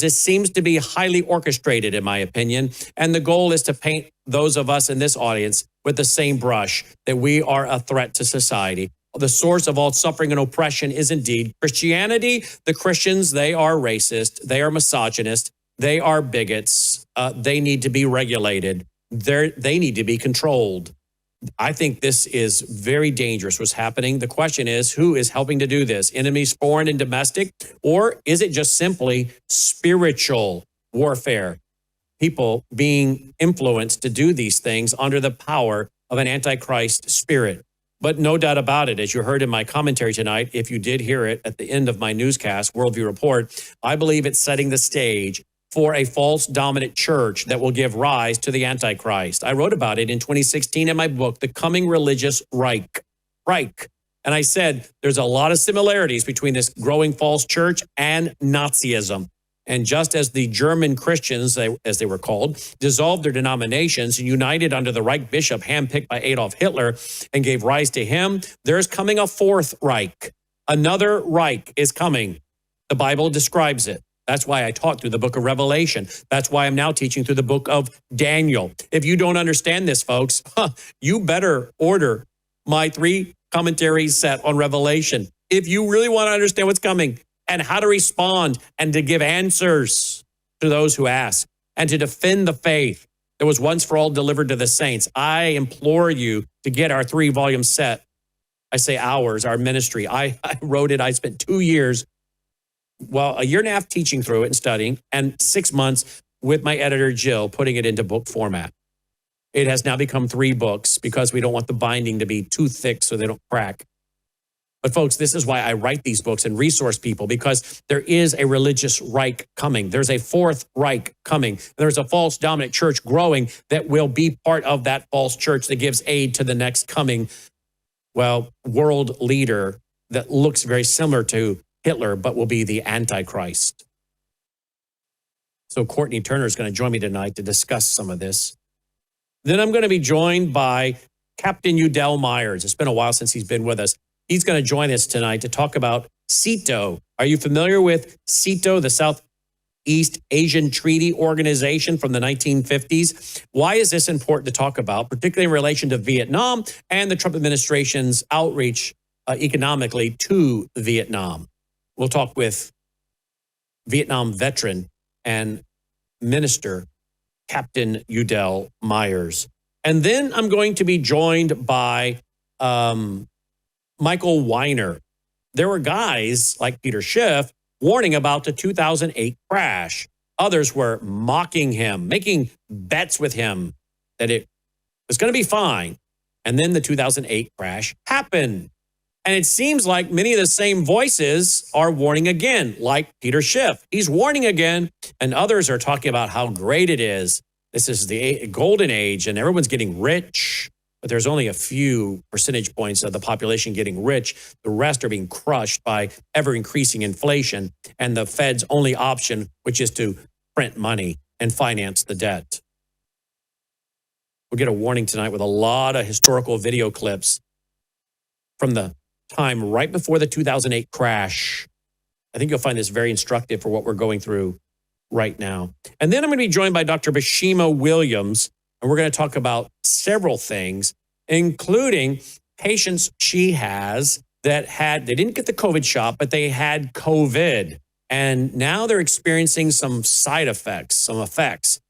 This seems to be highly orchestrated, in my opinion. And the goal is to paint those of us in this audience with the same brush, that we are a threat to society. The source of all suffering and oppression is indeed Christianity. The Christians, they are racist. They are misogynist. They are bigots. They need to be regulated. They need to be controlled. I think this is very dangerous, what's happening. The question is, who is helping to do this? Enemies, foreign and domestic? Or is it just simply spiritual warfare? People being influenced to do these things under the power of an antichrist spirit. But no doubt about it, as you heard in my commentary tonight, if you did hear it at the end of my newscast, Worldview Report, I believe it's setting the stage for a false dominant church that will give rise to the Antichrist. I wrote about it in 2016 in my book, The Coming Religious Reich. And I said, there's a lot of similarities between this growing false church and Nazism. And just as the German Christians, as they were called, dissolved their denominations and united under the Reich bishop handpicked by Adolf Hitler and gave rise to him, there's coming a fourth Reich. Another Reich is coming. The Bible describes it. That's why I taught through the book of Revelation. That's why I'm now teaching through the book of Daniel. If you don't understand this, folks, you better order my 3 commentaries set on Revelation. If you really want to understand what's coming and how to respond and to give answers to those who ask and to defend the faith that was once for all delivered to the saints, I implore you to get our 3-volume set. I say ours, our ministry. I wrote it. I spent 2 years, a year and a half teaching through it and studying, and 6 months with my editor, Jill, putting it into book format. It has now become 3 books because we don't want the binding to be too thick so they don't crack. But folks, this is why I write these books and resource people, because there is a religious Reich coming. There's a fourth Reich coming. There's a false dominant church growing that will be part of that false church that gives aid to the next coming, world leader that looks very similar to Hitler, but will be the Antichrist. So Courtenay Turner is going to join me tonight to discuss some of this. Then I'm going to be joined by Captain Udell Meyers. It's been a while since he's been with us. He's going to join us tonight to talk about SEATO. Are you familiar with SEATO, the Southeast Asian Treaty Organization from the 1950s? Why is this important to talk about, particularly in relation to Vietnam and the Trump administration's outreach economically to Vietnam? We'll talk with Vietnam veteran and minister, Captain Udell Meyers. And then I'm going to be joined by Michael Weiner. There were guys like Peter Schiff warning about the 2008 crash. Others were mocking him, making bets with him that it was going to be fine. And then the 2008 crash happened. And it seems like many of the same voices are warning again, like Peter Schiff. He's warning again, and others are talking about how great it is. This is the golden age, and everyone's getting rich, but there's only a few percentage points of the population getting rich. The rest are being crushed by ever-increasing inflation and the Fed's only option, which is to print money and finance the debt. We'll get a warning tonight with a lot of historical video clips from the time right before the 2008 crash. I think you'll find this very instructive for what we're going through right now. And then I'm going to be joined by Dr. Bashima Williams, and we're going to talk about several things, including patients she has that they didn't get the COVID shot, but they had COVID. And now they're experiencing some side effects, some effects.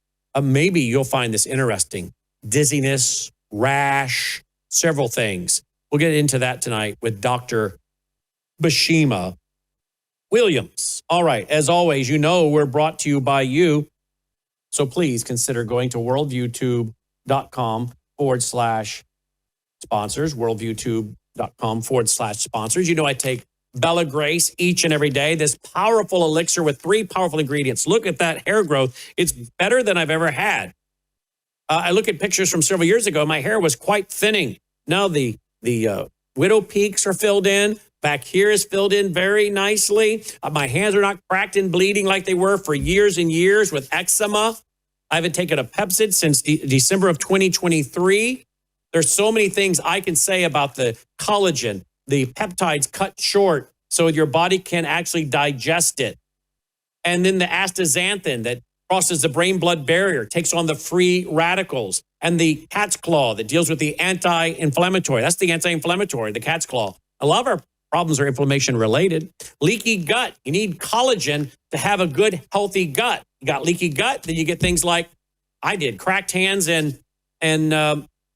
Maybe you'll find this interesting. Dizziness, rash, several things. We'll get into that tonight with Dr. Bashima Williams. All right. As always, we're brought to you by you. So please consider going to worldviewtube.com/sponsors, worldviewtube.com/sponsors. I take Bella Grace each and every day, this powerful elixir with 3 powerful ingredients. Look at that hair growth. It's better than I've ever had. I look at pictures from several years ago. My hair was quite thinning. Now the widow peaks are filled in. Back here is filled in very nicely. My hands are not cracked and bleeding like they were for years and years with eczema. I haven't taken a Pepcid since December of 2023. There's so many things I can say about the collagen, the peptides cut short so your body can actually digest it. And then the astaxanthin that crosses the brain-blood barrier, takes on the free radicals. And the cat's claw that deals with the anti-inflammatory. That's the anti-inflammatory, the cat's claw. A lot of our problems are inflammation related. Leaky gut. You need collagen to have a good, healthy gut. You got leaky gut, then you get things like I did, cracked hands and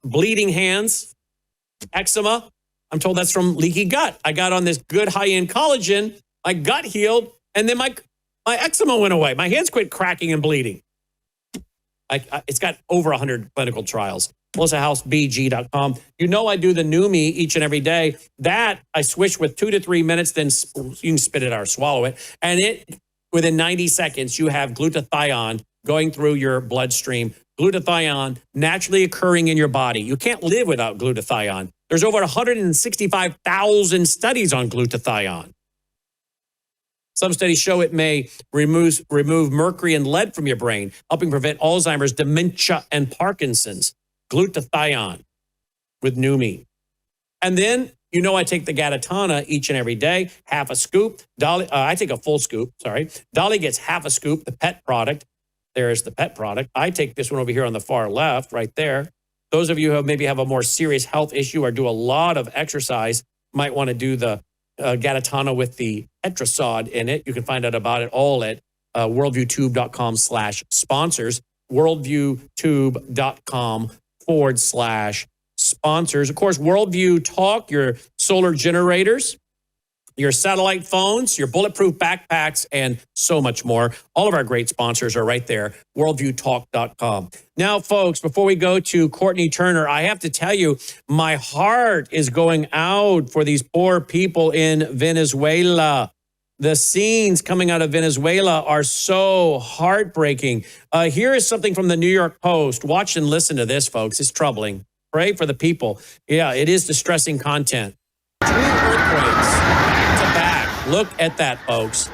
bleeding hands, eczema. I'm told that's from leaky gut. I got on this good high-end collagen, my gut healed, and then my eczema went away. My hands quit cracking and bleeding. It's got over 100 clinical trials. MelissaHouseBG.com. You know I do the new me each and every day. That I swish with 2 to 3 minutes, then you can spit it out or swallow it. And within 90 seconds, you have glutathione going through your bloodstream. Glutathione naturally occurring in your body. You can't live without glutathione. There's over 165,000 studies on glutathione. Some studies show it may remove mercury and lead from your brain, helping prevent Alzheimer's, dementia, and Parkinson's. Glutathione with new me. And then, you know, I take the Gatatana each and every day, half a scoop. Dolly, I take a full scoop, sorry. Dolly gets half a scoop, the pet product. There's the pet product. I take this one over here on the far left, right there. Those of you who maybe have a more serious health issue or do a lot of exercise might want to do the Gatatana with the Etrasod in it. You can find out about it all at worldviewtube.com/sponsors, worldviewtube.com/sponsors. Of course, Worldview Talk, your solar generators, your satellite phones, your bulletproof backpacks, and so much more. All of our great sponsors are right there, worldviewtalk.com. Now, folks, before we go to Courtenay Turner, I have to tell you, my heart is going out for these poor people in Venezuela. The scenes coming out of Venezuela are so heartbreaking. Here is something from the New York Post. Watch and listen to this, folks. It's troubling. Pray for the people. Yeah, it is distressing content. 2 earthquakes to back. Look at that, folks.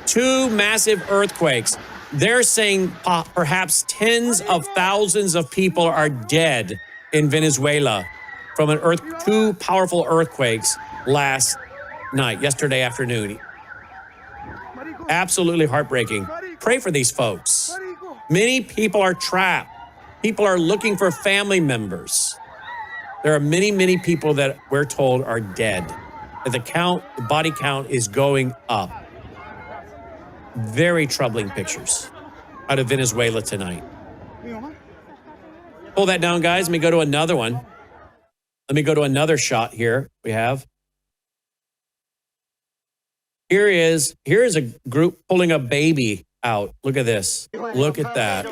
2 massive earthquakes. They're saying perhaps tens of thousands of people are dead in Venezuela from 2 powerful earthquakes last night, yesterday afternoon. Absolutely heartbreaking. Pray for these folks. Many people are trapped. People are looking for family members. There are many, many people that we're told are dead. The body count is going up. Very troubling pictures out of Venezuela tonight. Pull that down, guys. Let me go to another one. Let me go to another shot here we have. Here is a group pulling a baby out. Look at this. Look at that.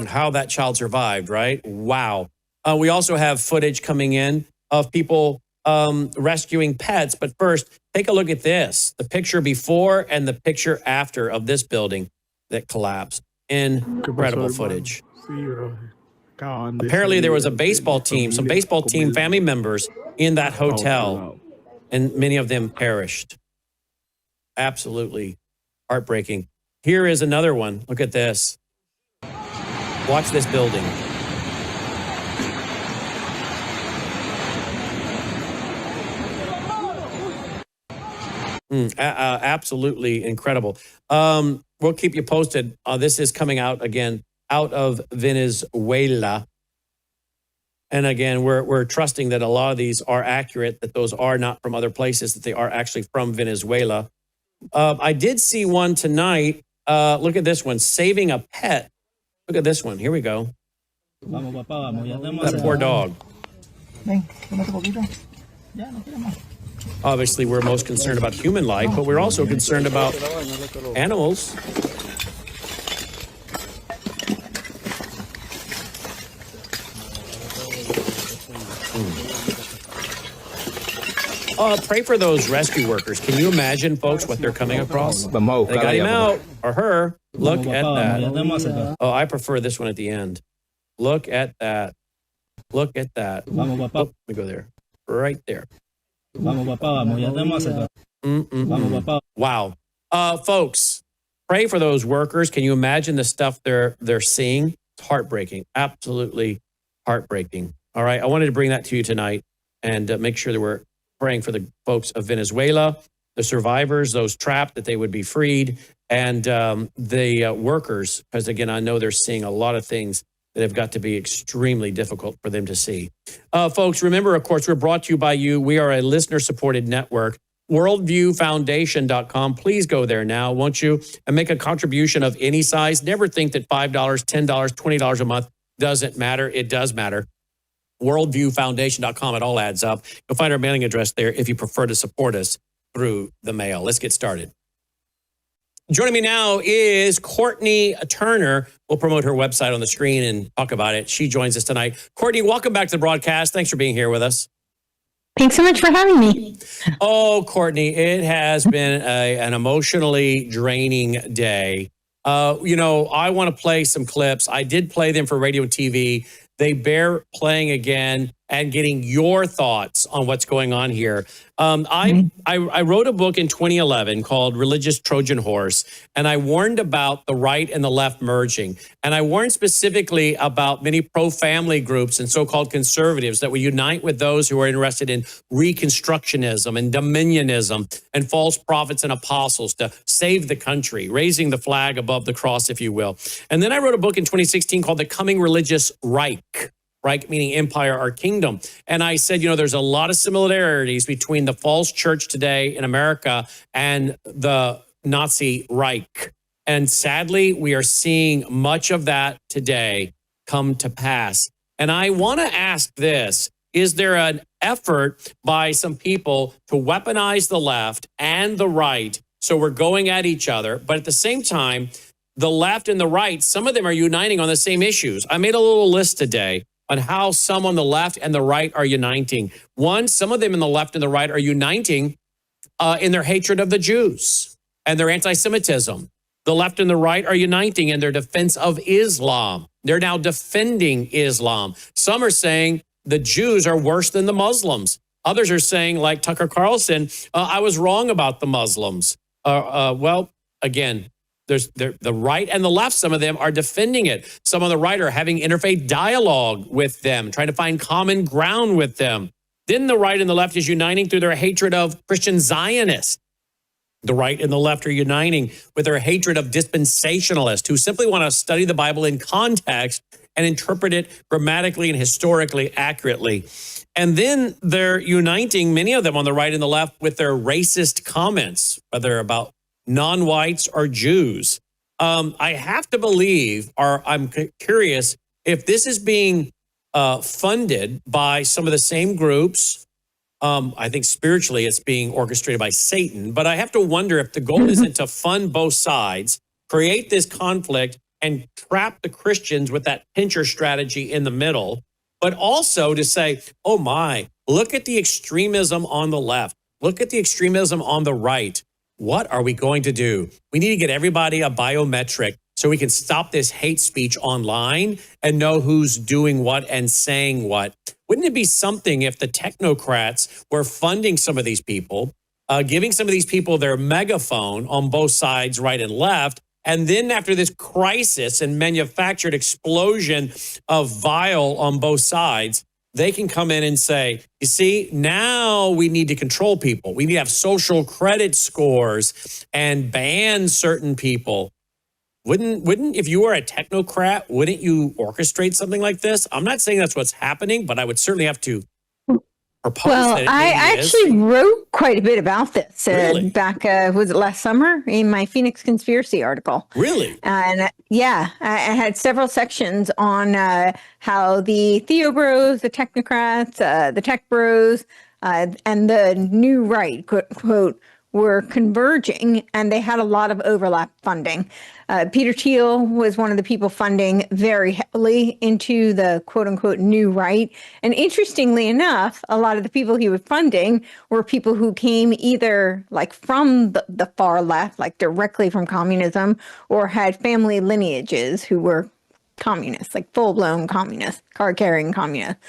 How that child survived, right? Wow. We also have footage coming in of people rescuing pets. But first, take a look at this. The picture before and the picture after of this building that collapsed. Incredible footage. Apparently, there was a baseball team, some baseball team family members in that hotel, and many of them perished. Absolutely heartbreaking. Here is another one. Look at this. Watch this building. Absolutely incredible. We'll keep you posted. This is coming out again out of Venezuela. And again, we're trusting that a lot of these are accurate, that those are not from other places, that they are actually from Venezuela. I did see one tonight. Look at this one, saving a pet. Look at this one. Here we go. That poor dog. Obviously, we're most concerned about human life, but we're also concerned about animals. Pray for those rescue workers. Can you imagine, folks, what they're coming across? They got him out, or her. Look at that. Oh, I prefer this one at the end. Look at that. Look at that. Oh, let me go there. Right there. Wow. Folks, pray for those workers. Can you imagine the stuff they're seeing? It's heartbreaking, absolutely heartbreaking. All right, I wanted to bring that to you tonight and make sure that we're praying for the folks of Venezuela, the survivors, those trapped, that they would be freed, and the workers, because again, I know they're seeing a lot of things that have got to be extremely difficult for them to see. Folks, remember, of course, we're brought to you by you. We are a listener-supported network. Worldviewfoundation.com. Please go there now, won't you? And make a contribution of any size. Never think that $5, $10, $20 a month doesn't matter. It does matter. Worldviewfoundation.com. It all adds up. You'll find our mailing address there if you prefer to support us through the mail. Let's get started. Joining me now is Courtenay Turner. We'll promote her website on the screen and talk about it. She joins us tonight. Courtenay, welcome back to the broadcast. Thanks for being here with us. Thanks so much for having me. Oh, Courtenay, it has been an emotionally draining day. I want to play some clips. I did play them for radio and TV. They bear playing again and getting your thoughts on what's going on here. I wrote a book in 2011 called Religious Trojan Horse, and I warned about the right and the left merging. And I warned specifically about many pro-family groups and so-called conservatives that would unite with those who are interested in reconstructionism and dominionism and false prophets and apostles to save the country, raising the flag above the cross, if you will. And then I wrote a book in 2016 called The Coming Religious Reich. Reich meaning empire or kingdom. And I said, there's a lot of similarities between the false church today in America and the Nazi Reich. And sadly, we are seeing much of that today come to pass. And I want to ask this, is there an effort by some people to weaponize the left and the right? So we're going at each other, but at the same time, the left and the right, some of them are uniting on the same issues. I made a little list today on how some on the left and the right are uniting. One, some of them in the left and the right are uniting in their hatred of the Jews and their anti-Semitism. The left and the right are uniting in their defense of Islam. They're now defending Islam. Some are saying the Jews are worse than the Muslims. Others are saying, like Tucker Carlson, I was wrong about the Muslims. Again, the right and the left, some of them are defending it. Some on the right are having interfaith dialogue with them, trying to find common ground with them. Then the right and the left is uniting through their hatred of Christian Zionists. The right and the left are uniting with their hatred of dispensationalists who simply want to study the Bible in context and interpret it grammatically and historically accurately. And then they're uniting, many of them on the right and the left, with their racist comments, whether about non-whites or Jews. I have to believe, or I'm curious, if this is being funded by some of the same groups. I think spiritually it's being orchestrated by Satan, but I have to wonder if the goal isn't to fund both sides, create this conflict, and trap the Christians with that pincher strategy in the middle, but also to say, oh my, look at the extremism on the left. Look at the extremism on the right. What are we going to do? We need to get everybody a biometric so we can stop this hate speech online and know who's doing what and saying what. Wouldn't it be something if the technocrats were funding some of these people, giving some of these people their megaphone on both sides, right and left, and then after this crisis and manufactured explosion of vile on both sides, they can come in and say, you see, now we need to control people. We need to have social credit scores and ban certain people. Wouldn't if you were a technocrat, wouldn't you orchestrate something like this? I'm not saying that's what's happening, but I would certainly have to propose well, that. I actually wrote quite a bit about this back, was it last summer, in my Phoenix Conspiracy article. Really? And yeah, I had several sections on how the Theo Bros, the technocrats, the tech bros, and the new right, quote, were converging, and they had a lot of overlap funding. Peter Thiel was one of the people funding very heavily into the quote-unquote new right. And interestingly enough, a lot of the people he was funding were people who came either like from the far left, like directly from communism, or had family lineages who were communists, like full-blown communists, card-carrying communists.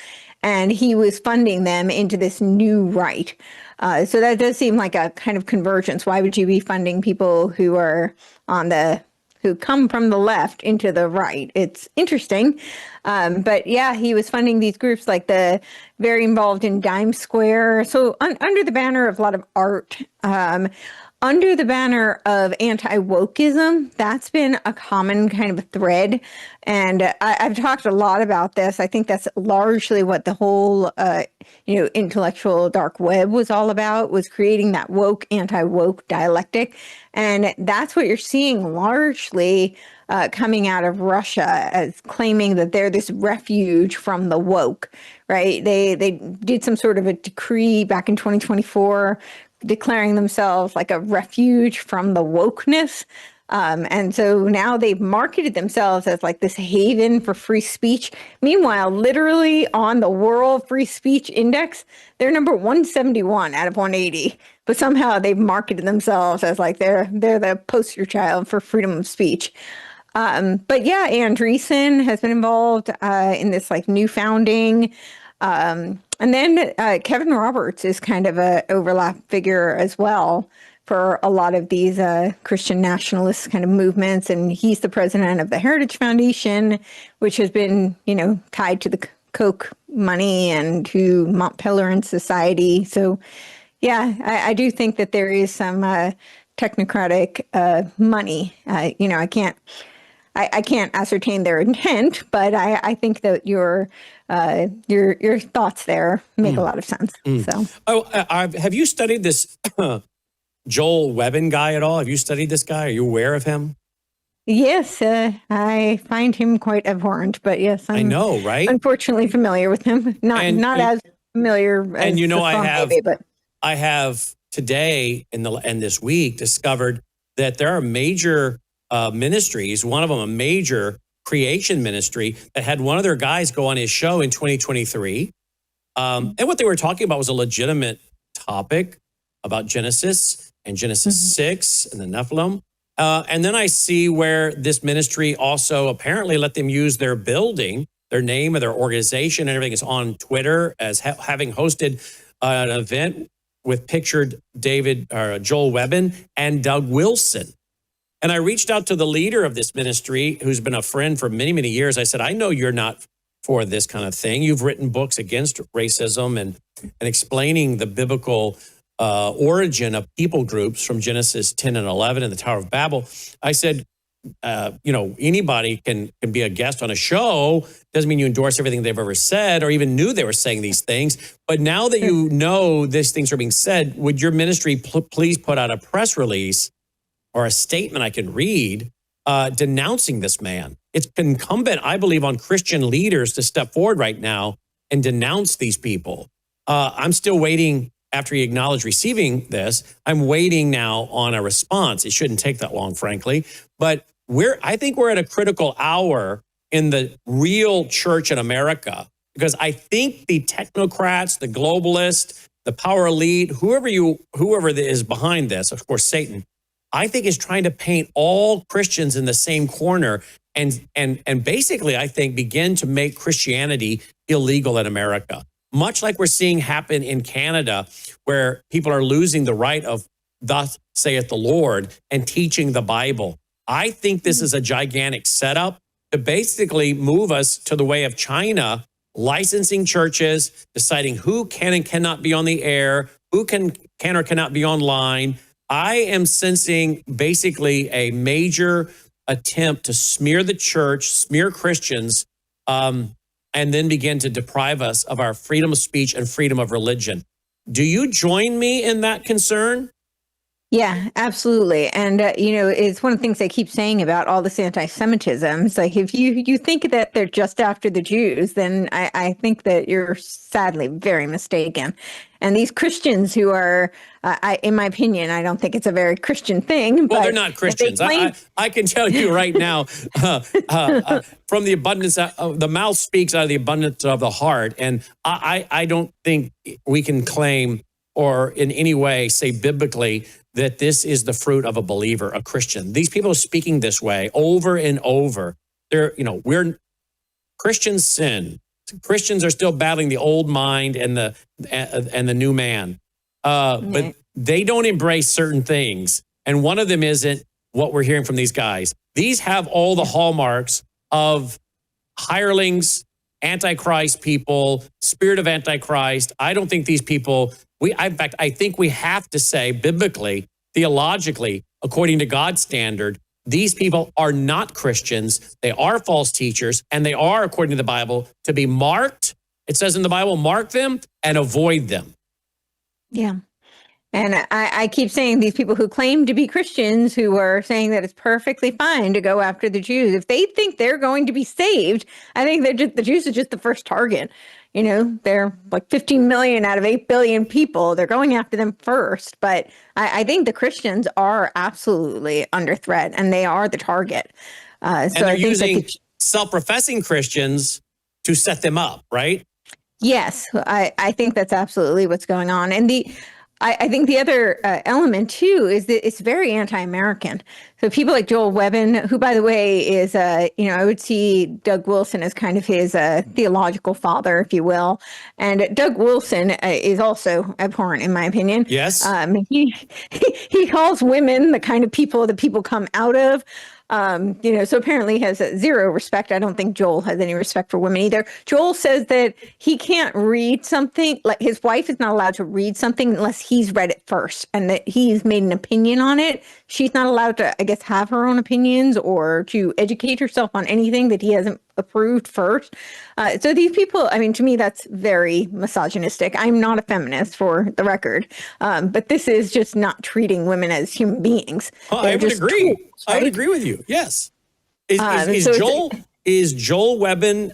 and he was funding them into this new right. So that does seem like a kind of convergence. Why would you be funding people who are who come from the left into the right? It's interesting. But yeah, he was funding these groups like the very involved in Dime Square. So under the banner of a lot of art, under the banner of anti-wokeism, that's been a common kind of thread. And I've talked a lot about this. I think that's largely what the whole, intellectual dark web was all about, was creating that woke, anti-woke dialectic. And that's what you're seeing largely coming out of Russia, as claiming that they're this refuge from the woke, right? They did some sort of a decree back in 2024 declaring themselves like a refuge from the wokeness. And so now they've marketed themselves as like this haven for free speech. Meanwhile, literally on the World Free Speech Index, they're number 171 out of 180. But somehow they've marketed themselves as like they're the poster child for freedom of speech. But yeah, Andreessen has been involved in this like new founding. And then Kevin Roberts is kind of a overlap figure as well for a lot of these Christian nationalist kind of movements. And he's the president of the Heritage Foundation, which has been, tied to the Koch money and to Mont Pelerin Society. So, yeah, I do think that there is some technocratic money. I can't ascertain their intent, but I think that your thoughts there make a lot of sense. So, have you studied this Joel Webbin guy at all? Have you studied this guy? Are you aware of him? Yes, I find him quite abhorrent, but yes, I know, right? Unfortunately, familiar with him. Not as familiar as I have today and this week discovered that there are major ministries, one of them a major creation ministry, that had one of their guys go on his show in 2023. And what they were talking about was a legitimate topic about Genesis and Genesis 6 and the Nephilim. And then I see where this ministry also apparently let them use their building, their name and their organization and everything is on Twitter as having hosted an event with pictured Joel Webbin and Doug Wilson. And I reached out to the leader of this ministry, who's been a friend for many, many years. I said, I know you're not for this kind of thing. You've written books against racism and explaining the biblical origin of people groups from Genesis 10 and 11 and the Tower of Babel. I said, anybody can be a guest on a show. Doesn't mean you endorse everything they've ever said or even knew they were saying these things. But now that you know these things are being said, would your ministry please put out a press release or a statement I can read denouncing this man? It's incumbent, I believe, on Christian leaders to step forward right now and denounce these people. I'm still waiting. After he acknowledged receiving this, I'm waiting now on a response. It shouldn't take that long, frankly. But I think we're at a critical hour in the real church in America, because I think the technocrats, the globalists, the power elite, whoever is behind this, of course, Satan, I think is trying to paint all Christians in the same corner and basically, I think, begin to make Christianity illegal in America. Much like we're seeing happen in Canada, where people are losing the right of thus saith the Lord and teaching the Bible. I think this is a gigantic setup to basically move us to the way of China, licensing churches, deciding who can and cannot be on the air, who can or cannot be online. I am sensing basically a major attempt to smear the church, smear Christians, and then begin to deprive us of our freedom of speech and freedom of religion. Do you join me in that concern? Yeah, absolutely. And, it's one of the things I keep saying about all this anti-Semitism. It's like, if you think that they're just after the Jews, then I think that you're sadly very mistaken. And these Christians who are, in my opinion, I don't think it's a very Christian thing. Well, they're not Christians. I can tell you right now, from the abundance, the mouth speaks out of the abundance of the heart. And I don't think we can claim or in any way say biblically that this is the fruit of a believer, a Christian. These people are speaking this way over and over. Christians sin. Christians are still battling the old mind and the new man. But they don't embrace certain things. And one of them isn't what we're hearing from these guys. These have all the hallmarks of hirelings, Antichrist people, spirit of Antichrist. I don't think these people, in fact, I think we have to say biblically, theologically, according to God's standard, these people are not Christians. They are false teachers, and they are, according to the Bible, to be marked. It says in the Bible, mark them and avoid them. Yeah. And I keep saying these people who claim to be Christians, who are saying that it's perfectly fine to go after the Jews, if they think they're going to be saved, I think the Jews are just the first target. You know, they're like 15 million out of 8 billion people. They're going after them first. But I think the Christians are absolutely under threat, and they are the target. And they're using self-professing Christians to set them up, right? Yes, I think that's absolutely what's going on. And I think the other element, too, is that it's very anti-American. So people like Joel Webbin, who, by the way, is, I would see Doug Wilson as kind of his theological father, if you will. And Doug Wilson is also abhorrent, in my opinion. Yes. He calls women the kind of people that people come out of. So apparently he has zero respect. I don't think Joel has any respect for women either. Joel says that he can't read something, like his wife is not allowed to read something unless he's read it first, and that he's made an opinion on it. She's not allowed to, I guess, have her own opinions or to educate herself on anything that he hasn't approved first. So these people, I mean, to me, that's very misogynistic. I'm not a feminist, for the record, but this is just not treating women as human beings. I would agree. Tools, right? I would agree with you. Yes. Is Joel Webbin,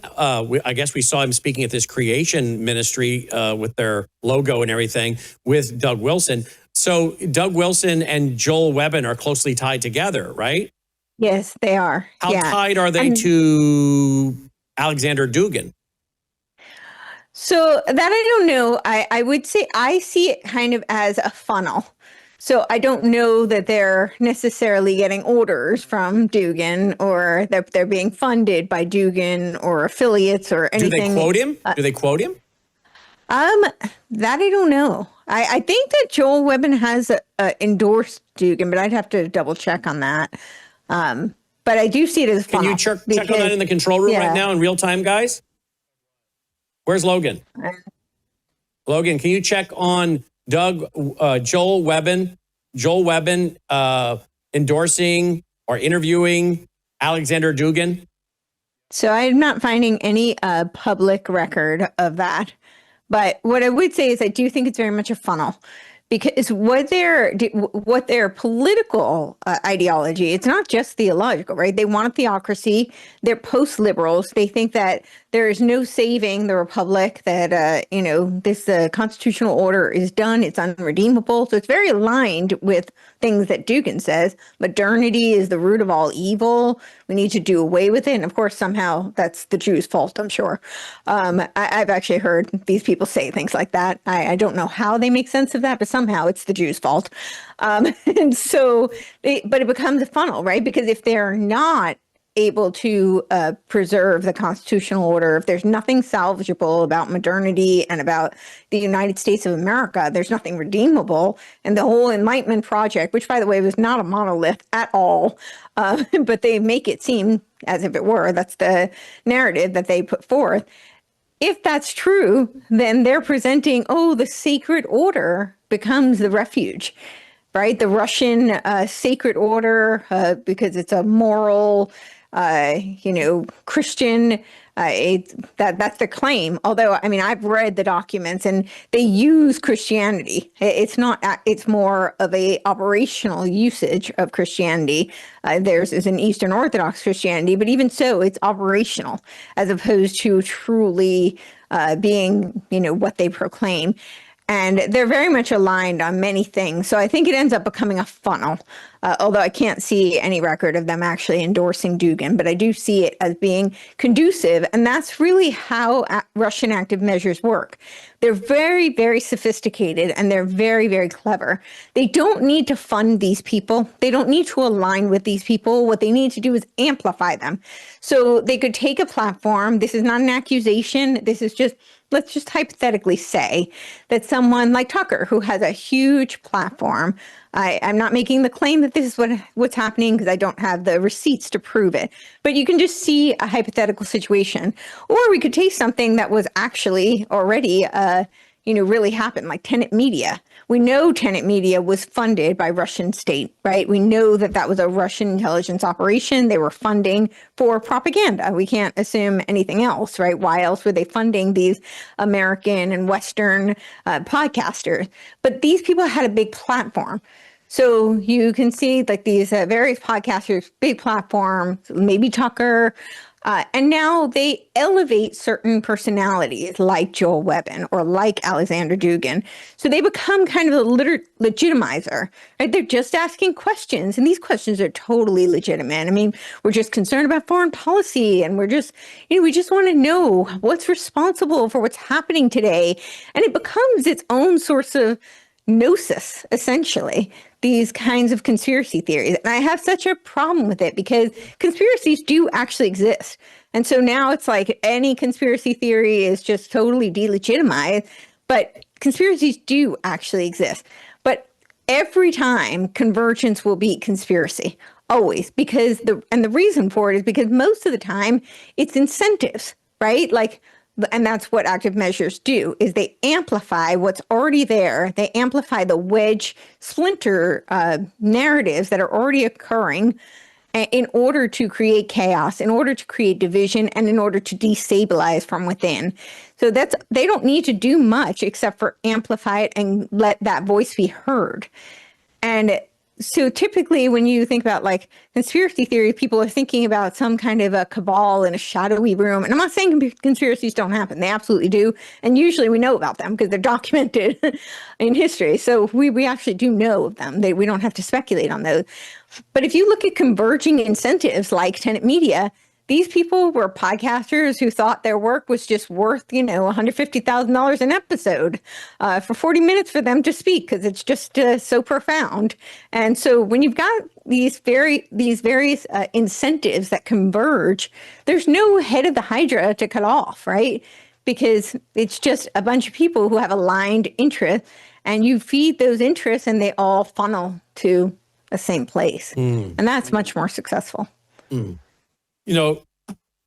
I guess we saw him speaking at this creation ministry with their logo and everything with Doug Wilson. So Doug Wilson and Joel Webbin are closely tied together, right? Yes, they are. How tied are they to Alexander Dugin? So that I don't know. I would say I see it kind of as a funnel. So I don't know that they're necessarily getting orders from Dugin, or that they're being funded by Dugin or affiliates or anything. Do they quote him? That I don't know. I think that Joel Webbin has endorsed Dugin, but I'd have to double check on that. But I do see it as a funnel. Can you check on that in the control room right now in real time, guys? Where's Logan? Logan, can you check on Joel Webbin endorsing or interviewing Alexander Dugin? So I'm not finding any public record of that. But what I would say is I do think it's very much a funnel, because what their political ideology, it's not just theological, right? They want a theocracy. They're post-liberals. They think that there is no saving the republic, that, this constitutional order is done. It's unredeemable. So it's very aligned with things that Dugin says. Modernity is the root of all evil. We need to do away with it. And of course, somehow that's the Jews' fault, I'm sure. I've actually heard these people say things like that. I don't know how they make sense of that, but somehow it's the Jews' fault. And so, but it becomes a funnel, right? Because if they're not able to preserve the constitutional order, if there's nothing salvageable about modernity and about the United States of America, there's nothing redeemable. And the whole Enlightenment project, which, by the way, was not a monolith at all, but they make it seem as if it were. That's the narrative that they put forth. If that's true, then they're presenting, the sacred order becomes the refuge, right? The Russian sacred order, because it's a moral, Christian, that's the claim. Although, I mean, I've read the documents and they use Christianity. It's more of a operational usage of Christianity. Theirs is an Eastern Orthodox Christianity, but even so, it's operational as opposed to truly being, what they proclaim. And they're very much aligned on many things. So I think it ends up becoming a funnel. although I can't see any record of them actually endorsing Dugin, but I do see it as being conducive. And that's really how Russian active measures work. They're very, very sophisticated and they're very, very clever. They don't need to fund these people. They don't need to align with these people. What they need to do is amplify them. So they could take a platform. This is not an accusation. This is just, let's just hypothetically say that someone like Tucker, who has a huge platform, I'm not making the claim that this is what's happening because I don't have the receipts to prove it, but you can just see a hypothetical situation. Or we could take something that was actually already, really happened, like Tenet Media. We know Tenet Media was funded by Russian state, right? We know that that was a Russian intelligence operation. They were funding for propaganda. We can't assume anything else, right? Why else were they funding these American and Western podcasters? But these people had a big platform. So you can see like these various podcasters, big platform, maybe Tucker, and now they elevate certain personalities like Joel Webbin or like Alexander Dugin. So they become kind of a legitimizer, right? They're just asking questions, and these questions are totally legitimate. I mean, we're just concerned about foreign policy, and we're just, we just want to know what's responsible for what's happening today. And it becomes its own source of gnosis, essentially, these kinds of conspiracy theories. And I have such a problem with it because conspiracies do actually exist. And so now it's like any conspiracy theory is just totally delegitimized, but conspiracies do actually exist. But every time convergence will beat conspiracy, always, because the reason for it is because most of the time it's incentives, right? And that's what active measures do, is they amplify what's already there. They amplify the wedge splinter narratives that are already occurring in order to create chaos, in order to create division, and in order to destabilize from within. So they don't need to do much except for amplify it and let that voice be heard. And so typically when you think about like conspiracy theory, people are thinking about some kind of a cabal in a shadowy room. And I'm not saying conspiracies don't happen. They absolutely do. And usually we know about them because they're documented in history. So we actually do know of them. We don't have to speculate on those. But if you look at converging incentives like Tenet Media, these people were podcasters who thought their work was just worth, $150,000 an episode for 40 minutes for them to speak because it's just so profound. And so when you've got these various incentives that converge, there's no head of the Hydra to cut off, right? Because it's just a bunch of people who have aligned interests, and you feed those interests and they all funnel to the same place. And that's much more successful.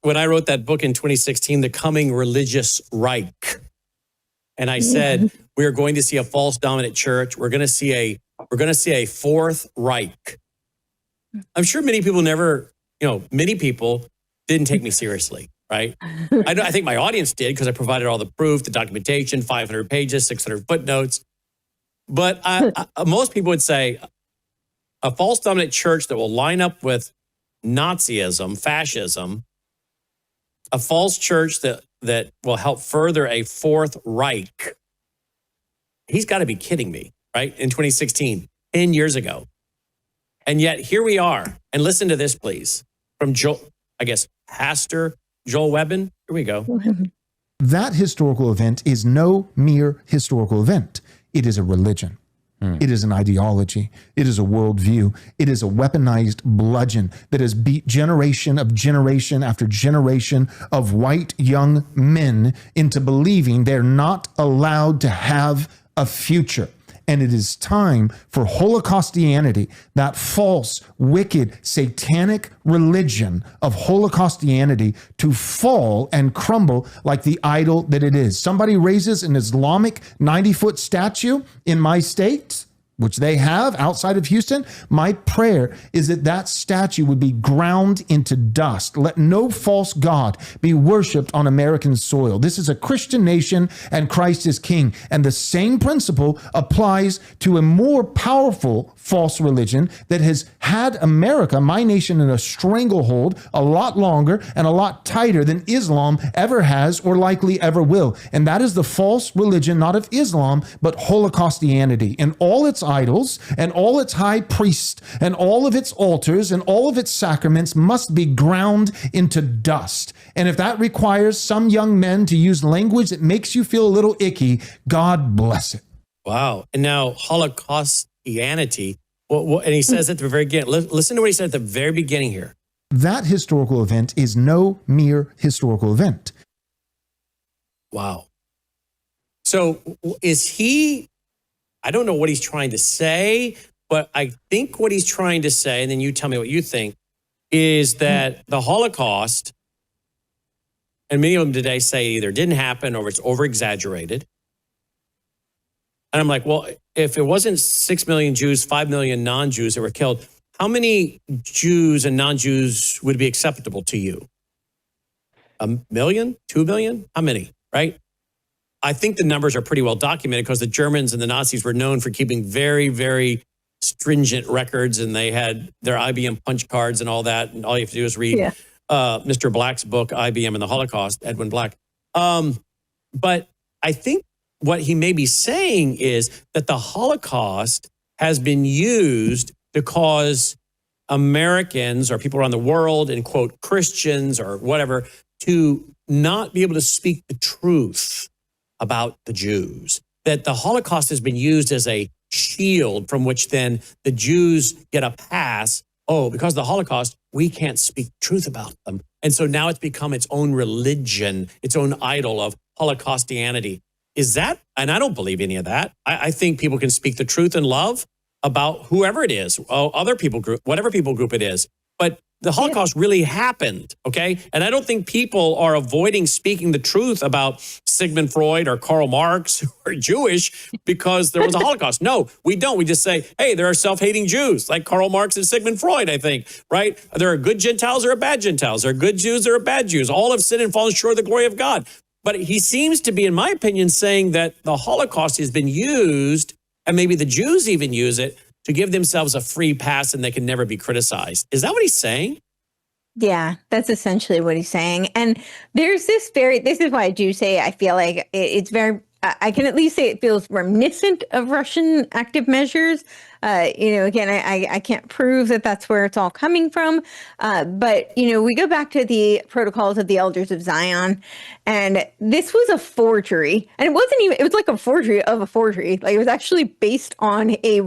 When I wrote that book in 2016, The Coming Religious Reich, and I said, we are going to see a false dominant church. We're going to see a fourth Reich. I'm sure many people many people didn't take me seriously, right? I think my audience did because I provided all the proof, the documentation, 500 pages, 600 footnotes. But most people would say a false dominant church that will line up with Nazism, fascism, a false church that will help further a fourth Reich. He's got to be kidding me, right? In 2016, 10 years ago. And yet here we are. And listen to this, please, from Pastor Joel Webbin. Here we go. That historical event is no mere historical event. It is a religion. It is an ideology. It is a worldview. It is a weaponized bludgeon that has beat generation after generation of white young men into believing they're not allowed to have a future. And it is time for Holocaustianity, that false, wicked, satanic religion of Holocaustianity, to fall and crumble like the idol that it is. Somebody raises an Islamic 90-foot statue in my state, which they have outside of Houston. My prayer is that that statue would be ground into dust. Let no false god be worshiped on American soil. This is a Christian nation and Christ is king. And the same principle applies to a more powerful false religion that has had America, my nation, in a stranglehold a lot longer and a lot tighter than Islam ever has or likely ever will. And that is the false religion, not of Islam, but Holocaustianity in all its its idols and all its high priests and all of its altars and all of its sacraments must be ground into dust. And if that requires some young men to use language that makes you feel a little icky, God bless it. Wow. And now Holocaustianity, and he says at the very beginning, listen to what he said at the very beginning here. That historical event is no mere historical event. Wow. So is he, I don't know what he's trying to say, but I think what he's trying to say, and then you tell me what you think, is that the Holocaust, and many of them today say either didn't happen or it's over-exaggerated. And I'm like, well, if it wasn't 6 million Jews, 5 million non-Jews that were killed, how many Jews and non-Jews would be acceptable to you? 1 million? 2 million? How many, right? I think the numbers are pretty well documented because the Germans and the Nazis were known for keeping very, very stringent records, and they had their IBM punch cards and all that. And all you have to do is read Mr. Black's book, IBM and the Holocaust, Edwin Black. But I think what he may be saying is that the Holocaust has been used to cause Americans or people around the world, and quote, Christians or whatever, to not be able to speak the truth about the Jews. That the Holocaust has been used as a shield from which then the Jews get a pass. Oh, because of the Holocaust, we can't speak truth about them. And so now it's become its own religion, its own idol of Holocaustianity. Is that, and I don't believe any of that. I think people can speak the truth in love about whoever it is, other people group, whatever people group it is. But the Holocaust really happened, okay? And I don't think people are avoiding speaking the truth about Sigmund Freud or Karl Marx who are Jewish because there was a Holocaust. No, we don't. We just say, hey, there are self-hating Jews like Karl Marx and Sigmund Freud, I think, right? There are good Gentiles, there are bad Gentiles. There are good Jews, there are bad Jews. All have sinned and fallen short of the glory of God. But he seems to be, in my opinion, saying that the Holocaust has been used, and maybe the Jews even use it, to give themselves a free pass and they can never be criticized. Is that what he's saying? Yeah, that's essentially what he's saying. And there's this is why I do say I feel like it's very, I can at least say it feels reminiscent of Russian active measures. Again, I can't prove that that's where it's all coming from. But, we go back to the protocols of the Elders of Zion, and this was a forgery. And it wasn't even, it was like a forgery of a forgery. Like, it was actually based on a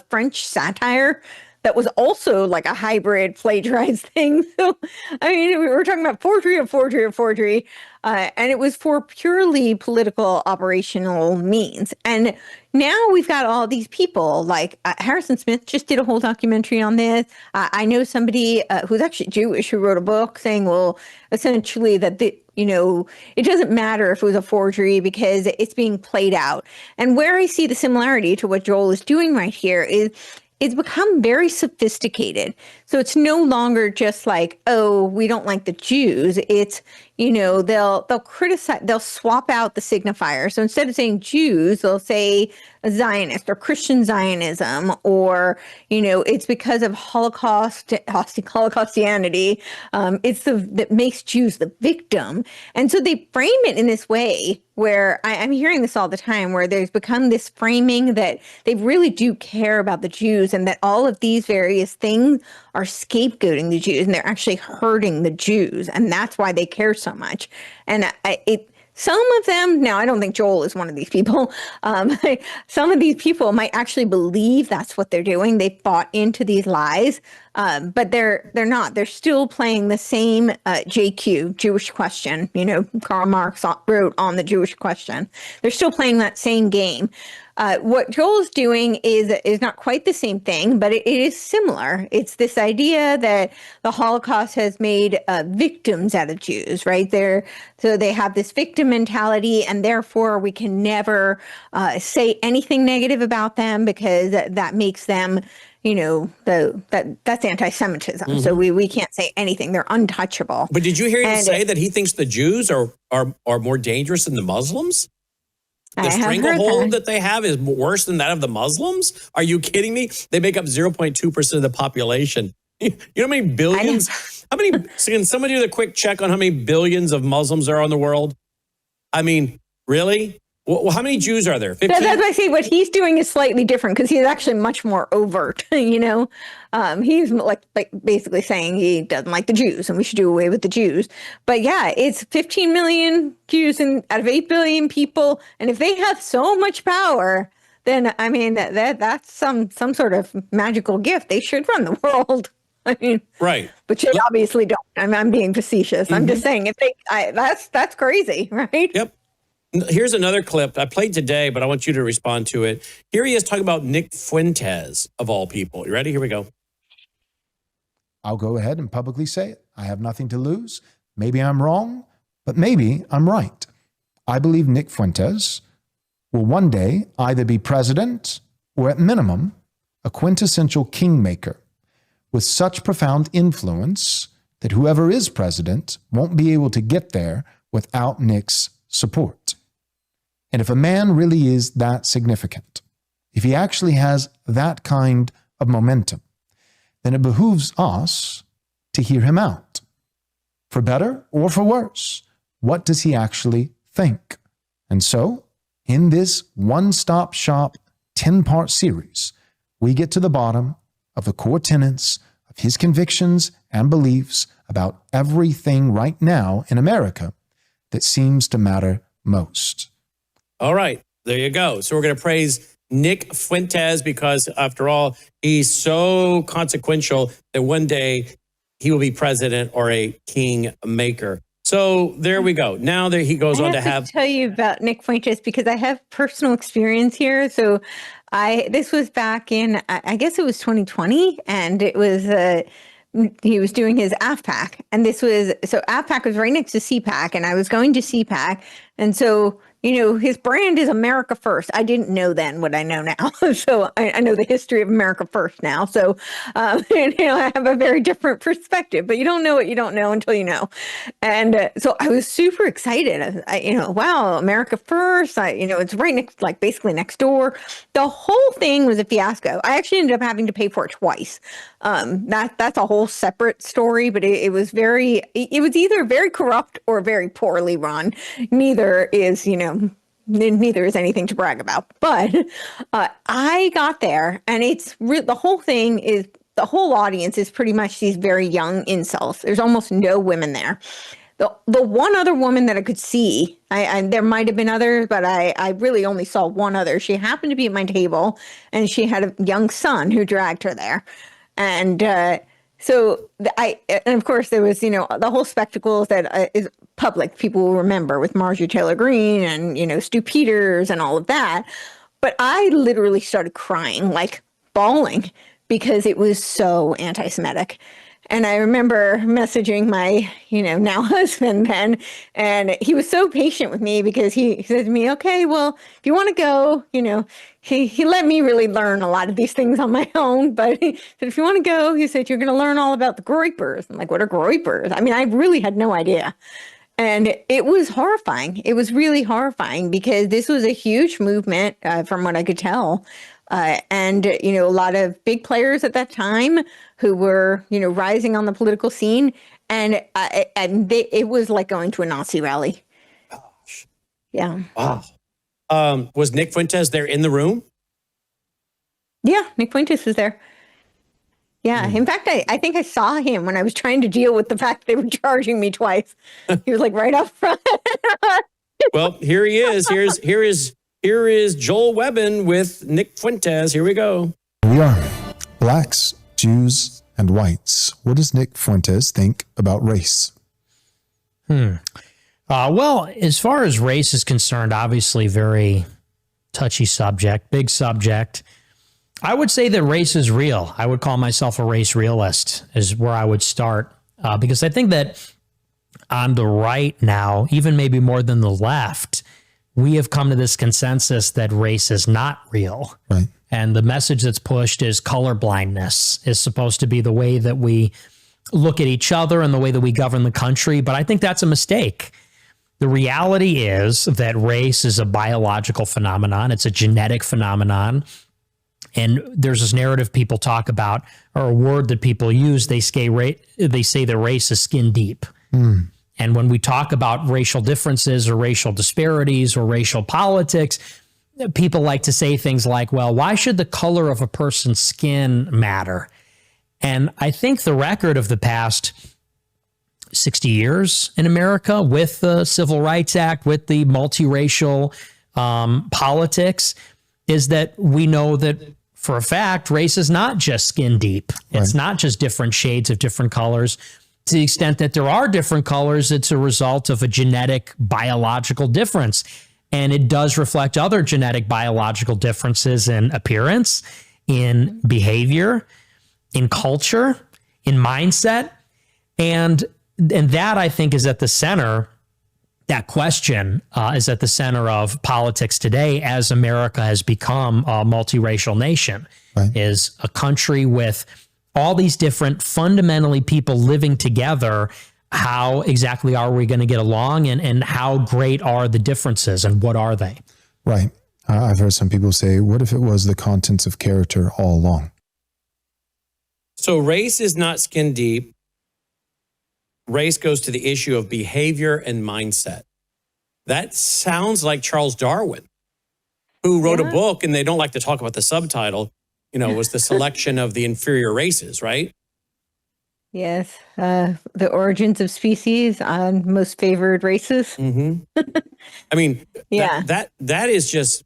French satire that was also like a hybrid plagiarized thing. So, we were talking about forgery of forgery of forgery. And it was for purely political operational means. And now we've got all these people like Harrison Smith just did a whole documentary on this. I know somebody who's actually Jewish who wrote a book saying, well, essentially that it doesn't matter if it was a forgery because it's being played out. And where I see the similarity to what Joel is doing right here is it's become very sophisticated. So it's no longer just like, oh, we don't like the Jews. It's, they'll criticize, they'll swap out the signifier. So instead of saying Jews, they'll say a Zionist or Christian Zionism, or, it's because of Holocaustianity. That makes Jews the victim. And so they frame it in this way where I'm hearing this all the time, where there's become this framing that they really do care about the Jews, and that all of these various things are scapegoating the Jews, and they're actually hurting the Jews, and that's why they care so much. And some of them, now I don't think Joel is one of these people. Some of these people might actually believe that's what they're doing. They bought into these lies, but they're not. They're still playing the same JQ, Jewish question. Karl Marx wrote on the Jewish question. They're still playing that same game. What Joel's doing is not quite the same thing, but it is similar. It's this idea that the Holocaust has made victims out of Jews, right? So they have this victim mentality, and therefore we can never say anything negative about them because that makes them, that's anti-Semitism. Mm-hmm. So we can't say anything. They're untouchable. But did you hear him say that he thinks the Jews are more dangerous than the Muslims? The stranglehold that they have is worse than that of the Muslims? Are you kidding me? They make up 0.2% of the population. You know how many billions? So can somebody do the quick check on how many billions of Muslims there are in the world? I mean, really? Well, how many Jews are there? 15? That's why I say what he's doing is slightly different because he's actually much more overt. He's like basically saying he doesn't like the Jews and we should do away with the Jews. But yeah, it's 15 million Jews out of 8 billion people, and if they have so much power, then I mean that's some sort of magical gift. They should run the world. I mean, right? But you obviously don't. I'm being facetious. I'm just saying that's crazy, right? Yep. Here's another clip I played today, but I want you to respond to it. Here he is talking about Nick Fuentes, of all people. You ready? Here we go. I'll go ahead and publicly say it. I have nothing to lose. Maybe I'm wrong, but maybe I'm right. I believe Nick Fuentes will one day either be president or at minimum a quintessential kingmaker with such profound influence that whoever is president won't be able to get there without Nick's support. And if a man really is that significant, if he actually has that kind of momentum, then it behooves us to hear him out. For better or for worse, what does he actually think? And so, in this one-stop shop 10-part series, we get to the bottom of the core tenets of his convictions and beliefs about everything right now in America that seems to matter most. All right, there you go. So we're going to praise Nick Fuentes because, after all, he's so consequential that one day he will be president or a king maker. So there we go. Now that he goes on to have... I tell you about Nick Fuentes because I have personal experience here. So this was back in, I guess it was 2020, and it was... he was doing his AFPAC, and so AFPAC was right next to CPAC, and I was going to CPAC, and so his brand is America First. I didn't know then what I know now, so I know the history of America First now. So I have a very different perspective, but you don't know what you don't know until you know. And so I was super excited. Wow, America First. It's right next, like basically next door. The whole thing was a fiasco. I actually ended up having to pay for it twice. That's a whole separate story, but it was either very corrupt or very poorly run. Neither is anything to brag about. But I got there, and the whole audience is pretty much these very young incels. There's almost no women there. The one other woman that I could see, there might have been others, but I really only saw one other. She happened to be at my table, and she had a young son who dragged her there. And and of course there was, the whole spectacle that is public. People will remember with Marjorie Taylor Greene and, Stu Peters and all of that. But I literally started crying, like bawling, because it was so anti-Semitic. And I remember messaging my, now husband then, and he was so patient with me because he said to me, okay, well, if you want to go, he let me really learn a lot of these things on my own. But he said, if you want to go, he said, you're going to learn all about the groypers. I'm like, what are groypers? I mean, I really had no idea. And it was horrifying. It was really horrifying because this was a huge movement from what I could tell. And a lot of big players at that time who were, rising on the political scene. And it was like going to a Nazi rally. Gosh. Yeah. Wow. Was Nick Fuentes there in the room? Yeah, Nick Fuentes was there. Yeah. In fact, I think I saw him when I was trying to deal with the fact they were charging me twice. He was like right up front. Well, here he is. Here is Joel Webbin with Nick Fuentes. Here we go. We are blacks, Jews, and whites. What does Nick Fuentes think about race? Well, as far as race is concerned, obviously very touchy subject, big subject. I would say that race is real. I would call myself a race realist is where I would start because I think that on the right now, even maybe more than the left, we have come to this consensus that race is not real. Right. And the message that's pushed is colorblindness is supposed to be the way that we look at each other and the way that we govern the country. But I think that's a mistake. The reality is that race is a biological phenomenon. It's a genetic phenomenon. And there's this narrative people talk about, or a word that people use. They say that race is skin deep. And when we talk about racial differences or racial disparities or racial politics, people like to say things like, well, why should the color of a person's skin matter? And I think the record of the past 60 years in America with the Civil Rights Act, with the multiracial politics, is that we know that for a fact, race is not just skin deep. It's not just different shades of different colors. To the extent that there are different colors, it's a result of a genetic biological difference. And it does reflect other genetic biological differences in appearance, in behavior, in culture, in mindset. And that, I think, is at the center. That question is at the center of politics today as America has become a multiracial nation, is a country with all these different fundamentally people living together. How exactly are we going to get along, and how great are the differences, and what are they? Right. I've heard some people say, what if it was the contents of character all along? So race is not skin deep. Race goes to the issue of behavior and mindset. That sounds like Charles Darwin, who wrote a book, and they don't like to talk about the subtitle, was the selection of the inferior races, right? Yes. The origins of species on most favored races. Mm-hmm. I mean, that is just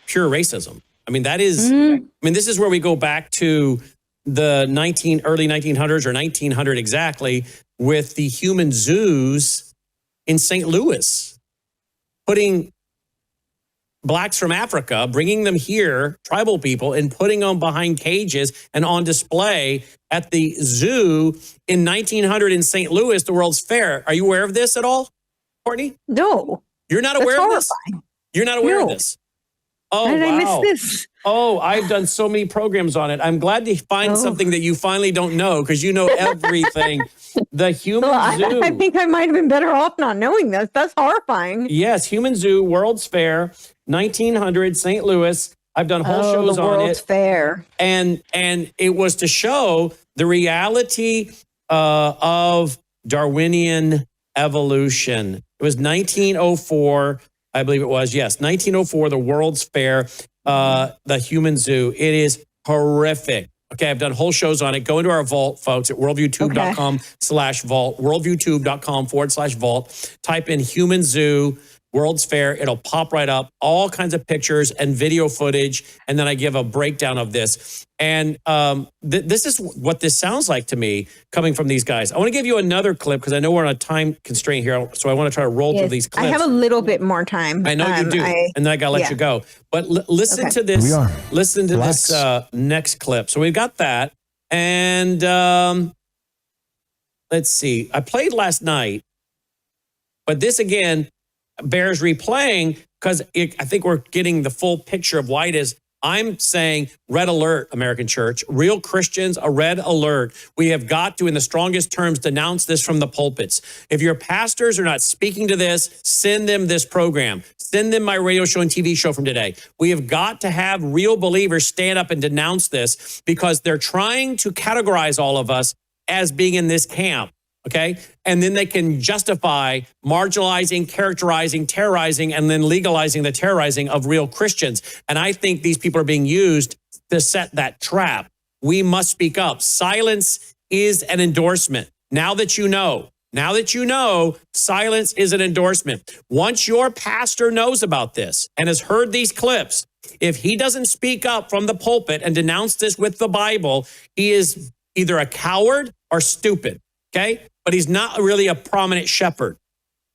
pure racism. I mean, that is, this is where we go back to the early 1900s or 1900 exactly, with the human zoos in St. Louis, putting blacks from Africa, bringing them here, tribal people, and putting them behind cages and on display at the zoo in 1900 in St. Louis, the World's Fair. Are you aware of this at all, Courtney? No. You're not aware of this? You're not aware of this? Oh, how did I wow. miss this? Oh, I've done so many programs on it. I'm glad to find something that you finally don't know, because you know everything. The Human Zoo. I think I might have been better off not knowing this. That's horrifying. Yes, Human Zoo, World's Fair, 1900, St. Louis. I've done whole shows the on World's it. Fair. And it was to show the reality of Darwinian evolution. It was 1904, I believe it was. Yes, 1904, the World's Fair, the Human Zoo. It is horrific. Okay, I've done whole shows on it. Go into our vault, folks, at worldviewtube.com/vault, worldviewtube.com/vault. Type in Human Zoo, World's Fair. It'll pop right up. All kinds of pictures and video footage. And then I give a breakdown of this. And this is what this sounds like to me coming from these guys. I want to give you another clip because I know we're on a time constraint here. So I want to try to roll through these clips. I have a little bit more time. I know you do. And then I got to let you go. But listen to this. We are. Listen to Relax. this next clip. So we've got that. And let's see. I played last night. But this, again, bears replaying because I think we're getting the full picture of why it is. I'm saying red alert, American church. Real Christians, a red alert. We have got to, in the strongest terms, denounce this from the pulpits. If your pastors are not speaking to this, send them this program. Send them my radio show and TV show from today. We have got to have real believers stand up and denounce this because they're trying to categorize all of us as being in this camp. Okay. And then they can justify marginalizing, characterizing, terrorizing, and then legalizing the terrorizing of real Christians. And I think these people are being used to set that trap. We must speak up. Silence is an endorsement. Now that you know, silence is an endorsement. Once your pastor knows about this and has heard these clips, if he doesn't speak up from the pulpit and denounce this with the Bible, he is either a coward or stupid. Okay, but he's not really a prominent shepherd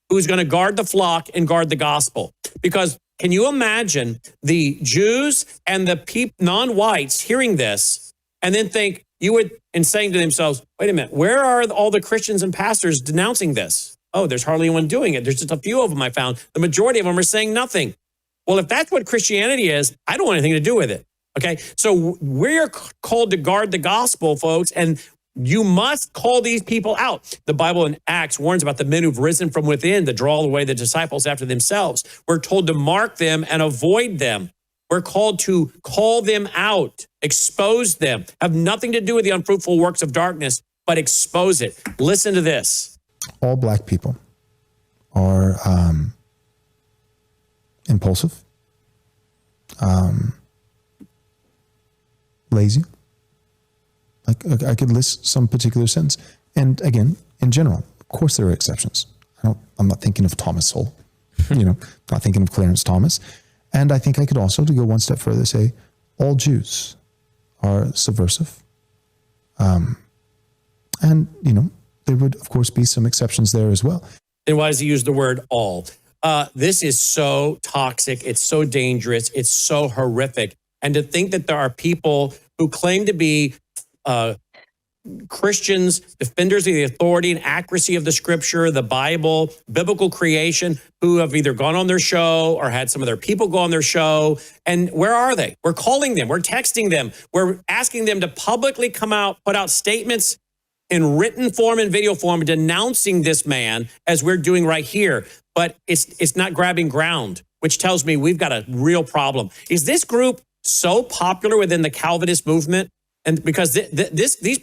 who's going to guard the flock and guard the gospel. Because can you imagine the Jews and the non-whites hearing this and then think and saying to themselves, wait a minute, where are all the Christians and pastors denouncing this? Oh, there's hardly anyone doing it. There's just a few of them I found. The majority of them are saying nothing. Well, if that's what Christianity is, I don't want anything to do with it. Okay, so we're called to guard the gospel, folks, and you must call these people out. The Bible in Acts warns about the men who've risen from within to draw away the disciples after themselves. We're told to mark them and avoid them. We're called to call them out, expose them, have nothing to do with the unfruitful works of darkness, but expose it. Listen to this. all black people are impulsive, lazy. I could list some particular sins. And again, in general, of course there are exceptions. I'm not thinking of Thomas Sowell, not thinking of Clarence Thomas. And I think I could also, to go one step further, say all Jews are subversive. And, there would, of course, be some exceptions there as well. And why does he use the word all? This is so toxic. It's so dangerous. It's so horrific. And to think that there are people who claim to be Christians, defenders of the authority and accuracy of the scripture, the Bible, biblical creation, who have either gone on their show or had some of their people go on their show. And where are they? We're calling them. We're texting them. We're asking them to publicly come out, put out statements in written form and video form denouncing this man, as we're doing right here. But it's not grabbing ground, which tells me we've got a real problem. Is this group so popular within the Calvinist movement? And because a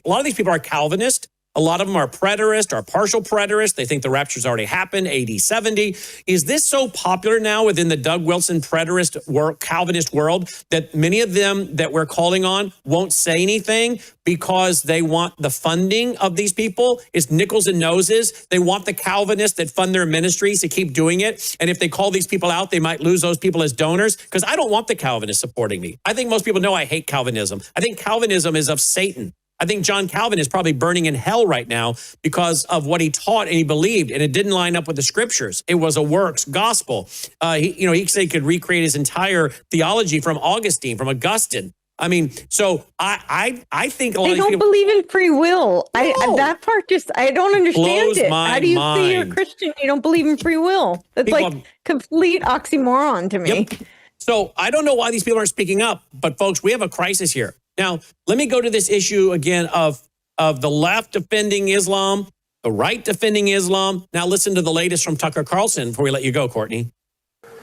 lot of these people are Calvinist, a lot of them are preterist or partial preterist. They think the rapture's already happened, AD 70. Is this so popular now within the Doug Wilson preterist Calvinist world that many of them that we're calling on won't say anything because they want the funding of these people? It's nickels and noses. They want the Calvinists that fund their ministries to keep doing it. And if they call these people out, they might lose those people as donors, because I don't want the Calvinists supporting me. I think most people know I hate Calvinism. I think Calvinism is of Satan. I think John Calvin is probably burning in hell right now because of what he taught and he believed, and it didn't line up with the scriptures. It was a works gospel. He said he could recreate his entire theology from Augustine, from Augustine. I mean, so I think a lot of people don't believe in free will. No. That part I don't understand Blows it. my How do you say you're a mind. Christian? You don't believe in free will. That's People like complete oxymoron to me. Yep. So I don't know why these people aren't speaking up, but folks, we have a crisis here. Now, let me go to this issue again of the left defending Islam, the right defending Islam. Now, listen to the latest from Tucker Carlson before we let you go, Courtney.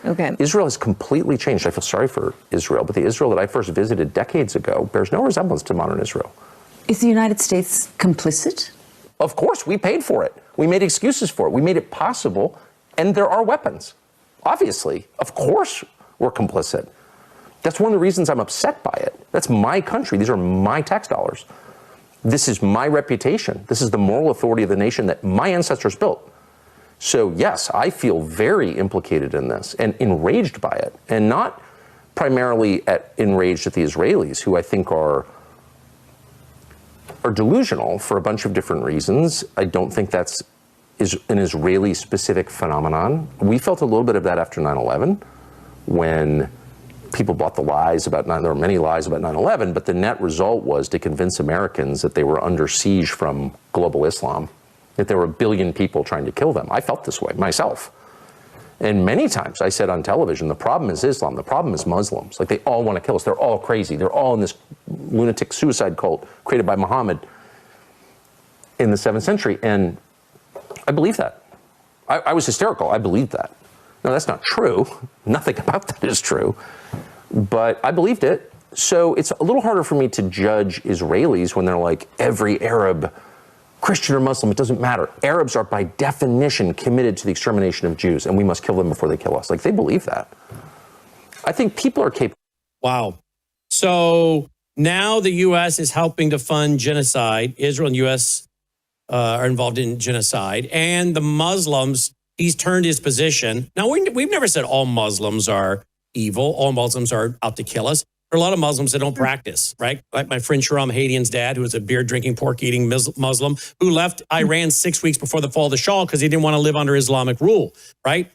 Okay. Israel has completely changed. I feel sorry for Israel, but the Israel that I first visited decades ago bears no resemblance to modern Israel. Is the United States complicit? Of course, we paid for it. We made excuses for it. We made it possible, and there are weapons. Obviously, of course, we're complicit. That's one of the reasons I'm upset by it. That's my country. These are my tax dollars. This is my reputation. This is the moral authority of the nation that my ancestors built. So yes, I feel very implicated in this and enraged by it, and not primarily enraged at the Israelis, who I think are delusional for a bunch of different reasons. I don't think that's an Israeli-specific phenomenon. We felt a little bit of that after 9/11, when people bought the lies about there were many lies about 9/11, but the net result was to convince Americans that they were under siege from global Islam, that there were a billion people trying to kill them. I felt this way myself. And many times I said on television, the problem is Islam, the problem is Muslims. Like, they all want to kill us. They're all crazy. They're all in this lunatic suicide cult created by Muhammad in the 7th century. And I believe that. I was hysterical. I believed that. No, that's not true. Nothing about that is true. But I believed it. So it's a little harder for me to judge Israelis when they're like, every Arab, Christian or Muslim, it doesn't matter. Arabs are by definition committed to the extermination of Jews, and we must kill them before they kill us. Like, they believe that. I think people are capable. Wow. So now the U.S. is helping to fund genocide. Israel and U.S. Are involved in genocide. And the Muslims, he's turned his position. Now, we've never said all Muslims are evil. All Muslims are out to kill us. There are a lot of Muslims that don't practice, right? Like my friend Sharam Hadian's dad, who was a beer-drinking, pork-eating Muslim, who left Iran 6 weeks before the fall of the Shah because he didn't want to live under Islamic rule, right?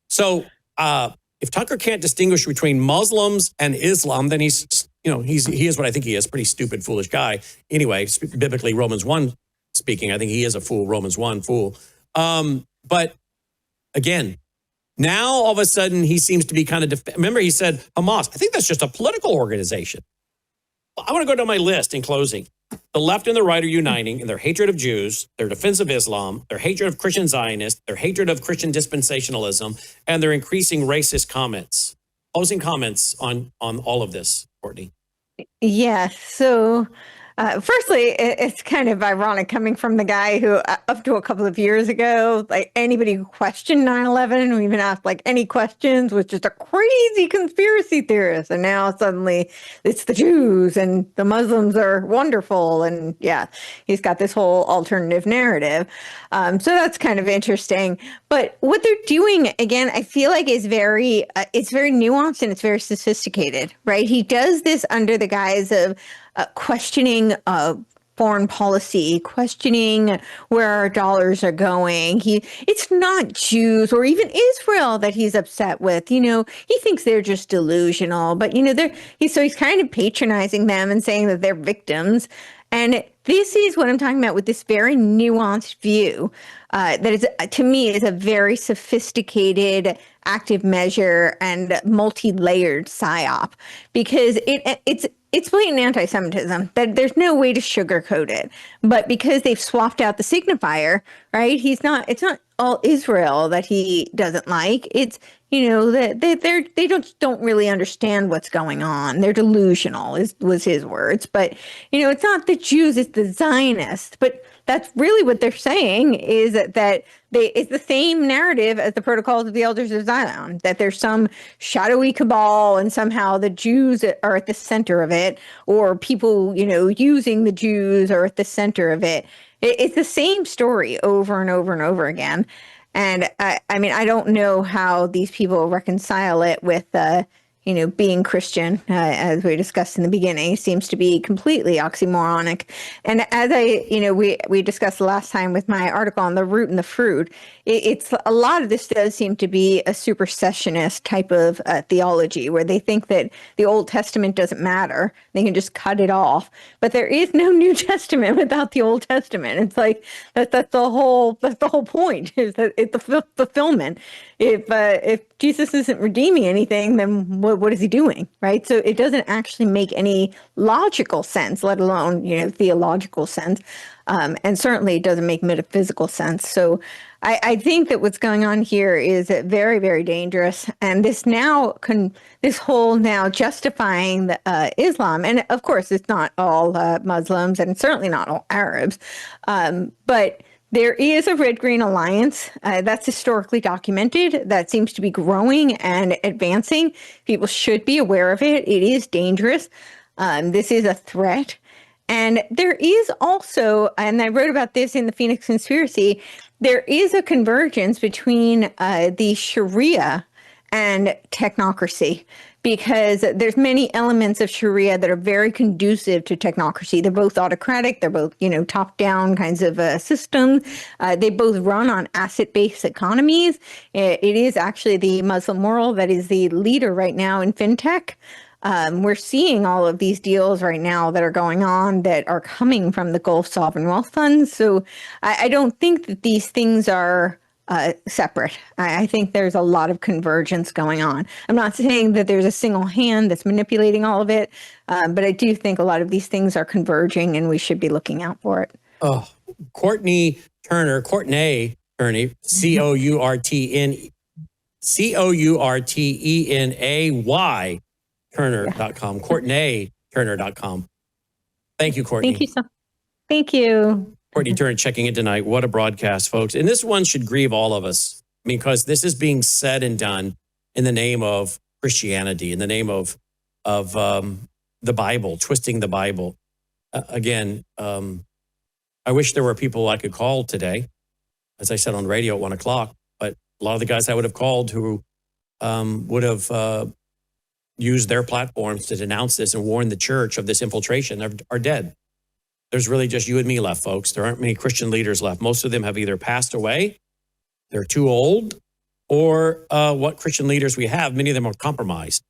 So if Tucker can't distinguish between Muslims and Islam, then he is what I think he is, pretty stupid, foolish guy. Anyway, biblically, Romans 1 speaking, I think he is a fool, Romans 1 fool. But again, now all of a sudden he seems to be kind of, remember he said Hamas, I think that's just a political organization. I want to go down my list in closing. The left and the right are uniting in their hatred of Jews, their defense of Islam, their hatred of Christian Zionists, their hatred of Christian dispensationalism, and their increasing racist comments. Closing comments on all of this, Courtney. Yeah. So Firstly, it's kind of ironic coming from the guy who, up to a couple of years ago, like anybody who questioned 9/11, who even asked like any questions, was just a crazy conspiracy theorist. And now suddenly it's the Jews and the Muslims are wonderful. And yeah, he's got this whole alternative narrative. So that's kind of interesting. But what they're doing, again, I feel like is it's very nuanced and it's very sophisticated, right? He does this under the guise of questioning foreign policy, questioning where our dollars are going. It's not Jews or even Israel that he's upset with. He thinks they're just delusional, but he's kind of patronizing them and saying that they're victims. And this is what I'm talking about with this very nuanced view that is, to me, is a very sophisticated active measure and multi-layered psyop, because it's blatant anti-Semitism. That there's no way to sugarcoat it. But because they've swapped out the signifier, right? It's not all Israel that he doesn't like. It's that they don't really understand what's going on. They're delusional, was his words. But it's not the Jews, it's the Zionists. But that's really what they're saying, is that it's the same narrative as the Protocols of the Elders of Zion, that there's some shadowy cabal and somehow the Jews are at the center of it, or people, using the Jews are at the center of it. It's the same story over and over and over again. And I don't know how these people reconcile it with, being Christian, as we discussed in the beginning, seems to be completely oxymoronic. And as we discussed the last time with my article on the root and the fruit, it's a lot of this does seem to be a supersessionist type of theology, where they think that the Old Testament doesn't matter. They can just cut it off. But there is no New Testament without the Old Testament. It's like that's the whole point, is that it's the fulfillment. If Jesus isn't redeeming anything, then what is he doing, right? So it doesn't actually make any logical sense, let alone theological sense, and certainly it doesn't make metaphysical sense. So I think that what's going on here is very, very dangerous, and this whole now justifying Islam, and of course it's not all Muslims and certainly not all Arabs, but there is a red-green alliance that's historically documented that seems to be growing and advancing. People should be aware of it. It is dangerous. This is a threat. And there is also, and I wrote about this in the Phoenix Conspiracy, there is a convergence between the Sharia and technocracy, because there's many elements of Sharia that are very conducive to technocracy. They're both autocratic. They're both, top-down kinds of systems. They both run on asset-based economies. It is actually the Muslim world that is the leader right now in fintech. We're seeing all of these deals right now that are going on that are coming from the Gulf sovereign wealth funds. So I don't think that these things are separate. I think there's a lot of convergence going on. I'm not saying that there's a single hand that's manipulating all of it, but I do think a lot of these things are converging, and we should be looking out for it. Oh, Courtenay Turner, Courtenay, Courtenay, Turner.com, CourtenayTurner.com. Thank you, Courtenay. Thank you. Courtenay Turner checking in tonight. What a broadcast, folks. And this one should grieve all of us, because this is being said and done in the name of Christianity, in the name of the Bible, twisting the Bible. Again, I wish there were people I could call today, as I said on radio at 1 o'clock, but a lot of the guys I would have called who would have used their platforms to denounce this and warn the church of this infiltration are dead. There's really just you and me left, folks. There aren't many Christian leaders left. Most of them have either passed away, they're too old, or what Christian leaders we have, many of them are compromised,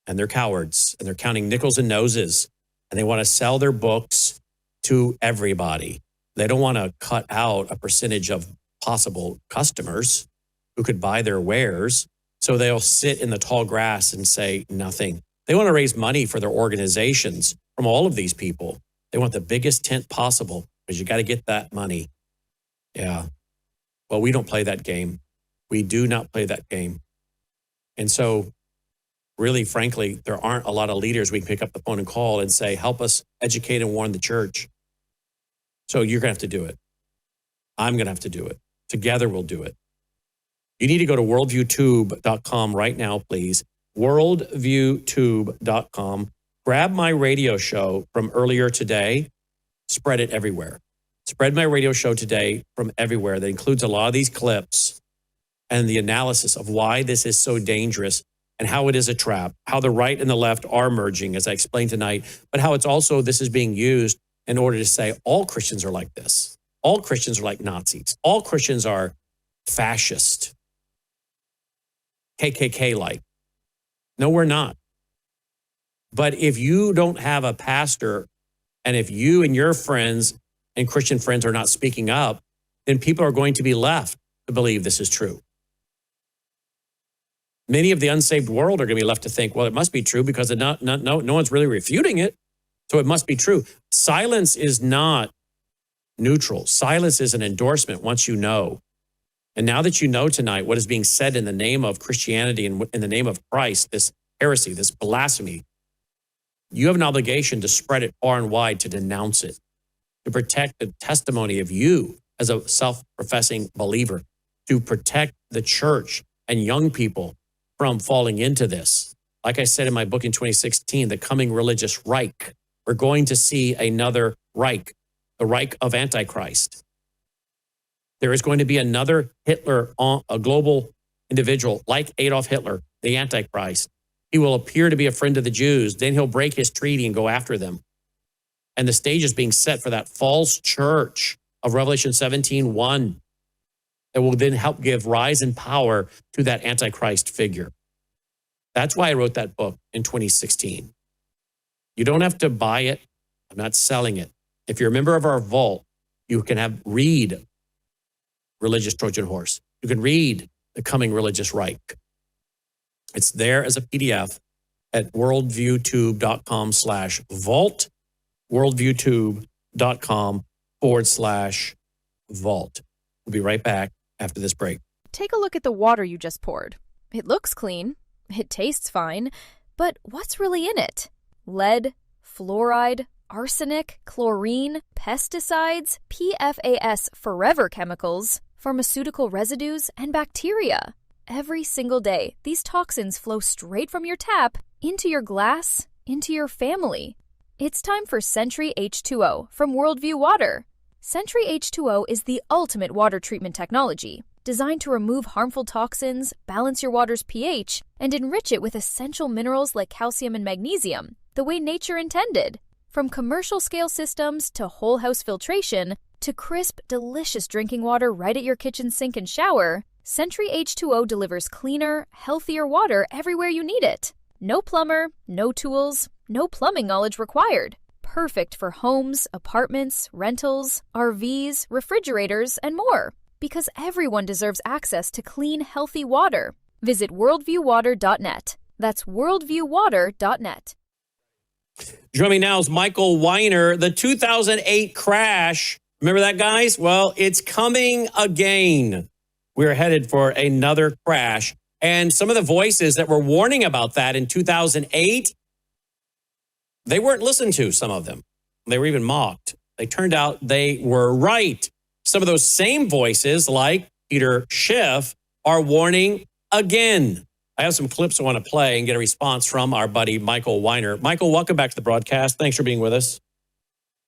and they're cowards, and they're counting nickels and noses, and they want to sell their books to everybody. They don't want to cut out a percentage of possible customers who could buy their wares, so they'll sit in the tall grass and say nothing. They want to raise money for their organizations from all of these people. They want the biggest tent possible, because you got to get that money. Yeah. Well, we don't play that game. We do not play that game. And so really, frankly, there aren't a lot of leaders we can pick up the phone and call and say, help us educate and warn the church. So you're going to have to do it. I'm going to have to do it. Together we'll do it. You need to go to worldviewtube.com right now, please. Worldviewtube.com. Grab my radio show from earlier today. Spread it everywhere. Spread my radio show today from everywhere. That includes a lot of these clips and the analysis of why this is so dangerous and how it is a trap, how the right and the left are merging, as I explained tonight, but how it's also, this is being used in order to say all Christians are like this. All Christians are like Nazis. All Christians are fascist, KKK-like. No, we're not. But if you don't have a pastor, and if you and your friends and Christian friends are not speaking up, then people are going to be left to believe this is true. Many of the unsaved world are going to be left to think, well, it must be true because no one's really refuting it. So it must be true. Silence is not neutral. Silence is an endorsement once you know. And now that you know tonight what is being said in the name of Christianity and in the name of Christ, this heresy, this blasphemy, you have an obligation to spread it far and wide, to denounce it, to protect the testimony of you as a self-professing believer, to protect the church and young people from falling into this. Like I said in my book in 2016, The Coming Religious Reich, we're going to see another Reich, the Reich of Antichrist. There is going to be another Hitler, a global individual like Adolf Hitler, the Antichrist. He will appear to be a friend of the Jews. Then he'll break his treaty and go after them. And the stage is being set for that false church of Revelation 17:1 that will then help give rise and power to that Antichrist figure. That's why I wrote that book in 2016. You don't have to buy it. I'm not selling it. If you're a member of our vault, you can read Religious Trojan Horse. You can read The Coming Religious Reich. It's there as a PDF at worldviewtube.com/vault, worldviewtube.com/vault. We'll be right back after this break. Take a look at the water you just poured. It looks clean. It tastes fine. But what's really in it? Lead, fluoride, arsenic, chlorine, pesticides, PFAS forever chemicals, pharmaceutical residues, and bacteria. Every single day, these toxins flow straight from your tap into your glass, into your family. It's time for Sentry H2O from Worldview Water. Sentry H2O is the ultimate water treatment technology, designed to remove harmful toxins, balance your water's pH, and enrich it with essential minerals like calcium and magnesium, the way nature intended. From commercial scale systems to whole house filtration to crisp, delicious drinking water right at your kitchen sink and shower, Sentry H2O delivers cleaner, healthier water everywhere you need it. No plumber, no tools, no plumbing knowledge required. Perfect for homes, apartments, rentals, RVs, refrigerators, and more. Because everyone deserves access to clean, healthy water. Visit worldviewwater.net. That's worldviewwater.net. Joining me now is Michael Weiner. The 2008 crash, remember that, guys? Well, it's coming again. We're headed for another crash. And some of the voices that were warning about that in 2008, they weren't listened to, some of them. They were even mocked. They turned out they were right. Some of those same voices, like Peter Schiff, are warning again. I have some clips I want to play and get a response from our buddy Michael Weiner. Michael, welcome back to the broadcast. Thanks for being with us.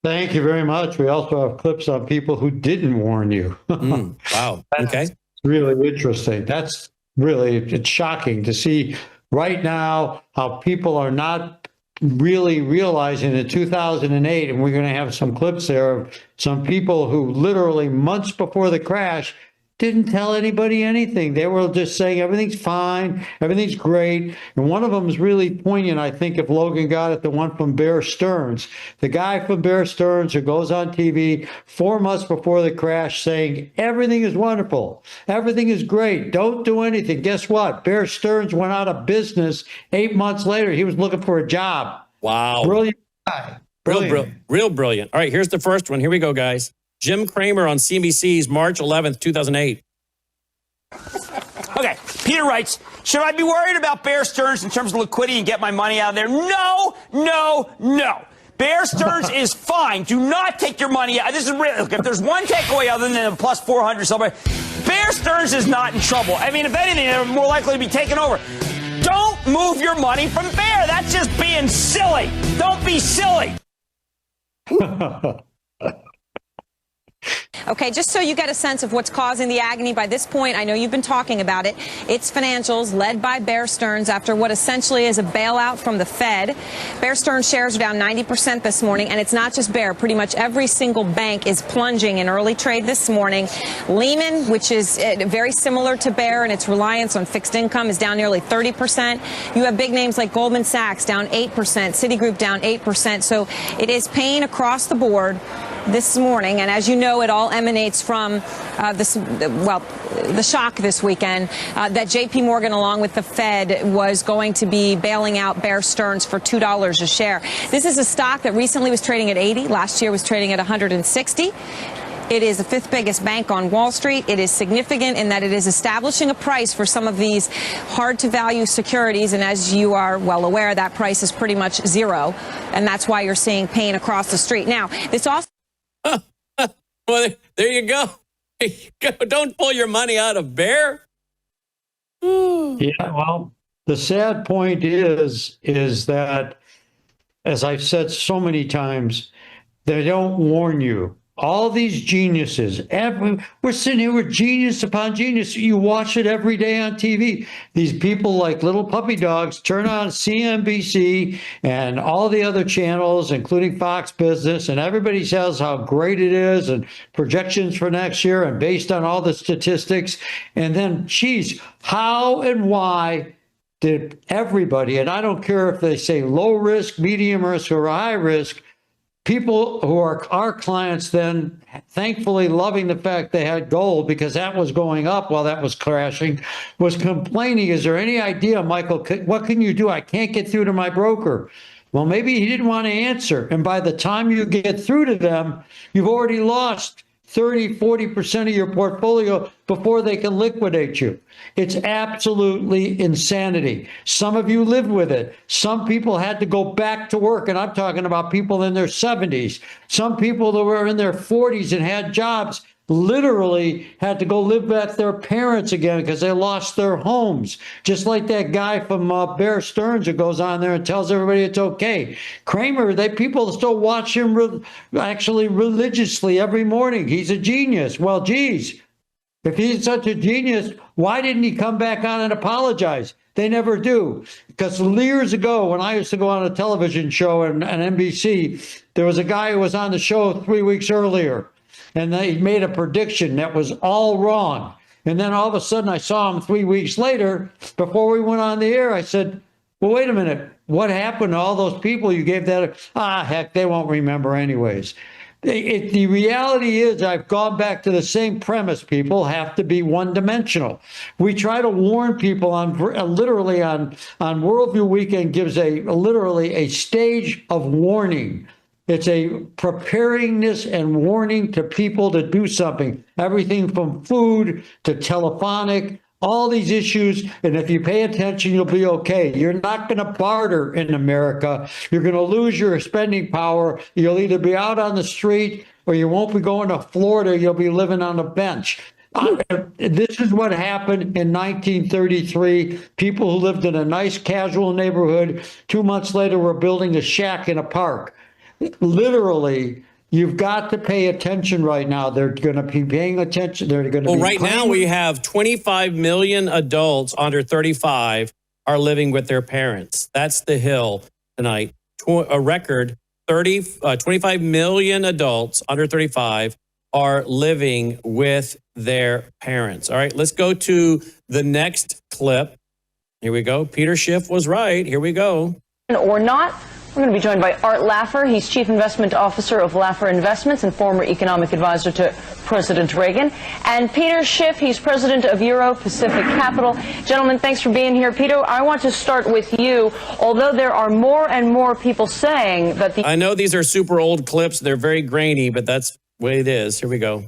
Thank you very much. We also have clips on people who didn't warn you. Wow. Okay. That's really interesting. That's really, it's shocking to see right now how people are not really realizing in 2008, and we're going to have some clips there of some people who literally months before the crash didn't tell anybody anything. They were just saying everything's fine, everything's great. And one of them is really poignant, I think, if Logan got it, the one from Bear Stearns. The guy from Bear Stearns who goes on TV 4 months before the crash saying everything is wonderful, everything is great, don't do anything. Guess what? Bear Stearns went out of business 8 months later. He was looking for a job. Wow. Brilliant guy. Real brilliant. All right, here's the first one. Here we go, guys. Jim Cramer on CNBC's March 11th, 2008. I Okay, Peter writes, should I be worried about Bear Stearns in terms of liquidity and get my money out of there? No, no, no. Bear Stearns is fine. Do not take your money out. This is real. Look, if there's one takeaway other than a plus 400 somebody, Bear Stearns is not in trouble. I mean, if anything, they're more likely to be taken over. Don't move your money from Bear. That's just being silly. Don't be silly. Okay, just so you get a sense of what's causing the agony by this point, I know you've been talking about it. It's financials led by Bear Stearns after what essentially is a bailout from the Fed. Bear Stearns shares are down 90% this morning, and it's not just Bear. Pretty much every single bank is plunging in early trade this morning. Lehman, which is very similar to Bear and its reliance on fixed income, is down nearly 30%. You have big names like Goldman Sachs down 8%, Citigroup down 8%. So it is pain across the board this morning, and as you know, it all emanates from the shock this weekend that J.P. Morgan, along with the Fed, was going to be bailing out Bear Stearns for $2 a share. This is a stock that recently was trading at 80. Last year was trading at 160. It is the fifth biggest bank on Wall Street. It is significant in that it is establishing a price for some of these hard-to-value securities, and as you are well aware, that price is pretty much zero, and that's why you're seeing pain across the street. Now, this also... Well, there you go. Don't pull your money out of Bear. Yeah, well, the sad point is that, as I've said so many times, they don't warn you. All these geniuses, we're sitting here with genius upon genius. You watch it every day on TV. These people like little puppy dogs turn on CNBC and all the other channels, including Fox Business, and everybody says how great it is and projections for next year and based on all the statistics. And then, geez, how and why did everybody, and I don't care if they say low risk, medium risk, or high risk, people who are our clients then, thankfully loving the fact they had gold because that was going up while that was crashing, was complaining, is there any idea, Michael, what can you do? I can't get through to my broker. Well, maybe he didn't want to answer. And by the time you get through to them, you've already lost 30, 40% of your portfolio before they can liquidate you. It's absolutely insanity. Some of you lived with it. Some people had to go back to work, and I'm talking about people in their 70s. Some people that were in their 40s and had jobs literally had to go live with their parents again because they lost their homes. Just like that guy from Bear Stearns who goes on there and tells everybody it's okay. Kramer, people still watch him actually religiously every morning. He's a genius. Well, geez, if he's such a genius, why didn't he come back on and apologize? They never do. Because years ago, when I used to go on a television show on NBC, there was a guy who was on the show 3 weeks earlier. And they made a prediction that was all wrong. And then all of a sudden I saw him 3 weeks later. Before we went on the air, I said, well, wait a minute. What happened to all those people you gave that? Heck, they won't remember anyways. The reality is I've gone back to the same premise. People have to be one-dimensional. We try to warn people on literally on Worldview Weekend gives literally a stage of warning. It's a preparingness and warning to people to do something. Everything from food to telephonic, all these issues. And if you pay attention, you'll be okay. You're not going to barter in America. You're going to lose your spending power. You'll either be out on the street or you won't be going to Florida. You'll be living on a bench. This is what happened in 1933. People who lived in a nice casual neighborhood 2 months later were building a shack in a park. Literally, you've got to pay attention right now. They're going to be paying attention. They're going to Well, be right now we have 25 million adults under 35 are living with their parents. That's the Hill tonight. A record 25 million adults under 35 are living with their parents. All right, let's go to the next clip. Here we go. Peter Schiff was right. Here we go. Or not. We're going to be joined by Art Laffer. He's Chief Investment Officer of Laffer Investments and former economic advisor to President Reagan. And Peter Schiff, he's president of Euro Pacific Capital. Gentlemen, thanks for being here. Peter, I want to start with you. Although there are more and more people saying that I know these are super old clips. They're very grainy, but that's the way it is. Here we go.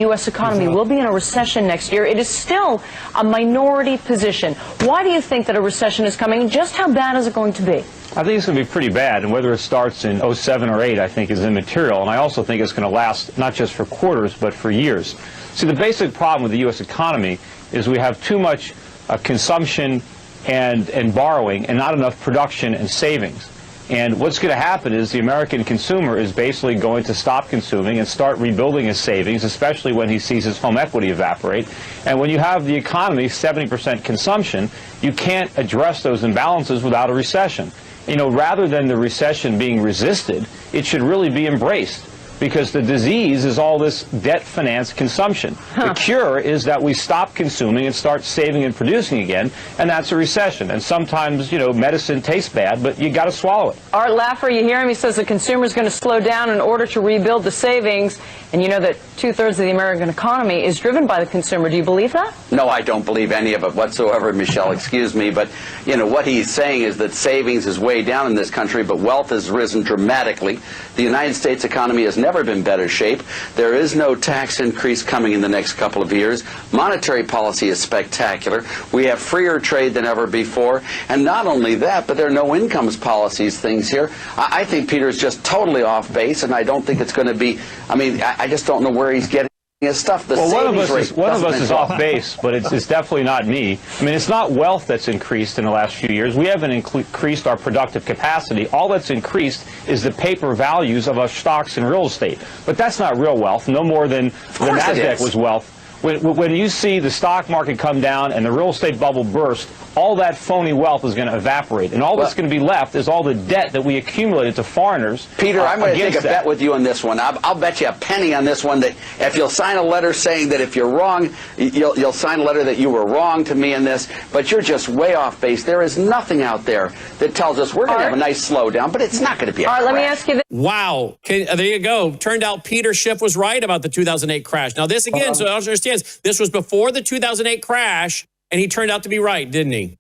U.S. economy will be in a recession next year. It is still a minority position. Why do you think that a recession is coming? Just how bad is it going to be? I think it's going to be pretty bad, and whether it starts in 07 or 8, I think is immaterial, and I also think it's going to last not just for quarters, but for years. See, the basic problem with the U.S. economy is we have too much consumption and borrowing and not enough production and savings. And what's going to happen is the American consumer is basically going to stop consuming and start rebuilding his savings, especially when he sees his home equity evaporate. And when you have the economy 70% consumption, you can't address those imbalances without a recession. You know, rather than the recession being resisted, it should really be embraced, because the disease is all this debt-financed consumption. The cure is that we stop consuming and start saving and producing again, and that's a recession. And sometimes, you know, medicine tastes bad, but you got to swallow it. Art Laffer, you hear him? He says the consumer is going to slow down in order to rebuild the savings. And you know that 2/3 of the American economy is driven by the consumer. Do you believe that? No, I don't believe any of it whatsoever, Michelle. Excuse me. But, you know, what he's saying is that savings is way down in this country, but wealth has risen dramatically. The United States economy has never been better shape. There is no tax increase coming in the next couple of years. Monetary policy is spectacular. We have freer trade than ever before. And not only that, but there are no incomes policies things here. I think Peter's just totally off base, and I don't think it's going to be, I mean, I just don't know where he's getting his stuff. Well, one of us is off base, but it's definitely not me. I mean, it's not wealth that's increased in the last few years. We haven't increased our productive capacity. All that's increased is the paper values of our stocks and real estate. But that's not real wealth, no more than the NASDAQ was wealth. When you see the stock market come down and the real estate bubble burst, all that phony wealth is going to evaporate. And all that's going to be left is all the debt that we accumulated to foreigners. Peter, I'm going to take a bet with you on this one. I'll bet you a penny on this one that if you'll sign a letter saying that if you're wrong, you'll sign a letter that you were wrong to me in this, but you're just way off base. There is nothing out there that tells us we're going to have a nice slowdown, but it's not going to be a crash. Let me ask you this. Wow. There you go. Turned out Peter Schiff was right about the 2008 crash. Now, this again, so I understand, this was before the 2008 crash, and he turned out to be right, didn't he?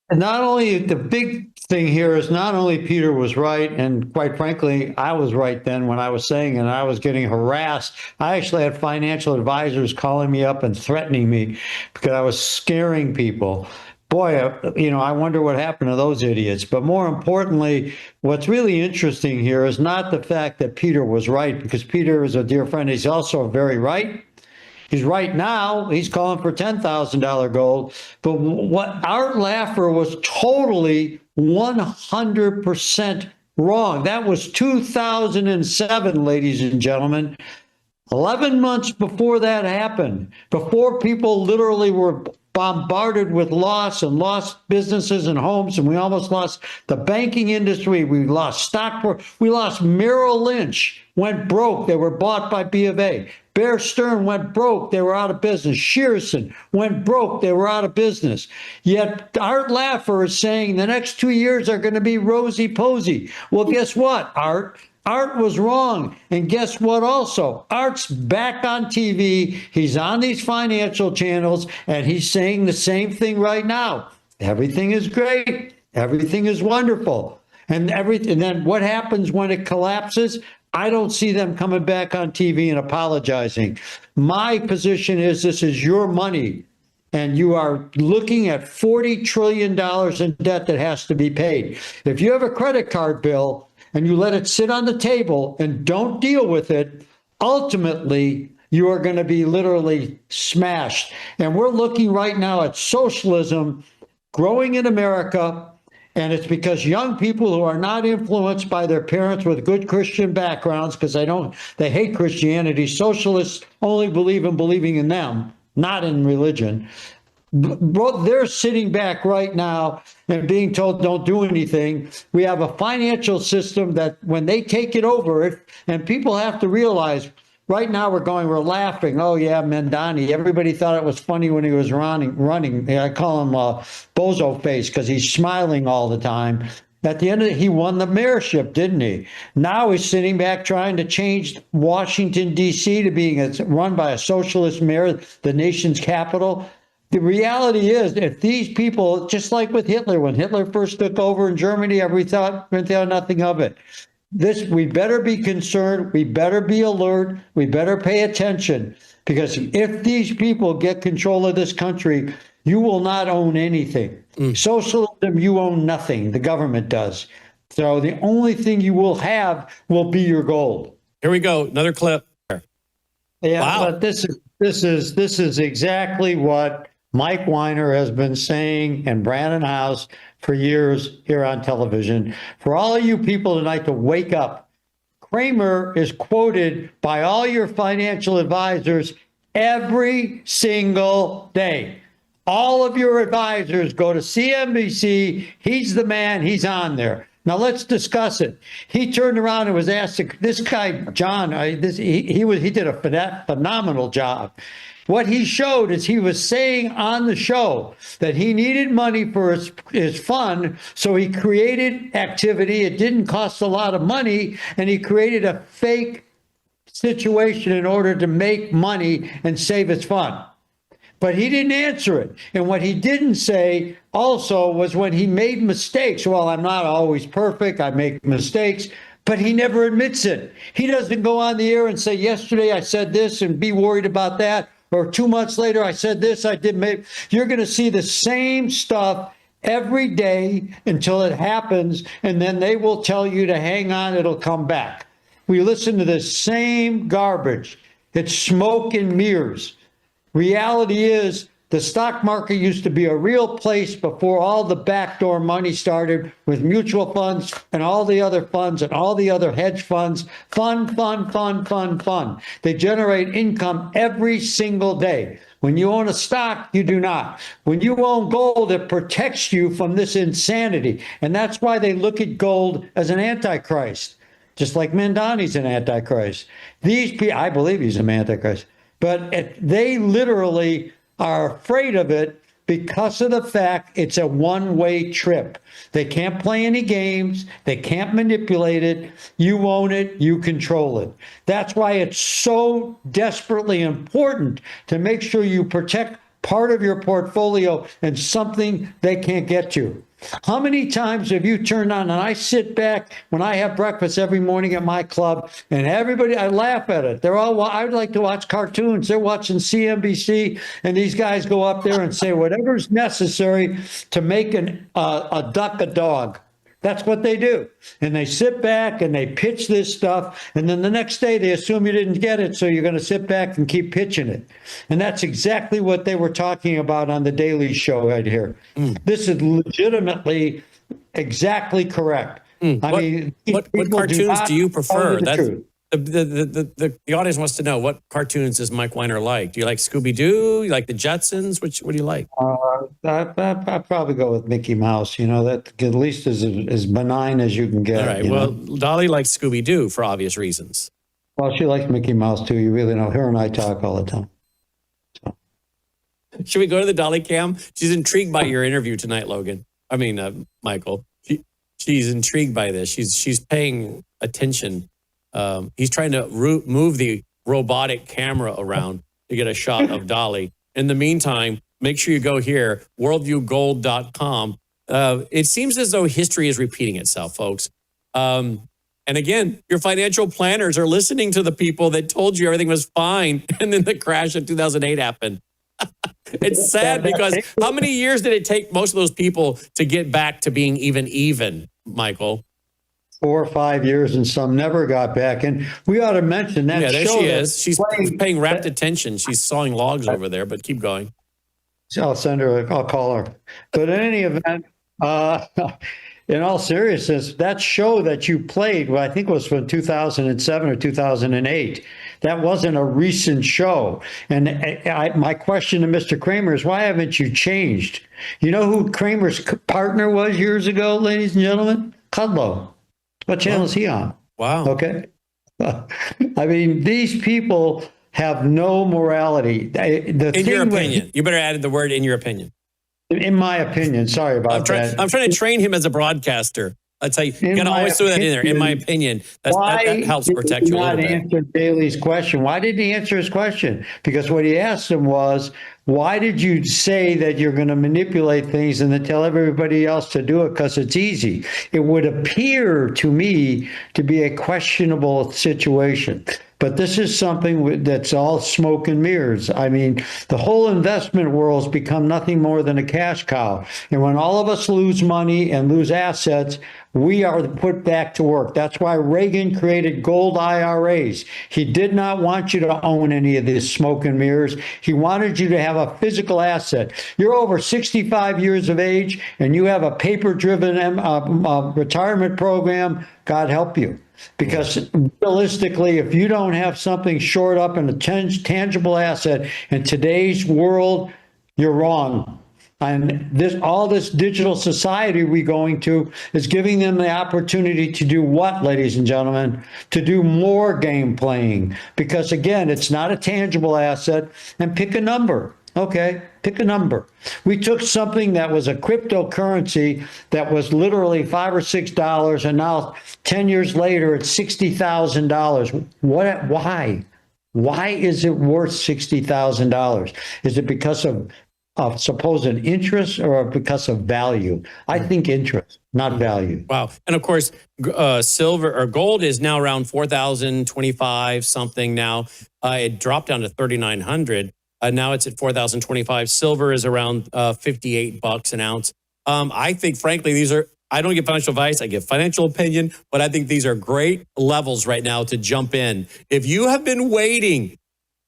And not only, the big thing here is not only Peter was right, and quite frankly, I was right then when I was saying, and I was getting harassed. I actually had financial advisors calling me up and threatening me because I was scaring people. Boy, you know, I wonder what happened to those idiots. But more importantly, what's really interesting here is not the fact that Peter was right, because Peter is a dear friend. He's also very right. He's right now. He's calling for $10,000 gold. But what Art Laffer was totally 100% wrong. That was 2007, ladies and gentlemen. 11 months before that happened, before people literally were bombarded with loss and lost businesses and homes, and we almost lost the banking industry. We lost stock. We lost Merrill Lynch, went broke. They were bought by B of A. Bear Stearns went broke. They were out of business. Shearson went broke. They were out of business. Yet Art Laffer is saying the next 2 years are going to be rosy-posy. Well, guess what, Art? Art was wrong. And guess what also? Art's back on TV. He's on these financial channels, and he's saying the same thing right now. Everything is great. Everything is wonderful. And then what happens when it collapses? I don't see them coming back on TV and apologizing. My position is this is your money, and you are looking at $40 trillion in debt that has to be paid. If you have a credit card bill and you let it sit on the table and don't deal with it, ultimately, you are going to be literally smashed. And we're looking right now at socialism growing in America. And it's because young people who are not influenced by their parents with good Christian backgrounds, because they hate Christianity. Socialists only believe in believing in them, not in religion. They're sitting back right now and being told don't do anything. We have a financial system that when they take it over, and people have to realize right now we're laughing. Oh, yeah, Mendani. Everybody thought it was funny when he was running. I call him Bozo Face because he's smiling all the time. At the end of it, he won the mayorship, didn't he? Now he's sitting back trying to change Washington, D.C. to being run by a socialist mayor, the nation's capital. The reality is, if these people, just like with Hitler, when Hitler first took over in Germany, we thought nothing of it. We better be concerned. We better be alert. We better pay attention. Because if these people get control of this country, you will not own anything. Socialism, you own nothing. The government does. So the only thing you will have will be your gold. Here we go. Another clip. Yeah, Wow. but this is exactly what Mike Weiner has been saying and Brandon House for years here on television. For all of you people tonight to wake up, Cramer is quoted by all your financial advisors every single day. All of your advisors go to CNBC. He's the man. He's on there. Now let's discuss it. He turned around and was asked, this guy, John, he did a phenomenal job. What he showed is he was saying on the show that he needed money for his fund, so he created activity. It didn't cost a lot of money, and he created a fake situation in order to make money and save his fund. But he didn't answer it. And what he didn't say also was when he made mistakes. Well, I'm not always perfect. I make mistakes. But he never admits it. He doesn't go on the air and say, yesterday I said this and be worried about that. Or 2 months later, I said this, I did maybe. You're going to see the same stuff every day until it happens. And then they will tell you to hang on, it'll come back. We listen to the same garbage. It's smoke and mirrors. Reality is the stock market used to be a real place before all the backdoor money started with mutual funds and all the other funds and all the other hedge funds. Fun. They generate income every single day. When you own a stock, you do not. When you own gold, it protects you from this insanity. And that's why they look at gold as an antichrist, just like Mandani's an antichrist. These people, I believe he's an antichrist. But they literally are afraid of it because of the fact it's a one-way trip. They can't play any games. They can't manipulate it. You own it. You control it. That's why it's so desperately important to make sure you protect part of your portfolio and something they can't get to. How many times have you turned on, and I sit back when I have breakfast every morning at my club, and everybody, I laugh at it. They're all, I would like to watch cartoons. They're watching CNBC, and these guys go up there and say whatever's necessary to make a duck a dog. That's what they do. And they sit back and they pitch this stuff. And then the next day they assume you didn't get it. So you're going to sit back and keep pitching it. And that's exactly what they were talking about on the Daily Show right here. This is legitimately exactly correct. I mean, what cartoons do you prefer? The audience wants to know, what cartoons does Mike Weiner like? Do you like Scooby-Doo? You like the Jetsons? What do you like? I'd probably go with Mickey Mouse. You know, that at least is as benign as you can get. All right. Well, Dolly likes Scooby-Doo for obvious reasons. Well, she likes Mickey Mouse too. You really know. Her and I talk all the time. So. Should we go to the Dolly cam? She's intrigued by your interview tonight, Logan. I mean, Michael. She's intrigued by this. She's paying attention. He's trying to move the robotic camera around to get a shot of Dolly. In the meantime, make sure you go here, worldviewgold.com. It seems as though history is repeating itself, folks. And again, your financial planners are listening to the people that told you everything was fine, and then the crash of 2008 happened. It's sad because how many years did it take most of those people to get back to being even, Michael? 4 or 5 years, and some never got back. And we ought to mention that. Yeah, there show she is. She's paying rapt attention. She's sawing logs over there, but keep going. I'll send her. I'll call her. But in any event, in all seriousness, that show that you played, well, I think it was from 2007 or 2008. That wasn't a recent show. And my question to Mr. Cramer is, why haven't you changed? You know who Cramer's partner was years ago, ladies and gentlemen? Kudlow. What channel is he on? Wow. Okay. I mean, these people have no morality. In your opinion. You better add the word "in your opinion." In my opinion. Sorry about that. I'm trying to train him as a broadcaster. That's how you got to always throw that in there. In my opinion, that helps protect you a little bit. Why did he not answer Daley's question? Why didn't he answer his question? Because what he asked him was, why did you say that you're going to manipulate things and then tell everybody else to do it because it's easy? It would appear to me to be a questionable situation. But this is something that's all smoke and mirrors. I mean, the whole investment world's become nothing more than a cash cow. And when all of us lose money and lose assets, we are put back to work. That's why Reagan created gold IRAs. He did not want you to own any of this smoke and mirrors. He wanted you to have a physical asset. You're over 65 years of age and you have a paper-driven retirement program, God help you. Because realistically, if you don't have something shored up in a tangible asset in today's world, you're wrong. And all this digital society we're going to is giving them the opportunity to do what, ladies and gentlemen? To do more game playing. Because again, it's not a tangible asset. And pick a number. Okay, pick a number. We took something that was a cryptocurrency that was literally $5 or $6, and now 10 years later, it's $60,000. What? Why? Why is it worth $60,000? Is it because of supposed interest or because of value? I think interest, not value. Wow. And of course, silver or gold is now around 4,025 something now. It dropped down to 3,900. Now it's at 4,025. Silver is around $58 an ounce. I think, frankly, I don't give financial advice. I give financial opinion, but I think these are great levels right now to jump in. If you have been waiting,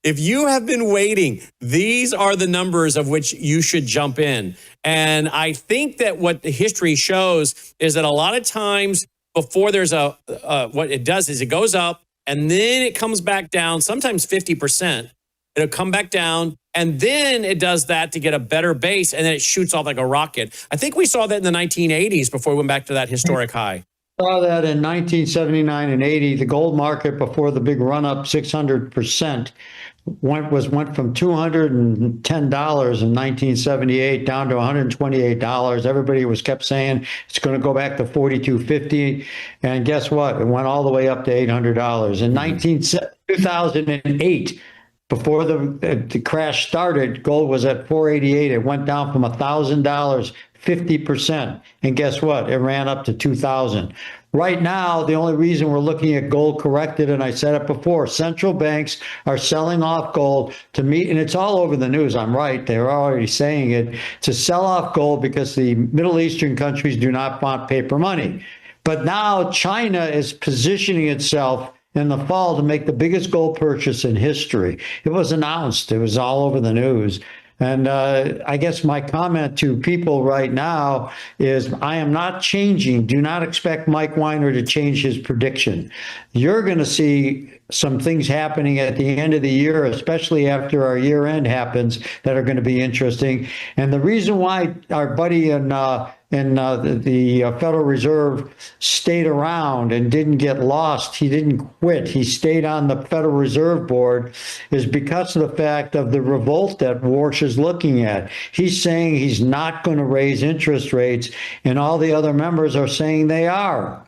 these are the numbers of which you should jump in. And I think that what the history shows is that a lot of times before there's what it does is it goes up and then it comes back down, sometimes 50%. It'll come back down, and then it does that to get a better base, and then it shoots off like a rocket. I think we saw that in the 1980s before we went back to that historic high. Saw that in 1979 and 80. The gold market before the big run-up, 600%, went from $210 in 1978 down to $128. Everybody kept saying it's going to go back to $42.50, and guess what? It went all the way up to $800. In 2008. Before the crash started, gold was at $488. It went down from $1,000, 50%. And guess what? It ran up to $2,000. Right now, the only reason we're looking at gold corrected, and I said it before, central banks are selling off gold to meet, and it's all over the news. I'm right. They're already saying it, to sell off gold because the Middle Eastern countries do not want paper money. But now China is positioning itself in the fall to make the biggest gold purchase in history. It was announced. It was all over the news. And I guess my comment to people right now is I am not changing. Do not expect Mike Weiner to change his prediction. You're going to see some things happening at the end of the year, especially after our year end happens, that are going to be interesting. And the reason why our buddy in the Federal Reserve stayed around and didn't get lost, he didn't quit, he stayed on the Federal Reserve Board, is because of the fact of the revolt that Warsh is looking at. He's saying he's not going to raise interest rates, and all the other members are saying they are.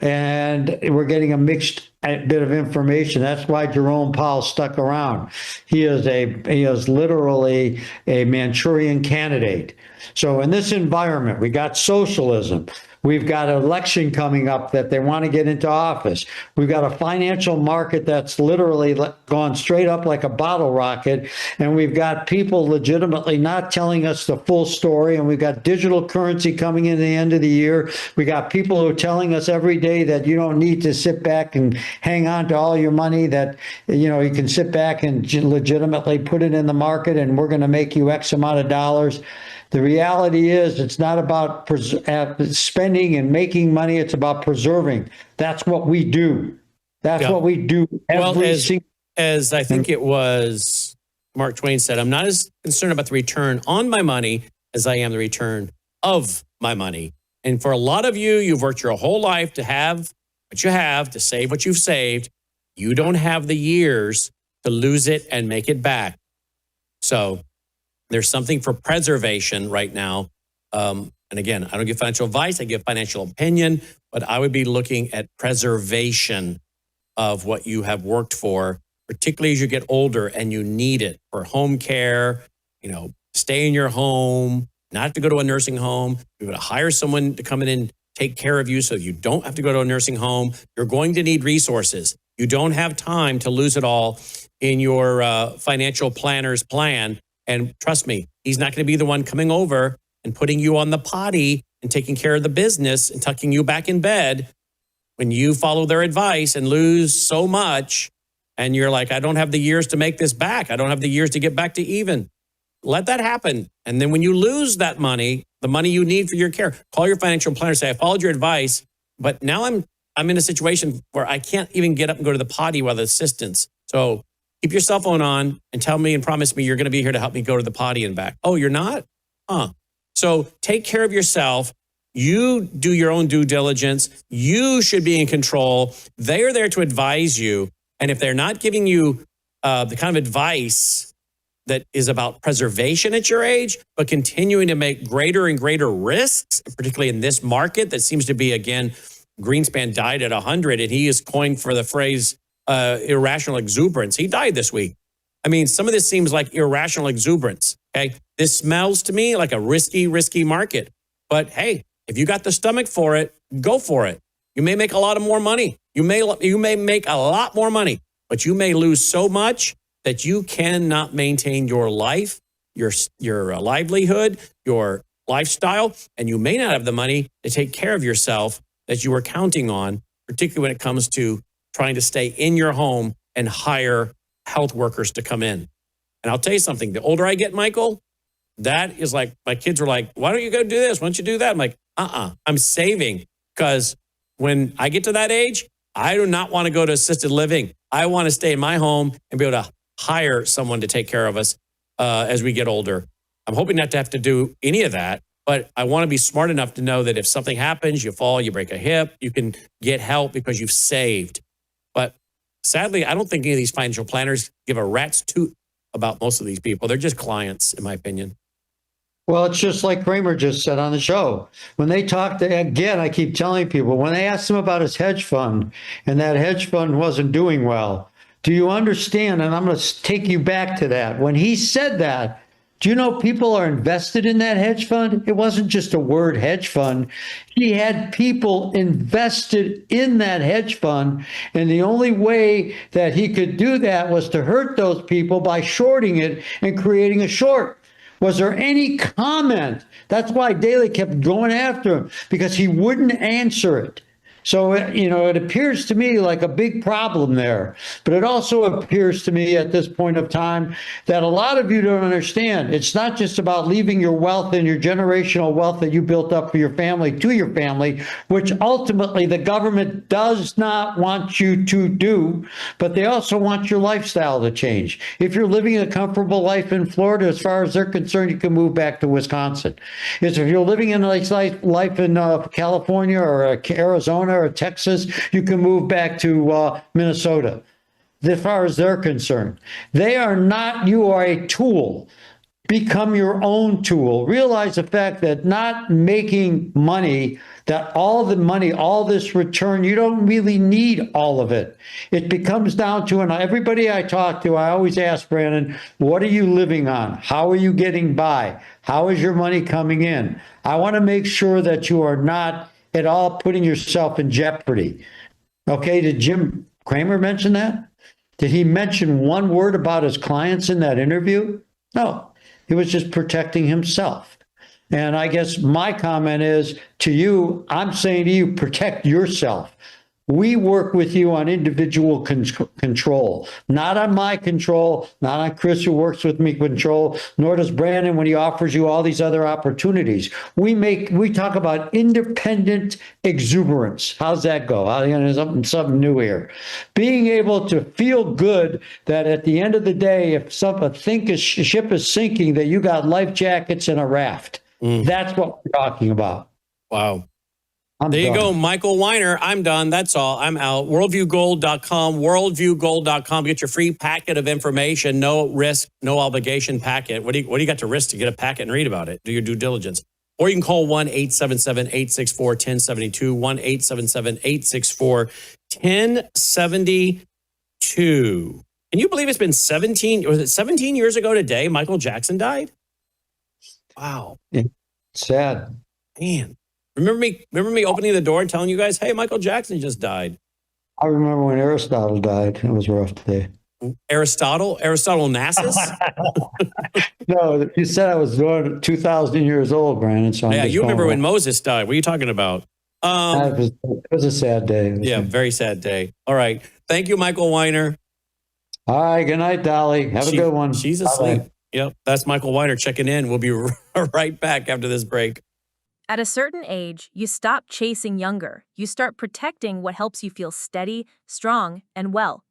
And we're getting a mixed bit of information. That's why Jerome Powell stuck around. He is literally a Manchurian candidate. So in this environment, we got socialism. We've got an election coming up that they want to get into office. We've got a financial market that's literally gone straight up like a bottle rocket. And we've got people legitimately not telling us the full story. And we've got digital currency coming in the end of the year. We got people who are telling us every day that you don't need to sit back and hang on to all your money, that, you know, you can sit back and legitimately put it in the market and we're going to make you X amount of dollars. The reality is it's not about spending and making money. It's about preserving. That's what we do. That's what we do. As I think it was Mark Twain said, I'm not as concerned about the return on my money as I am the return of my money. And for a lot of you, you've worked your whole life to have what you have, to save what you've saved. You don't have the years to lose it and make it back. So there's something for preservation right now. And again, I don't give financial advice. I give financial opinion, but I would be looking at preservation of what you have worked for, particularly as you get older and you need it for home care, you know, stay in your home, not have to go to a nursing home. You're going to hire someone to come in and take care of you so you don't have to go to a nursing home. You're going to need resources. You don't have time to lose it all in your financial planner's plan. And trust me, he's not going to be the one coming over and putting you on the potty and taking care of the business and tucking you back in bed when you follow their advice and lose so much. And you're like, I don't have the years to make this back. I don't have the years to get back to even. Let that happen. And then when you lose that money, the money you need for your care, call your financial planner, say, I followed your advice, but now I'm in a situation where I can't even get up and go to the potty without assistance. So keep your cell phone on and tell me and promise me you're going to be here to help me go to the potty and back. Oh, you're not? So take care of yourself. You do your own due diligence. You should be in control. They are there to advise you. And if they're not giving you the kind of advice that is about preservation at your age, but continuing to make greater and greater risks, particularly in this market that seems to be, again, Greenspan died at 100, and he is coined for the phrase irrational exuberance. He died this week. I mean, some of this seems like irrational exuberance, okay? This smells to me like a risky market. But hey, if you got the stomach for it, go for it. You may make a lot more money. You may make a lot more money, but you may lose so much that you cannot maintain your life, your livelihood, your lifestyle, and you may not have the money to take care of yourself that you were counting on, particularly when it comes to trying to stay in your home and hire health workers to come in. And I'll tell you something, the older I get, Michael, that is like, my kids are like, why don't you go do this? Why don't you do that? I'm like, I'm saving, because when I get to that age, I do not want to go to assisted living. I want to stay in my home and be able to hire someone to take care of us as we get older. I'm hoping not to have to do any of that, but I want to be smart enough to know that if something happens, you fall, you break a hip, you can get help because you've saved. But sadly, I don't think any of these financial planners give a rat's toot about most of these people. They're just clients, in my opinion. Well, it's just like Kramer just said on the show. When they talked, again, I keep telling people, when they asked him about his hedge fund and that hedge fund wasn't doing well, do you understand? And I'm going to take you back to that. When he said that, do you know people are invested in that hedge fund? It wasn't just a word hedge fund. He had people invested in that hedge fund. And the only way that he could do that was to hurt those people by shorting it and creating a short. Was there any comment? That's why Daley kept going after him, because he wouldn't answer it. So, it appears to me like a big problem there. But it also appears to me at this point of time that a lot of you don't understand. It's not just about leaving your wealth and your generational wealth that you built up for your family to your family, which ultimately the government does not want you to do, but they also want your lifestyle to change. If you're living a comfortable life in Florida, as far as they're concerned, you can move back to Wisconsin. If you're living in a nice life in California or Arizona or Texas, you can move back to Minnesota. As far as they're concerned, they are not, you are a tool. Become your own tool. Realize the fact that not making money, that all the money, all this return, you don't really need all of it. It becomes down to, and everybody I talk to, I always ask, Brandon, what are you living on? How are you getting by? How is your money coming in? I want to make sure that you are not at all putting yourself in jeopardy. Okay, did Jim Cramer mention that? Did he mention one word about his clients in that interview? No, he was just protecting himself. And I guess my comment is to you, I'm saying to you, protect yourself. We work with you on individual control, not on my control, not on Chris who works with me control, nor does Brandon when he offers you all these other opportunities. We talk about independent exuberance. How's that go? Something new here. Being able to feel good that at the end of the day, if a ship is sinking, that you got life jackets and a raft. That's what we're talking about. Wow. There you go, Michael Weiner. I'm done. That's all. I'm out. Worldviewgold.com, worldviewgold.com. Get your free packet of information. No risk, no obligation packet. What do you got to risk to get a packet and read about it? Do your due diligence. Or you can call 1-877-864-1072, 1-877-864-1072. Can you believe it's been 17 years ago today Michael Jackson died? Wow. Yeah. Sad. Man. Remember me opening the door and telling you guys, hey, Michael Jackson just died. I remember when Aristotle died. It was a rough day. Aristotle Onassis? No, you said I was 2,000 years old, Brandon. So Yeah, you remember when Moses died. What are you talking about? It was a sad day. Yeah, very sad day. All right. Thank you, Michael Weiner. All right. Good night, Dolly. Have a good one. She's asleep. Bye-bye. Yep. That's Michael Weiner checking in. We'll be right back after this break. At a certain age, you stop chasing younger. You start protecting what helps you feel steady, strong, and well.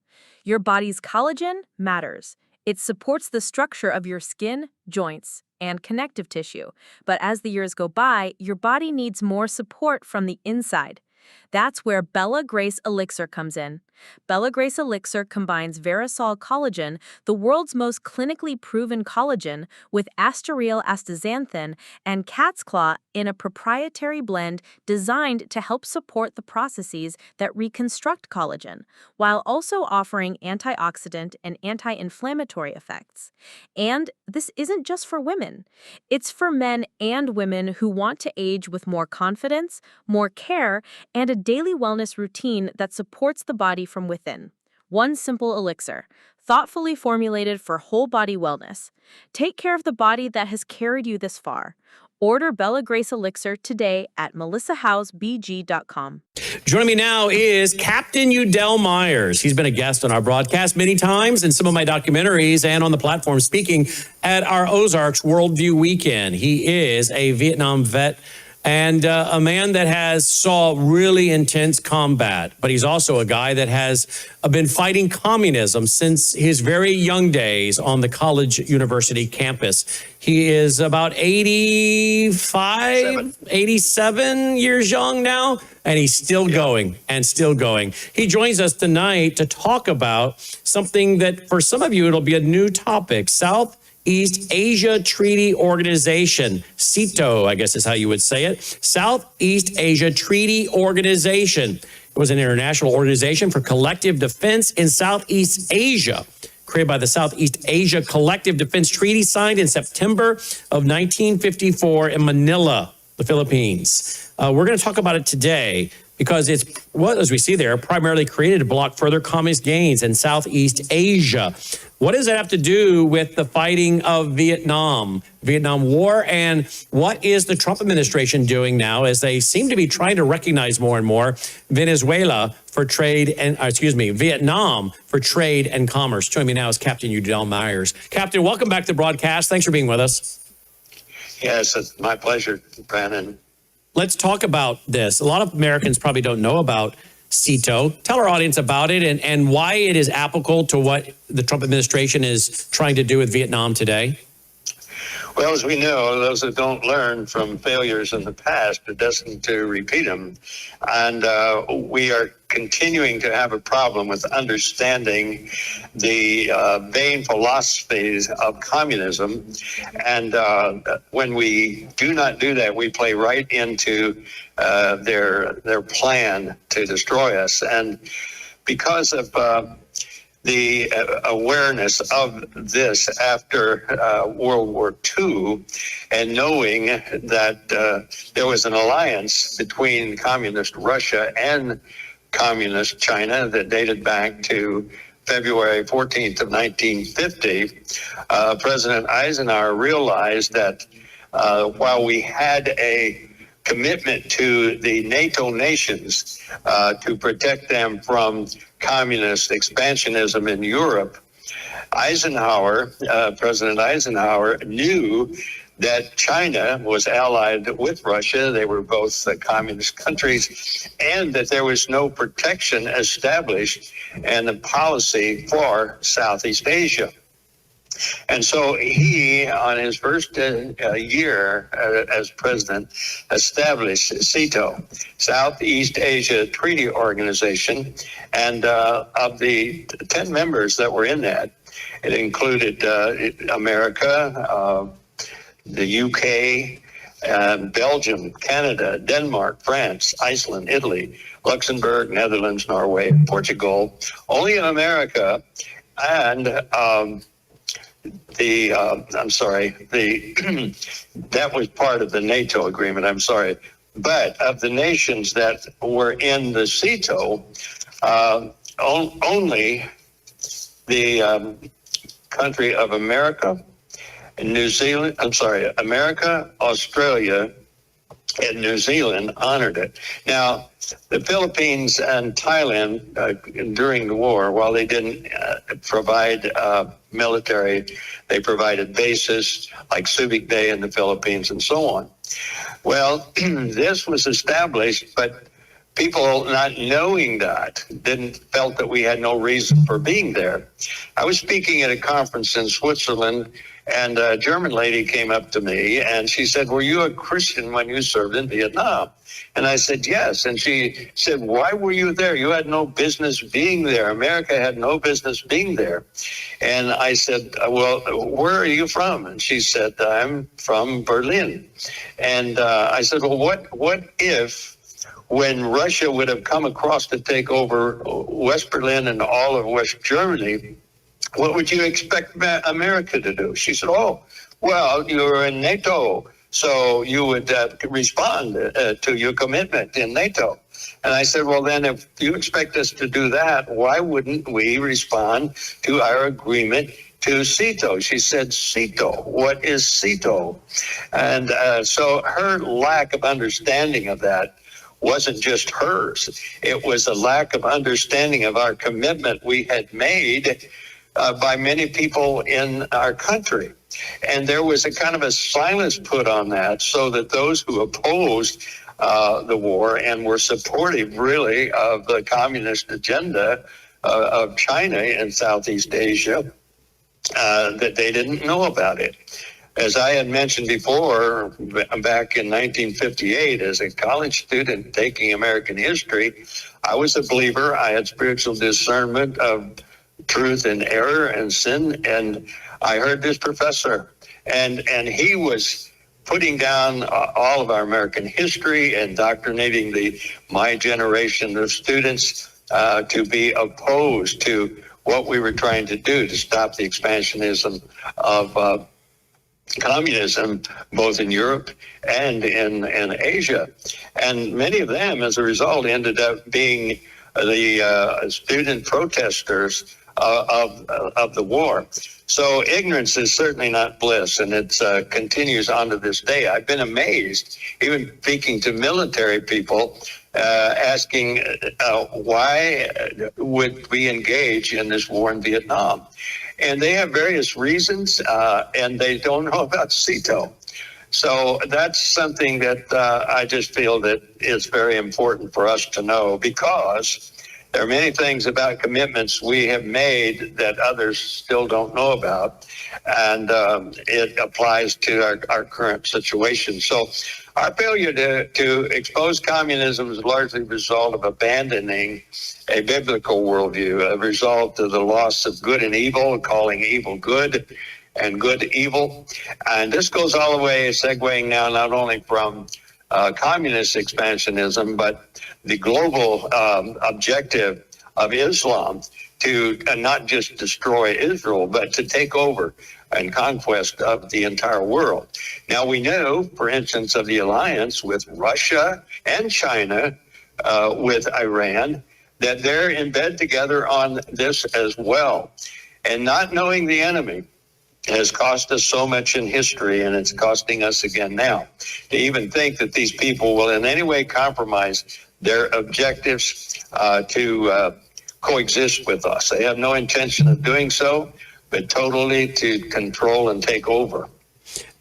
Your body's collagen matters. It supports the structure of your skin, joints, and connective tissue. But as the years go by, your body needs more support from the inside. That's where Bella Grace Elixir comes in. Bella Grace Elixir combines Verisol collagen, the world's most clinically proven collagen, with asteryl astaxanthin and cat's claw in a proprietary blend designed to help support the processes that reconstruct collagen, while also offering antioxidant and anti-inflammatory effects. And this isn't just for women. It's for men and women who want to age with more confidence, more care, and a daily wellness routine that supports the body from within. One simple elixir, thoughtfully formulated for whole body wellness. Take care of the body that has carried you this far. Order Bella Grace Elixir today at melissahousebg.com. Joining me now is Captain Udell Meyers. He's been a guest on our broadcast many times in some of my documentaries and on the platform speaking at our Ozarks Worldview Weekend. He is a Vietnam vet and a man that has saw really intense combat, but he's also a guy that has been fighting communism since his very young days on the college university campus. He is about 87 years young now, and he's still going and still going. He joins us tonight to talk about something that for some of you, it'll be a new topic, Southeast Asia Treaty Organization, SEATO, I guess is how you would say it. Southeast Asia Treaty Organization. It was an international organization for collective defense in Southeast Asia, created by the Southeast Asia Collective Defense Treaty, signed in September of 1954 in Manila, the Philippines. We're going to talk about it today because it's, well, as we see there, primarily created to block further communist gains in Southeast Asia. What does that have to do with the fighting of Vietnam War? And what is the Trump administration doing now as they seem to be trying to recognize more and more Venezuela for trade and, Vietnam for trade and commerce? Joining me now is Captain Udell Meyers. Captain, welcome back to the broadcast. Thanks for being with us. Yes, it's my pleasure, Brandon. Let's talk about this. A lot of Americans probably don't know about SEATO. Tell our audience about it and why it is applicable to what the Trump administration is trying to do with Vietnam today. Well, as we know, those that don't learn from failures in the past are destined to repeat them. And we are continuing to have a problem with understanding the vain philosophies of communism. And when we do not do that, we play right into their plan to destroy us. And because of the awareness of this after World War II, and knowing that there was an alliance between communist Russia and communist China that dated back to February 14th of 1950, President Eisenhower realized that while we had a commitment to the NATO nations to protect them from communist expansionism in Europe, President Eisenhower knew that China was allied with Russia. They were both communist countries, and that there was no protection established and a policy for Southeast Asia. And so he, on his first year as president, established SEATO, Southeast Asia Treaty Organization. And of the 10 members that were in that, it included America, the UK, Belgium, Canada, Denmark, France, Iceland, Italy, Luxembourg, Netherlands, Norway, Portugal. Only in America and that was part of the NATO agreement, But of the nations that were in the SEATO, only the country of America and New Zealand, America, Australia, and New Zealand honored it. Now, the Philippines and Thailand, during the war, while they didn't provide military, they provided bases like Subic Bay in the Philippines and so on. Well, this was established, but people not knowing that felt that we had no reason for being there. I was speaking at a conference in Switzerland, and a German lady came up to me and she said, "Were you a Christian when you served in Vietnam?" And I said, "Yes." And she said, "Why were you there? You had no business being there. America had no business being there." And I said, "Well, where are you from?" And she said, "I'm from Berlin." And I said, "Well, what if when Russia would have come across to take over West Berlin and all of West Germany, what would you expect America to do?" She said, "Oh, well, you're in NATO, so you would respond to your commitment in NATO." And I said, "Well, then if you expect us to do that, why wouldn't we respond to our agreement to CETO?" She said, "CETO? What is CETO?" And so her lack of understanding of that wasn't just hers. It was a lack of understanding of our commitment we had made by many people in our country. And there was a kind of a silence put on that, so that those who opposed the war and were supportive, really, of the communist agenda of China in Southeast Asia, that they didn't know about it. As I had mentioned before, back in 1958, as a college student taking American history, I was a believer. I had spiritual discernment of truth and error and sin. And I heard this professor, and he was putting down all of our American history and indoctrinating my generation of students to be opposed to what we were trying to do to stop the expansionism of communism, both in Europe and in Asia. And many of them, as a result, ended up being the student protesters of the war. So ignorance is certainly not bliss, and it continues on to this day. I've been amazed, even speaking to military people, asking why would we engage in this war in Vietnam? And they have various reasons, and they don't know about CETO. So that's something that I just feel that is very important for us to know, because there are many things about commitments we have made that others still don't know about, and it applies to our current situation. So our failure to expose communism is largely a result of abandoning a biblical worldview, a result of the loss of good and evil, calling evil good and good evil. And this goes all the way, segueing now not only from communist expansionism, but the global objective of Islam to not just destroy Israel, but to take over and conquest of the entire world. Now, we know, for instance, of the alliance with Russia and China, with Iran, that they're in bed together on this as well. And not knowing the enemy has cost us so much in history, and it's costing us again now. To even think that these people will in any way compromise their objectives to coexist with us. They have no intention of doing so, but totally to control and take over.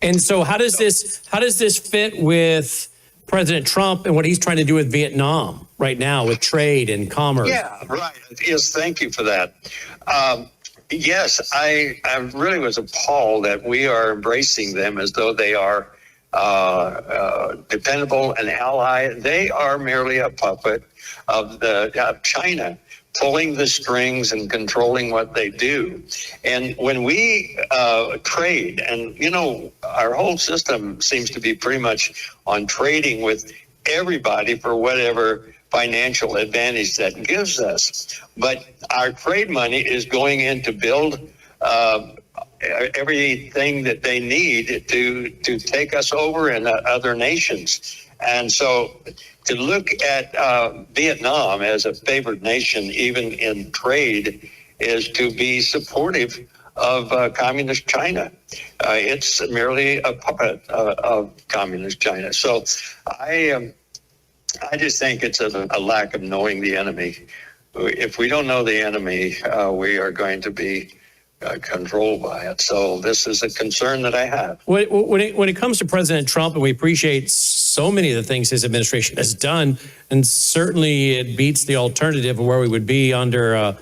And so how does this fit with President Trump and what he's trying to do with Vietnam right now with trade and commerce? Yeah, right. Yes, thank you for that. Yes, I really was appalled that we are embracing them as though they are dependable, an ally. They are merely a puppet of China, pulling the strings and controlling what they do. And when we trade, and you know, our whole system seems to be pretty much on trading with everybody for whatever financial advantage that gives us. But our trade money is going in to build everything that they need to take us over in other nations. And so to look at Vietnam as a favored nation, even in trade, is to be supportive of communist China. It's merely a puppet of communist China. So I just think it's a lack of knowing the enemy. If we don't know the enemy, we are going to be controlled by it. So this is a concern that I have. When it comes to President Trump, and we appreciate so many of the things his administration has done, and certainly it beats the alternative of where we would be under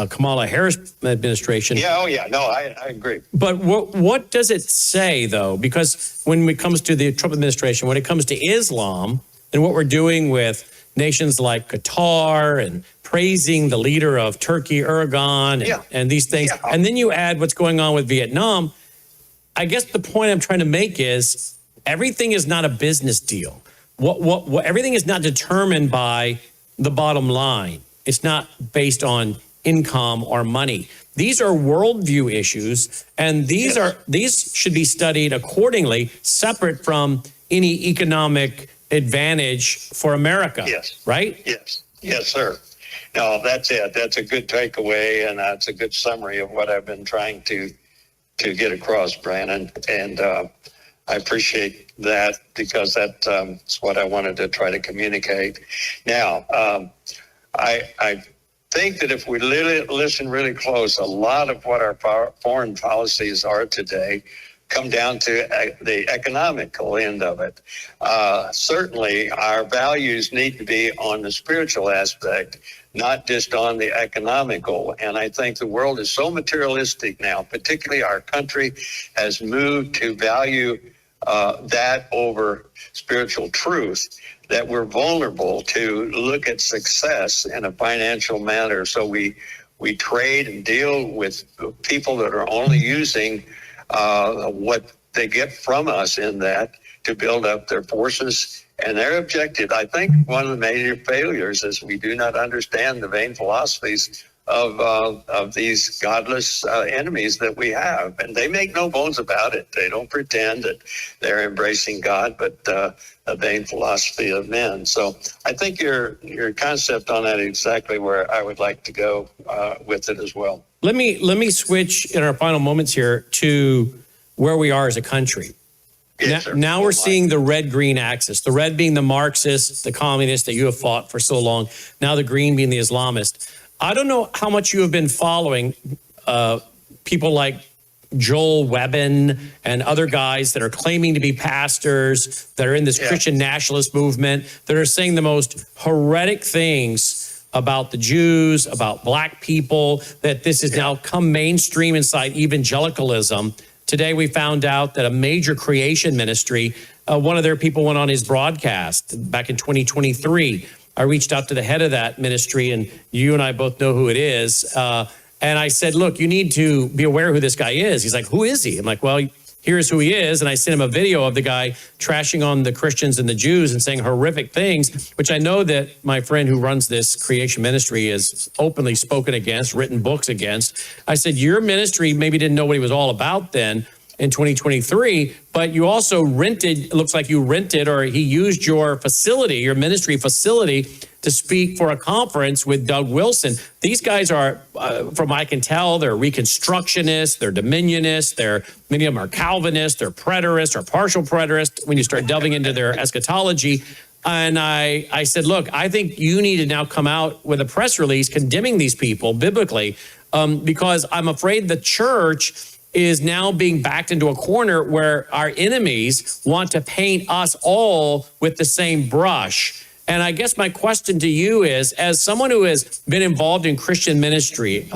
Kamala Harris administration. Yeah, no, I agree. But what does it say, though? Because when it comes to the Trump administration, when it comes to Islam and what we're doing with nations like Qatar and praising the leader of Turkey, Erdogan, and these things, and then you add what's going on with Vietnam, I guess the point I'm trying to make is everything is not a business deal. Everything is not determined by the bottom line. It's not based on income or money. These are worldview issues, and these should be studied accordingly, separate from any economic advantage for America. Yes. Right? Yes, sir. No, that's it. That's a good takeaway, and that's a good summary of what I've been trying to get across, Brandon. And I appreciate that, because that's what I wanted to try to communicate. Now, I think that if we listen really close, a lot of what our foreign policies are today come down to the economical end of it. Certainly, our values need to be on the spiritual aspect, not just on the economical. And I think the world is so materialistic now, particularly our country has moved to value that over spiritual truth, that we're vulnerable to look at success in a financial manner. So we trade and deal with people that are only using what they get from us in that to build up their forces and their objective. I think one of the major failures is we do not understand the vain philosophies of these godless enemies that we have. And they make no bones about it. They don't pretend that they're embracing God, but a vain philosophy of men. So I think your concept on that is exactly where I would like to go with it as well. Let me switch in our final moments here to where we are as a country. Yes, now we're seeing the red-green axis, the red being the Marxist, the communist that you have fought for so long, now the green being the Islamist. I don't know how much you have been following people like Joel Webbin and other guys that are claiming to be pastors, that are in this Christian nationalist movement, that are saying the most heretic things about the Jews, about black people, that this has now come mainstream inside evangelicalism. Today, we found out that a major creation ministry, one of their people went on his broadcast back in 2023. I reached out to the head of that ministry, and you and I both know who it is. And I said, look, you need to be aware who this guy is. He's like, who is he? I'm like, well, here's who he is. And I sent him a video of the guy trashing on the Christians and the Jews and saying horrific things, which I know that my friend who runs this creation ministry has openly spoken against, written books against. I said, your ministry maybe didn't know what he was all about then in 2023, but you also rented, it looks like you rented, or he used your facility, your ministry facility, to speak for a conference with Doug Wilson. These guys are, from I can tell, they're Reconstructionists, they're Dominionists, many of them are Calvinists, they're preterists or partial preterists when you start delving into their eschatology. And I said, look, I think you need to now come out with a press release condemning these people biblically, because I'm afraid the church is now being backed into a corner where our enemies want to paint us all with the same brush. And I guess my question to you is, as someone who has been involved in Christian ministry,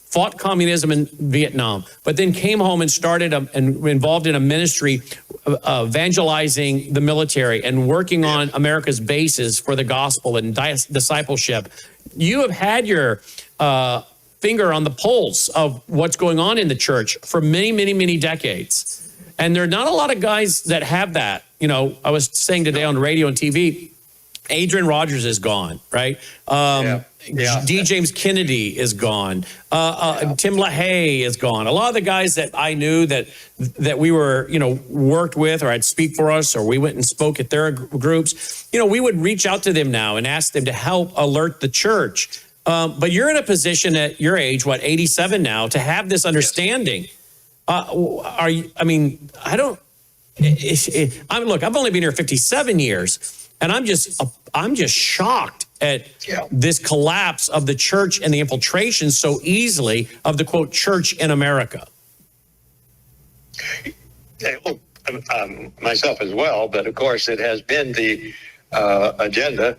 fought communism in Vietnam, but then came home and started and involved in a ministry evangelizing the military and working on America's bases for the gospel and discipleship, you have had your finger on the pulse of what's going on in the church for many, many, many decades. And there are not a lot of guys that have that. You know, I was saying today on radio and TV, Adrian Rogers is gone, right? D. James Kennedy is gone. Tim LaHaye is gone. A lot of the guys that I knew that we were, worked with or had speak for us, or we went and spoke at their groups, we would reach out to them now and ask them to help alert the church. But you're in a position at your age, 87 now, to have this understanding. Are you? I mean, I don't. Look, I've only been here 57 years, and I'm just shocked at this collapse of the church and the infiltration so easily of the quote church in America. Myself as well, but of course it has been the agenda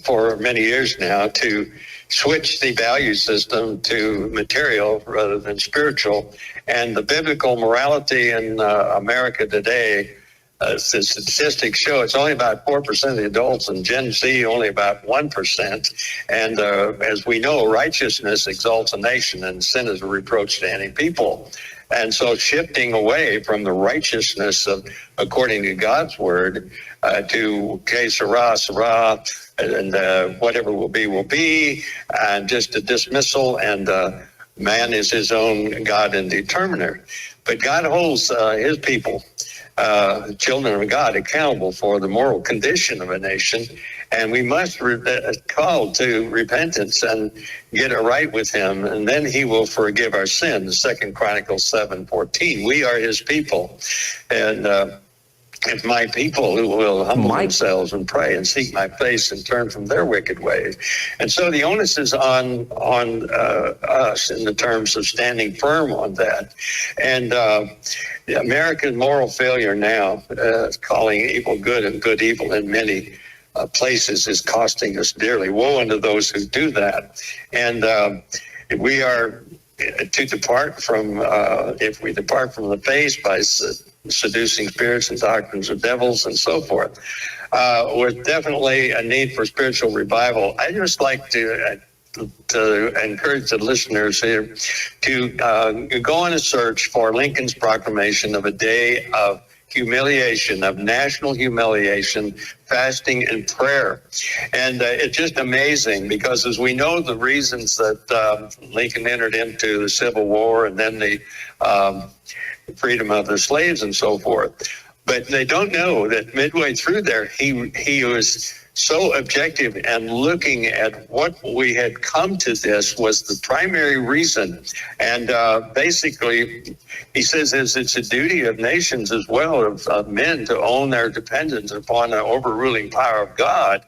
for many years now to switch the value system to material rather than spiritual. And the biblical morality in America today, the statistics show it's only about 4% of the adults, and Gen Z only about 1%. And as we know, righteousness exalts a nation, and sin is a reproach to any people. And so shifting away from the righteousness of, according to God's word, to que sera, sera, and whatever will be, and just a dismissal, and man is his own God and determiner. But God holds his people, children of God, accountable for the moral condition of a nation. And we must call to repentance and get it right with him, and then he will forgive our sins. 2 Chronicles 7:14. We are his people. And if my people who will humble themselves and pray and seek my face and turn from their wicked ways. And so the onus is on us in the terms of standing firm on that. And American moral failure now, calling evil good and good evil in many places, is costing us dearly. Woe unto those who do that. And we are to depart from, if we depart from the faith by seducing spirits and doctrines of devils and so forth, with definitely a need for spiritual revival. I just like to encourage the listeners here to go on a search for Lincoln's proclamation of a day of humiliation, of national humiliation, fasting and prayer. And it's just amazing because, as we know, the reasons that Lincoln entered into the Civil War and then the freedom of the slaves and so forth. But they don't know that midway through there, he was so objective and looking at what we had come to this was the primary reason. And basically, he says it's a duty of nations as well, of men, to own their dependence upon the overruling power of God,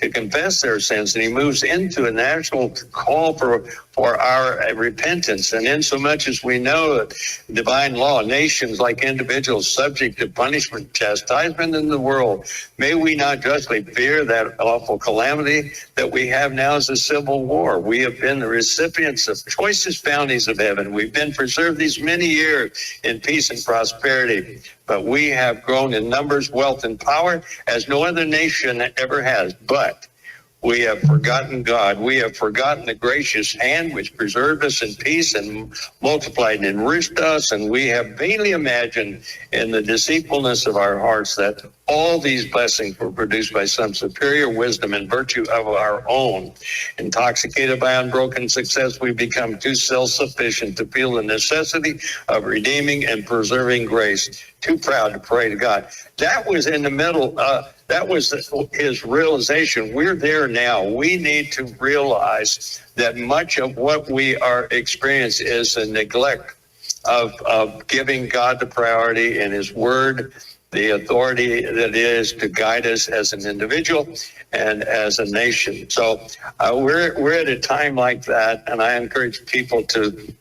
to confess their sins. And he moves into a national call for our repentance. And insomuch as we know that divine law, nations like individuals subject to punishment, chastisement in the world, may we not justly fear that awful calamity that we have now as a civil war. We have been the recipients of choicest bounties of heaven. We've been preserved these many years in peace and prosperity, but we have grown in numbers, wealth, and power as no other nation ever has. But we have forgotten God. We have forgotten the gracious hand which preserved us in peace and multiplied and enriched us. And we have vainly imagined in the deceitfulness of our hearts that all these blessings were produced by some superior wisdom and virtue of our own. Intoxicated by unbroken success, we become too self-sufficient to feel the necessity of redeeming and preserving grace. Too proud to pray to God. That was in the middle. That was his realization. We're there now. We need to realize that much of what we are experiencing is a neglect of giving God the priority in his word, the authority that is to guide us as an individual and as a nation. So we're at a time like that, and I encourage people to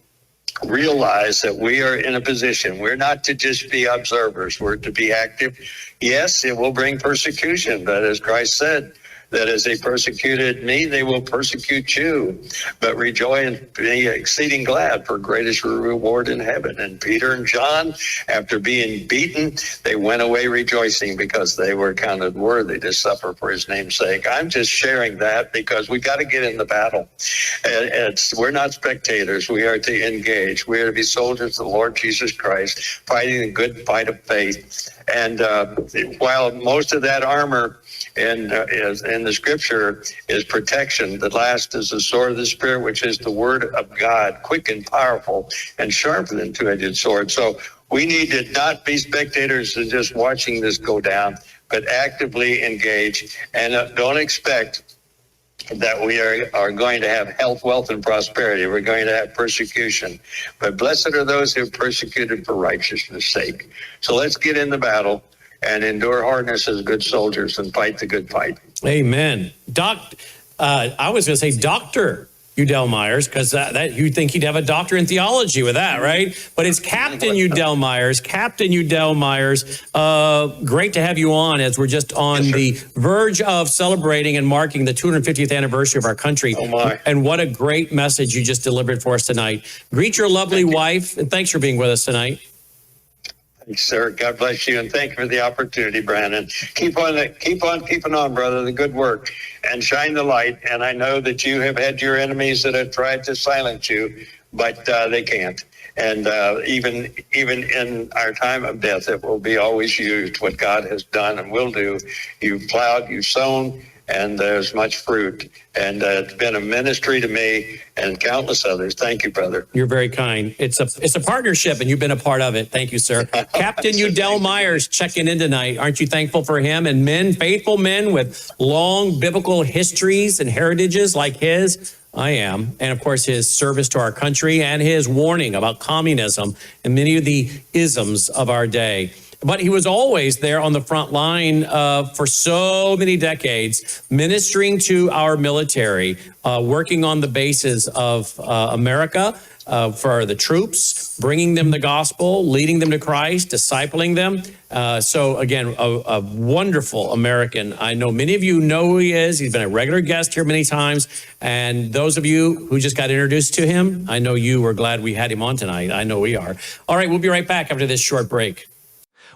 realize that we are in a position. We're not to just be observers. We're to be active. Yes, it will bring persecution, but as Christ said, that as they persecuted me, they will persecute you. But rejoice and be exceeding glad, for greatest reward in heaven. And Peter and John, after being beaten, they went away rejoicing because they were counted worthy to suffer for his name's sake. I'm just sharing that because we got to get in the battle. We're not spectators. We are to engage. We are to be soldiers of the Lord Jesus Christ, fighting the good fight of faith. And while most of that armor is in the scripture is protection, the last is the sword of the Spirit, which is the word of God, quick and powerful and sharper than two-edged sword. So we need to not be spectators and just watching this go down, but actively engage. And don't expect that we are going to have health, wealth, and prosperity. We're going to have persecution. But blessed are those who are persecuted for righteousness' sake. So let's get in the battle and endure hardness as good soldiers and fight the good fight. Amen. I was going to say Dr. Udell Meyers, because that you'd think he'd have a doctor in theology with that, right? But it's Captain Udell Meyers. Captain Udell Meyers, great to have you on as we're just on the verge of celebrating and marking the 250th anniversary of our country. Oh my. And what a great message you just delivered for us tonight. Greet your lovely wife, and thanks for being with us tonight. Thanks, sir. God bless you, and thank you for the opportunity, Brandon. Keep on keeping on, brother, the good work, and shine the light. And I know that you have had your enemies that have tried to silence you, but they can't. And even in our time of death, it will be always used. What God has done and will do, you've plowed, you've sown, and there's much fruit. And it's been a ministry to me and countless others. Thank you, brother. You're very kind. It's a partnership, and you've been a part of it. Thank you, sir. Captain Udell Meyers checking in tonight. Aren't you thankful for him? And men, faithful men with long biblical histories and heritages like his. I am. And of course, his service to our country and his warning about communism and many of the isms of our day. But he was always there on the front line for so many decades, ministering to our military, working on the bases of America for the troops, bringing them the gospel, leading them to Christ, discipling them. So again, a wonderful American. I know many of you know who he is. He's been a regular guest here many times. And those of you who just got introduced to him, I know you were glad we had him on tonight. I know we are. All right, we'll be right back after this short break.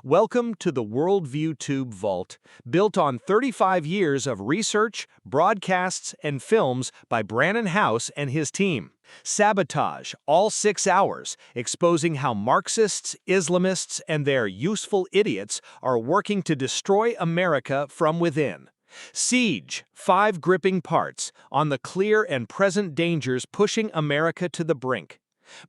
Welcome to the Worldview Tube Vault, built on 35 years of research, broadcasts, and films by Brannon House and his team. Sabotage, all 6 hours, exposing how Marxists, Islamists, and their useful idiots are working to destroy America from within. Siege, 5 gripping parts, on the clear and present dangers pushing America to the brink.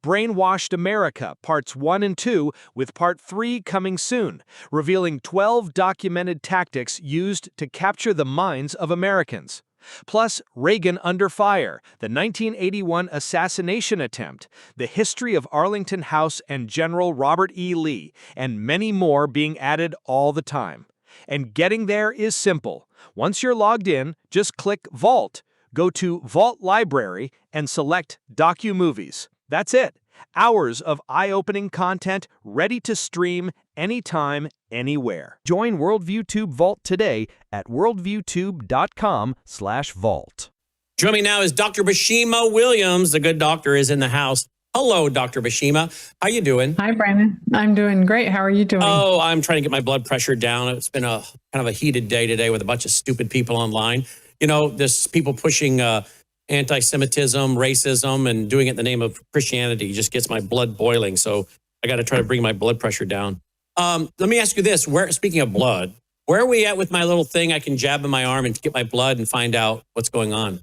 Brainwashed America, Parts 1 and 2, with Part 3 coming soon, revealing 12 documented tactics used to capture the minds of Americans. Plus, Reagan Under Fire, the 1981 assassination attempt, the history of Arlington House and General Robert E. Lee, and many more being added all the time. And getting there is simple. Once you're logged in, just click Vault, go to Vault Library, and select Docu-Movies. That's it. Hours of eye-opening content ready to stream anytime, anywhere. Join Worldview Tube Vault today at worldviewtube.com/vault. Joining me now is Dr. Bashima Williams. The good doctor is in the house. Hello, Dr. Bashima. How you doing? Hi, Brandon. I'm doing great. How are you doing? Oh, I'm trying to get my blood pressure down. It's been a kind of a heated day today with a bunch of stupid people online. You know, there's people pushing anti-Semitism, racism, and doing it in the name of Christianity just gets my blood boiling. So I got to try to bring my blood pressure down. Let me ask you this. Speaking of blood, where are we at with my little thing I can jab in my arm and get my blood and find out what's going on?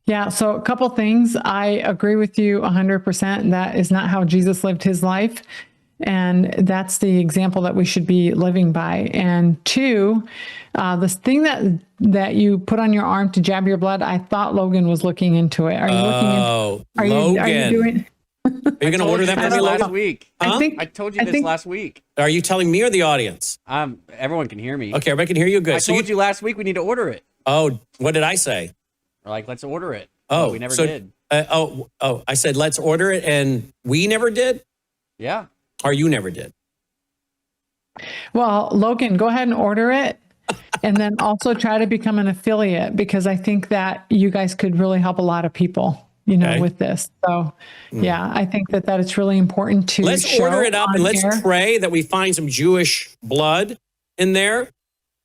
Yeah, so a couple things. I agree with you 100%. That is not how Jesus lived his life. And that's the example that we should be living by. And 2, this thing that you put on your arm to jab your blood, I thought Logan was looking into it. Are you looking into it? Logan. Are you doing? Are you going to order that for me last week? Huh? I told you this last week. Are you telling me or the audience? Everyone can hear me. Okay, everybody can hear you. Good. I told you last week we need to order it. Oh, what did I say? We're like, let's order it. Oh, we never did. I said let's order it, and we never did. Yeah. Or you never did. Well, Logan, go ahead and order it. And then also try to become an affiliate, because I think that you guys could really help a lot of people, with this. So yeah, I think that it's really important to let's order it up and let's pray that we find some Jewish blood in there.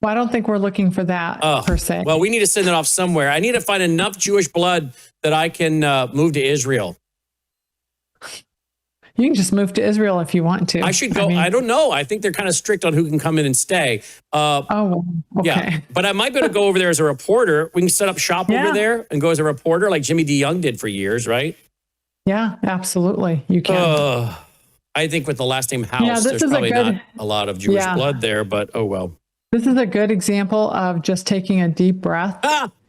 Well, I don't think we're looking for that per se. Well, we need to send it off somewhere. I need to find enough Jewish blood that I can move to Israel. You can just move to Israel if you want to. I should go. I don't know. I think they're kind of strict on who can come in and stay. Okay. Yeah, but I might be able to go over there as a reporter. We can set up shop over there and go as a reporter like Jimmy D. Young did for years, right? Yeah, absolutely. You can. I think with the last name House, there's probably not a lot of Jewish blood there, but oh well. This is a good example of just taking a deep breath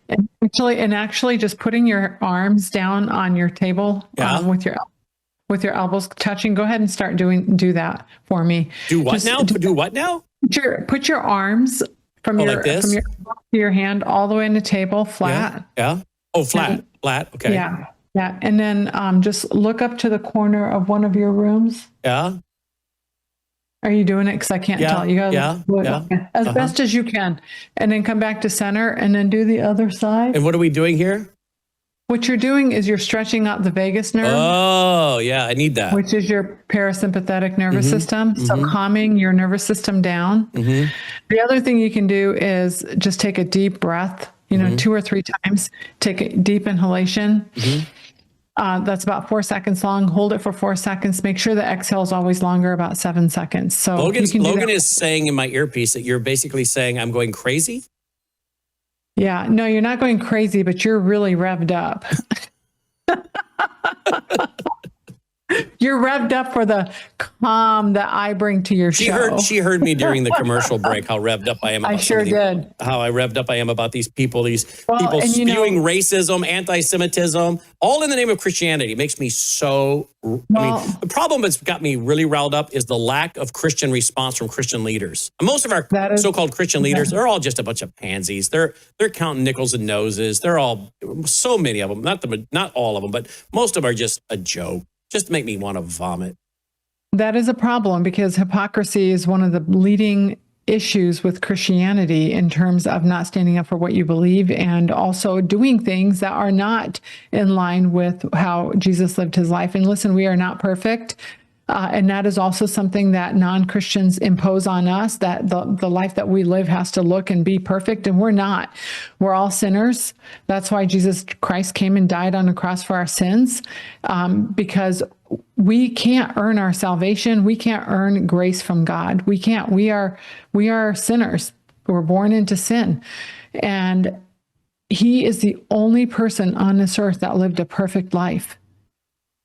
and actually just putting your arms down on your table with your elbows touching. Go ahead and start do that for me. Do what now? Do what now? Put your arms from like this? from your hand all the way in the table, flat. Yeah. Oh, flat. Flat. Okay. Yeah. Yeah. And then just look up to the corner of one of your rooms. Yeah. Are you doing it? Because I can't tell. You gotta do it as best as you can. And then come back to center and then do the other side. And what are we doing here? What you're doing is you're stretching out the vagus nerve. Oh, yeah. I need that. Which is your parasympathetic nervous system. So calming your nervous system down. The other thing you can do is just take a deep breath, 2 or 3 times. Take a deep inhalation. That's about 4 seconds long. Hold it for 4 seconds. Make sure the exhale is always longer, about 7 seconds. So Logan is saying in my earpiece that you're basically saying I'm going crazy. Yeah, no, you're not going crazy, but you're really revved up. You're revved up for the calm that I bring to your show. She heard me during the commercial break, how revved up I am. I sure did. How I revved up I am about these people people spewing racism, anti-Semitism, all in the name of Christianity. It makes me so, the problem that's got me really riled up is the lack of Christian response from Christian leaders. And most of our so-called Christian leaders, they're all just a bunch of pansies. They're counting nickels and noses. They're all, so many of them, not all of them, but most of them are just a joke. Just make me want to vomit. That is a problem, because hypocrisy is one of the leading issues with Christianity in terms of not standing up for what you believe and also doing things that are not in line with how Jesus lived his life. And listen, we are not perfect. And that is also something that non-Christians impose on us, that the life that we live has to look and be perfect. And we're not. We're all sinners. That's why Jesus Christ came and died on the cross for our sins, because we can't earn our salvation. We can't earn grace from God. We can't. We are sinners. We're born into sin. And he is the only person on this earth that lived a perfect life.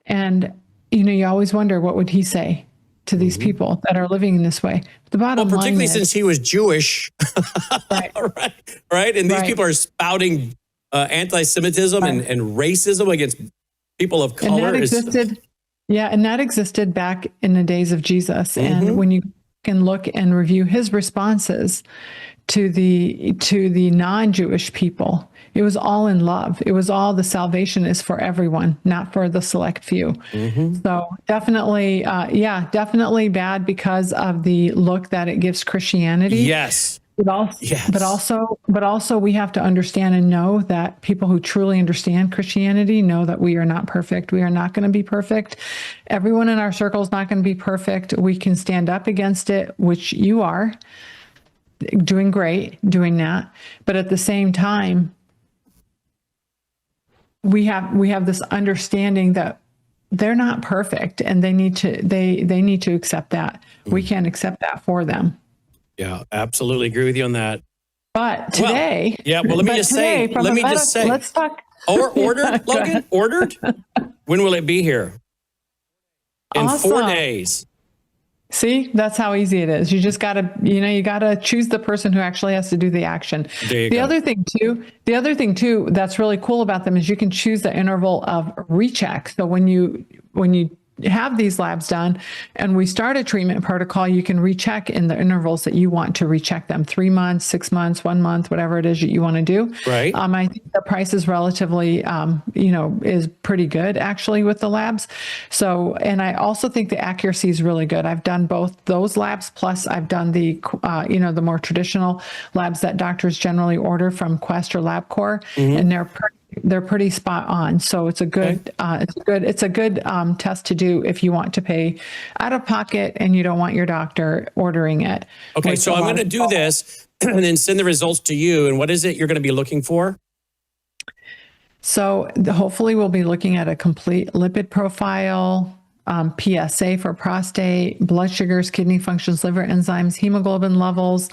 And you always wonder, what would he say to these people that are living in this way? The bottom line particularly is, since he was Jewish, right? And these people are spouting anti-Semitism and racism against people of color. And that existed back in the days of Jesus. And when you can look and review his responses to the non-Jewish people, it was all in love. It was all, the salvation is for everyone, not for the select few. So definitely, definitely bad because of the look that it gives Christianity. Yes. But also we have to understand and know that people who truly understand Christianity know that we are not perfect. We are not going to be perfect. Everyone in our circle is not going to be perfect. We can stand up against it, which you are doing great, doing that. But at the same time, we have this understanding that they're not perfect, and they need to accept that. We can't accept that for them. Yeah, absolutely agree with you on that. But today, let me just say, let's talk. Ordered, Logan, ordered. When will it be here? In 4 days. See, that's how easy it is. You just gotta, you gotta choose the person who actually has to do the action. The other thing too, that's really cool about them is you can choose the interval of recheck. So when you have these labs done and we start a treatment protocol, you can recheck in the intervals that you want to recheck them, 3 months, 6 months, 1 month, whatever it is that you want to do. Right. I think the price is relatively, is pretty good actually with the labs. So, and I also think the accuracy is really good. I've done both those labs, plus I've done the, the more traditional labs that doctors generally order from Quest or LabCorp, and they're pretty spot on. So it's a good, it's a good test to do if you want to pay out of pocket and you don't want your doctor ordering it. Okay, so I'm going to do this and then send the results to you. And what is it you're going to be looking for? So hopefully we'll be looking at a complete lipid profile, PSA for prostate, blood sugars, kidney functions, liver enzymes, hemoglobin levels,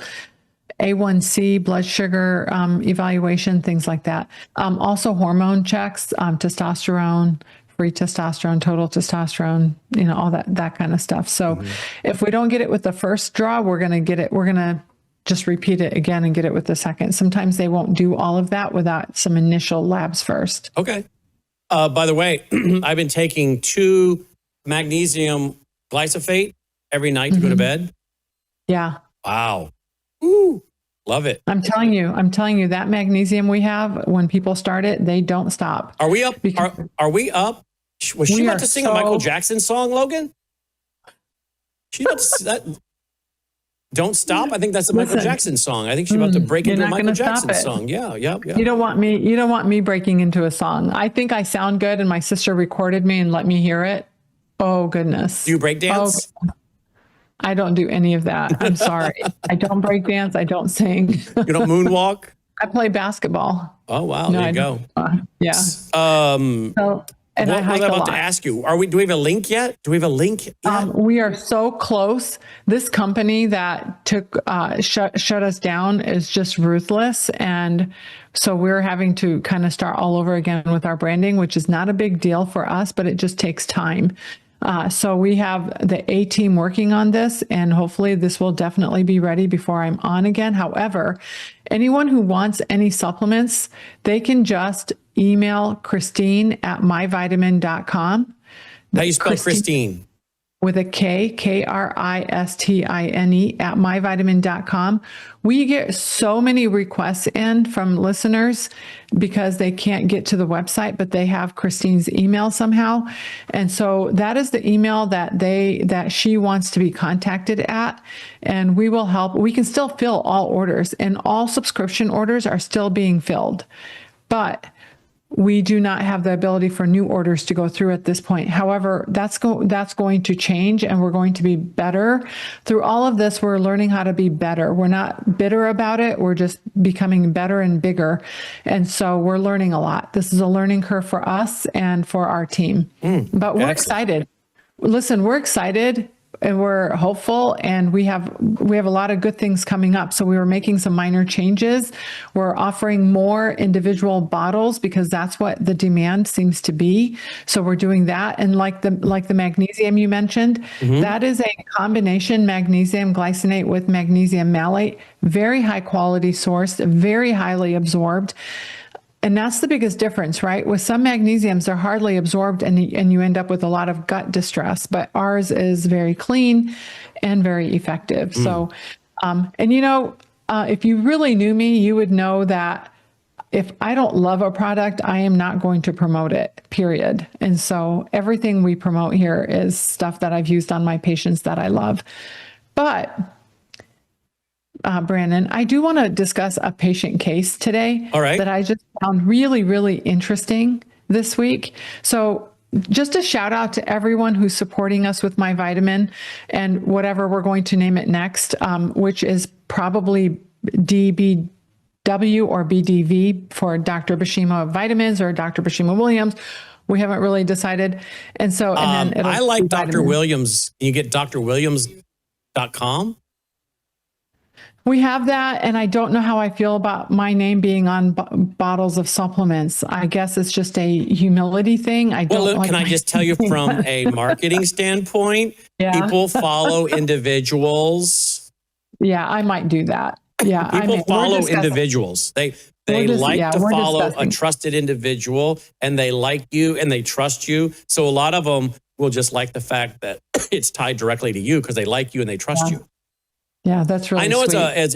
A1C, blood sugar evaluation, things like that. Also hormone checks, testosterone, free testosterone, total testosterone, all that kind of stuff. So if we don't get it with the first draw, we're going to just repeat it again and get it with the second. Sometimes they won't do all of that without some initial labs first. Okay. By the way, I've been taking 2 magnesium glyphosate every night to go to bed. Yeah. Wow. Ooh, love it. I'm telling you that magnesium we have, when people start it, they don't stop. Are we up? Are we up? Was she about to sing a Michael Jackson song, Logan? She's about to that. Don't Stop. I think that's a Michael Jackson song. I think she's about to break into a Michael Jackson song. Yeah. You don't want me breaking into a song. I think I sound good, and my sister recorded me and let me hear it. Oh goodness. Do you break dance? Oh, I don't do any of that. I'm sorry. I don't break dance. I don't sing. You don't moonwalk? I play basketball. Oh wow. There you go. Yeah. And what was I about to ask you? Do we have a link yet? Do we have a link yet? We are so close. This company that shut us down is just ruthless. And so we're having to kind of start all over again with our branding, which is not a big deal for us, but it just takes time. So we have the A team working on this, and hopefully this will definitely be ready before I'm on again. However, anyone who wants any supplements, they can just email Christine at myvitamin.com. How do you spell Christine? With a K, Kristine at myvitamin.com. We get so many requests in from listeners because they can't get to the website, but they have Christine's email somehow. And so that is the email that she wants to be contacted at. And we will help. We can still fill all orders, and all subscription orders are still being filled. But we do not have the ability for new orders to go through at this point. However, that's going to change, and we're going to be better. Through all of this, we're learning how to be better. We're not bitter about it. We're just becoming better and bigger. And so we're learning a lot. This is a learning curve for us and for our team. But we're excited. Listen, we're excited. And we're hopeful, and we have a lot of good things coming up. So we were making some minor changes. We're offering more individual bottles because that's what the demand seems to be. So we're doing that. And like the magnesium you mentioned, that is a combination magnesium glycinate with magnesium malate, very high quality source, very highly absorbed. And that's the biggest difference, right? With some magnesiums, they're hardly absorbed, and you end up with a lot of gut distress, but ours is very clean and very effective. So, if you really knew me, you would know that if I don't love a product, I am not going to promote it, period. And so everything we promote here is stuff that I've used on my patients that I love. But Brandon, I do want to discuss a patient case today. All right. That I just found really, really interesting this week. So just a shout out to everyone who's supporting us with My Vitamin and whatever we're going to name it next, which is probably DBW or BDV for Dr. Bashima Vitamins or Dr. Bashima Williams. We haven't really decided. And so, and then I like Dr. Williams. You get drwilliams.com. We have that, and I don't know how I feel about my name being on bottles of supplements. I guess it's just a humility thing. Can I just tell you from a marketing standpoint, people follow individuals. Yeah, I might do that. Yeah, people follow individuals. They like to follow a trusted individual, and they like you and they trust you. So a lot of them, will just like the fact that it's tied directly to you because they like you and they trust you. Yeah, that's really I know sweet. it's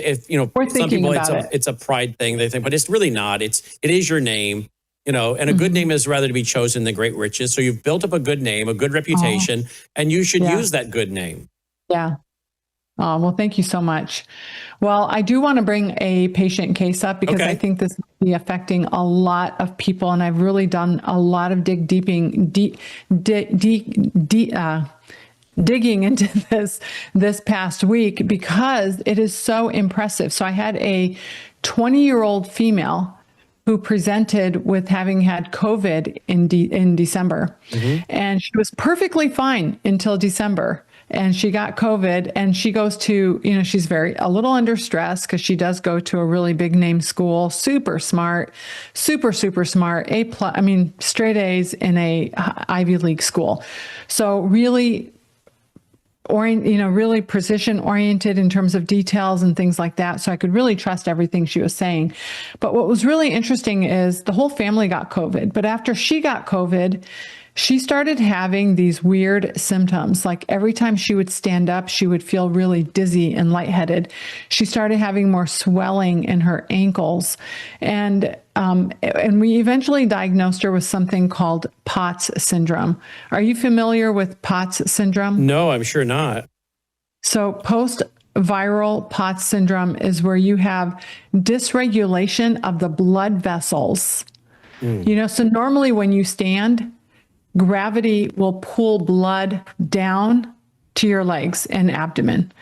some people it's a pride thing they think, but it's really not. It is your name, and a good name is rather to be chosen than great riches. So you've built up a good name, a good reputation, and you should use that good name. Yeah. Oh, well, thank you so much. Well, I do want to bring a patient case up because I think this will be affecting a lot of people. And I've really done a lot of digging into this past week because it is so impressive. So I had a 20-year-old female who presented with having had COVID in December. And she was perfectly fine until December. And she got COVID and she goes to, she's a little under stress because she does go to a really big name school, super smart, super smart, A+, straight A's in a Ivy League school. So really really precision oriented in terms of details and things like that. So I could really trust everything she was saying. But what was really interesting is the whole family got COVID. But after she got COVID, she started having these weird symptoms. Like every time she would stand up, she would feel really dizzy and lightheaded. She started having more swelling in her ankles. And we eventually diagnosed her with something called POTS syndrome. Are you familiar with POTS syndrome? No, I'm sure not. So post-viral POTS syndrome is where you have dysregulation of the blood vessels. So normally when you stand, gravity will pull blood down to your legs and abdomen.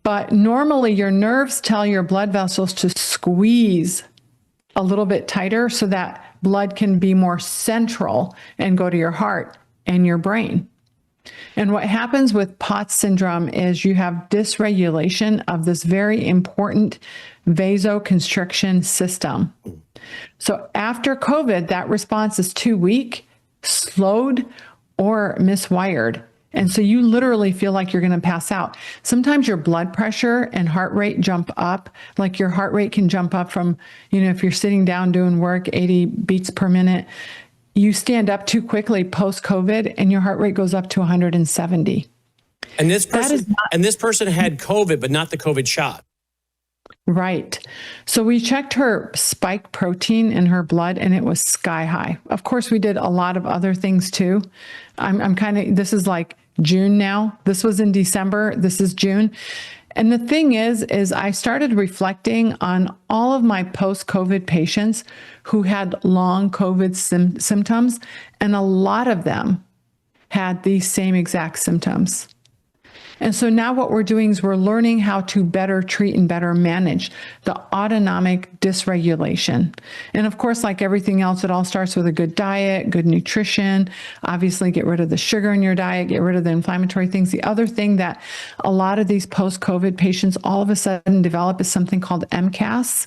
But normally your nerves tell your blood vessels to squeeze a little bit tighter so that blood can be more central and go to your heart and your brain. And what happens with POTS syndrome is you have dysregulation of this very important vasoconstriction system. So after COVID, that response is too weak, slowed, or miswired. And so you literally feel like you're going to pass out. Sometimes your blood pressure and heart rate jump up. Like your heart rate can jump up from, if you're sitting down doing work, 80 beats per minute. You stand up too quickly post-COVID and your heart rate goes up to 170. And this person had COVID, but not the COVID shot. Right. So we checked her spike protein in her blood and it was sky high. Of course, we did a lot of other things too. This is like June now. This was in December. This is June. And the thing is I started reflecting on all of my post-COVID patients who had long COVID symptoms, and a lot of them had these same exact symptoms. And so now what we're doing is we're learning how to better treat and better manage the autonomic dysregulation. And of course, like everything else, it all starts with a good diet, good nutrition, obviously get rid of the sugar in your diet, get rid of the inflammatory things. The other thing that a lot of these post-COVID patients all of a sudden develop is something called MCAS,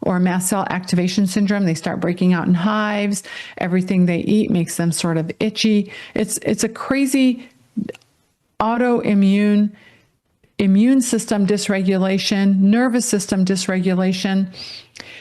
or mast cell activation syndrome. They start breaking out in hives. Everything they eat makes them sort of itchy. It's a crazy autoimmune, immune system dysregulation, nervous system dysregulation.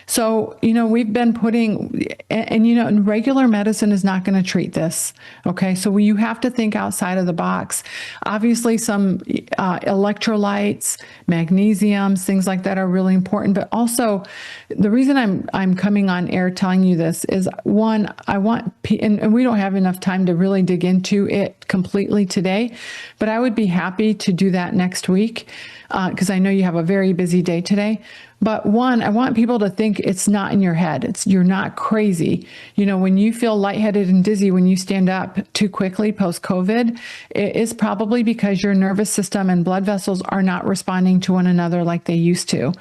So, we've been putting, and regular medicine is not going to treat this. Okay. So you have to think outside of the box. Obviously some electrolytes, magnesiums, things like that are really important. But also the reason I'm coming on air telling you this is, one, I want, and we don't have enough time to really dig into it completely today, but I would be happy to do that next week because I know you have a very busy day today. But one, I want people to think it's not in your head. You're not crazy. When you feel lightheaded and dizzy when you stand up too quickly post-COVID, it is probably because your nervous system and blood vessels are not responding to one another like they used to.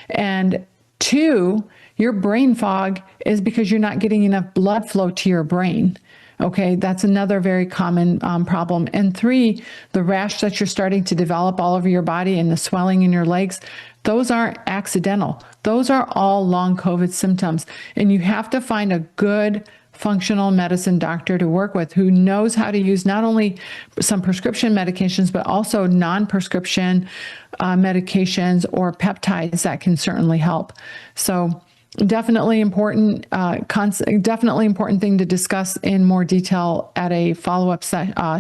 And two, your brain fog is because you're not getting enough blood flow to your brain. Okay, that's another very common problem. And three, the rash that you're starting to develop all over your body and the swelling in your legs, those aren't accidental. Those are all long COVID symptoms. And you have to find a good functional medicine doctor to work with who knows how to use not only some prescription medications, but also non-prescription medications or peptides that can certainly help. So definitely important, definitely important thing to discuss in more detail at a follow-up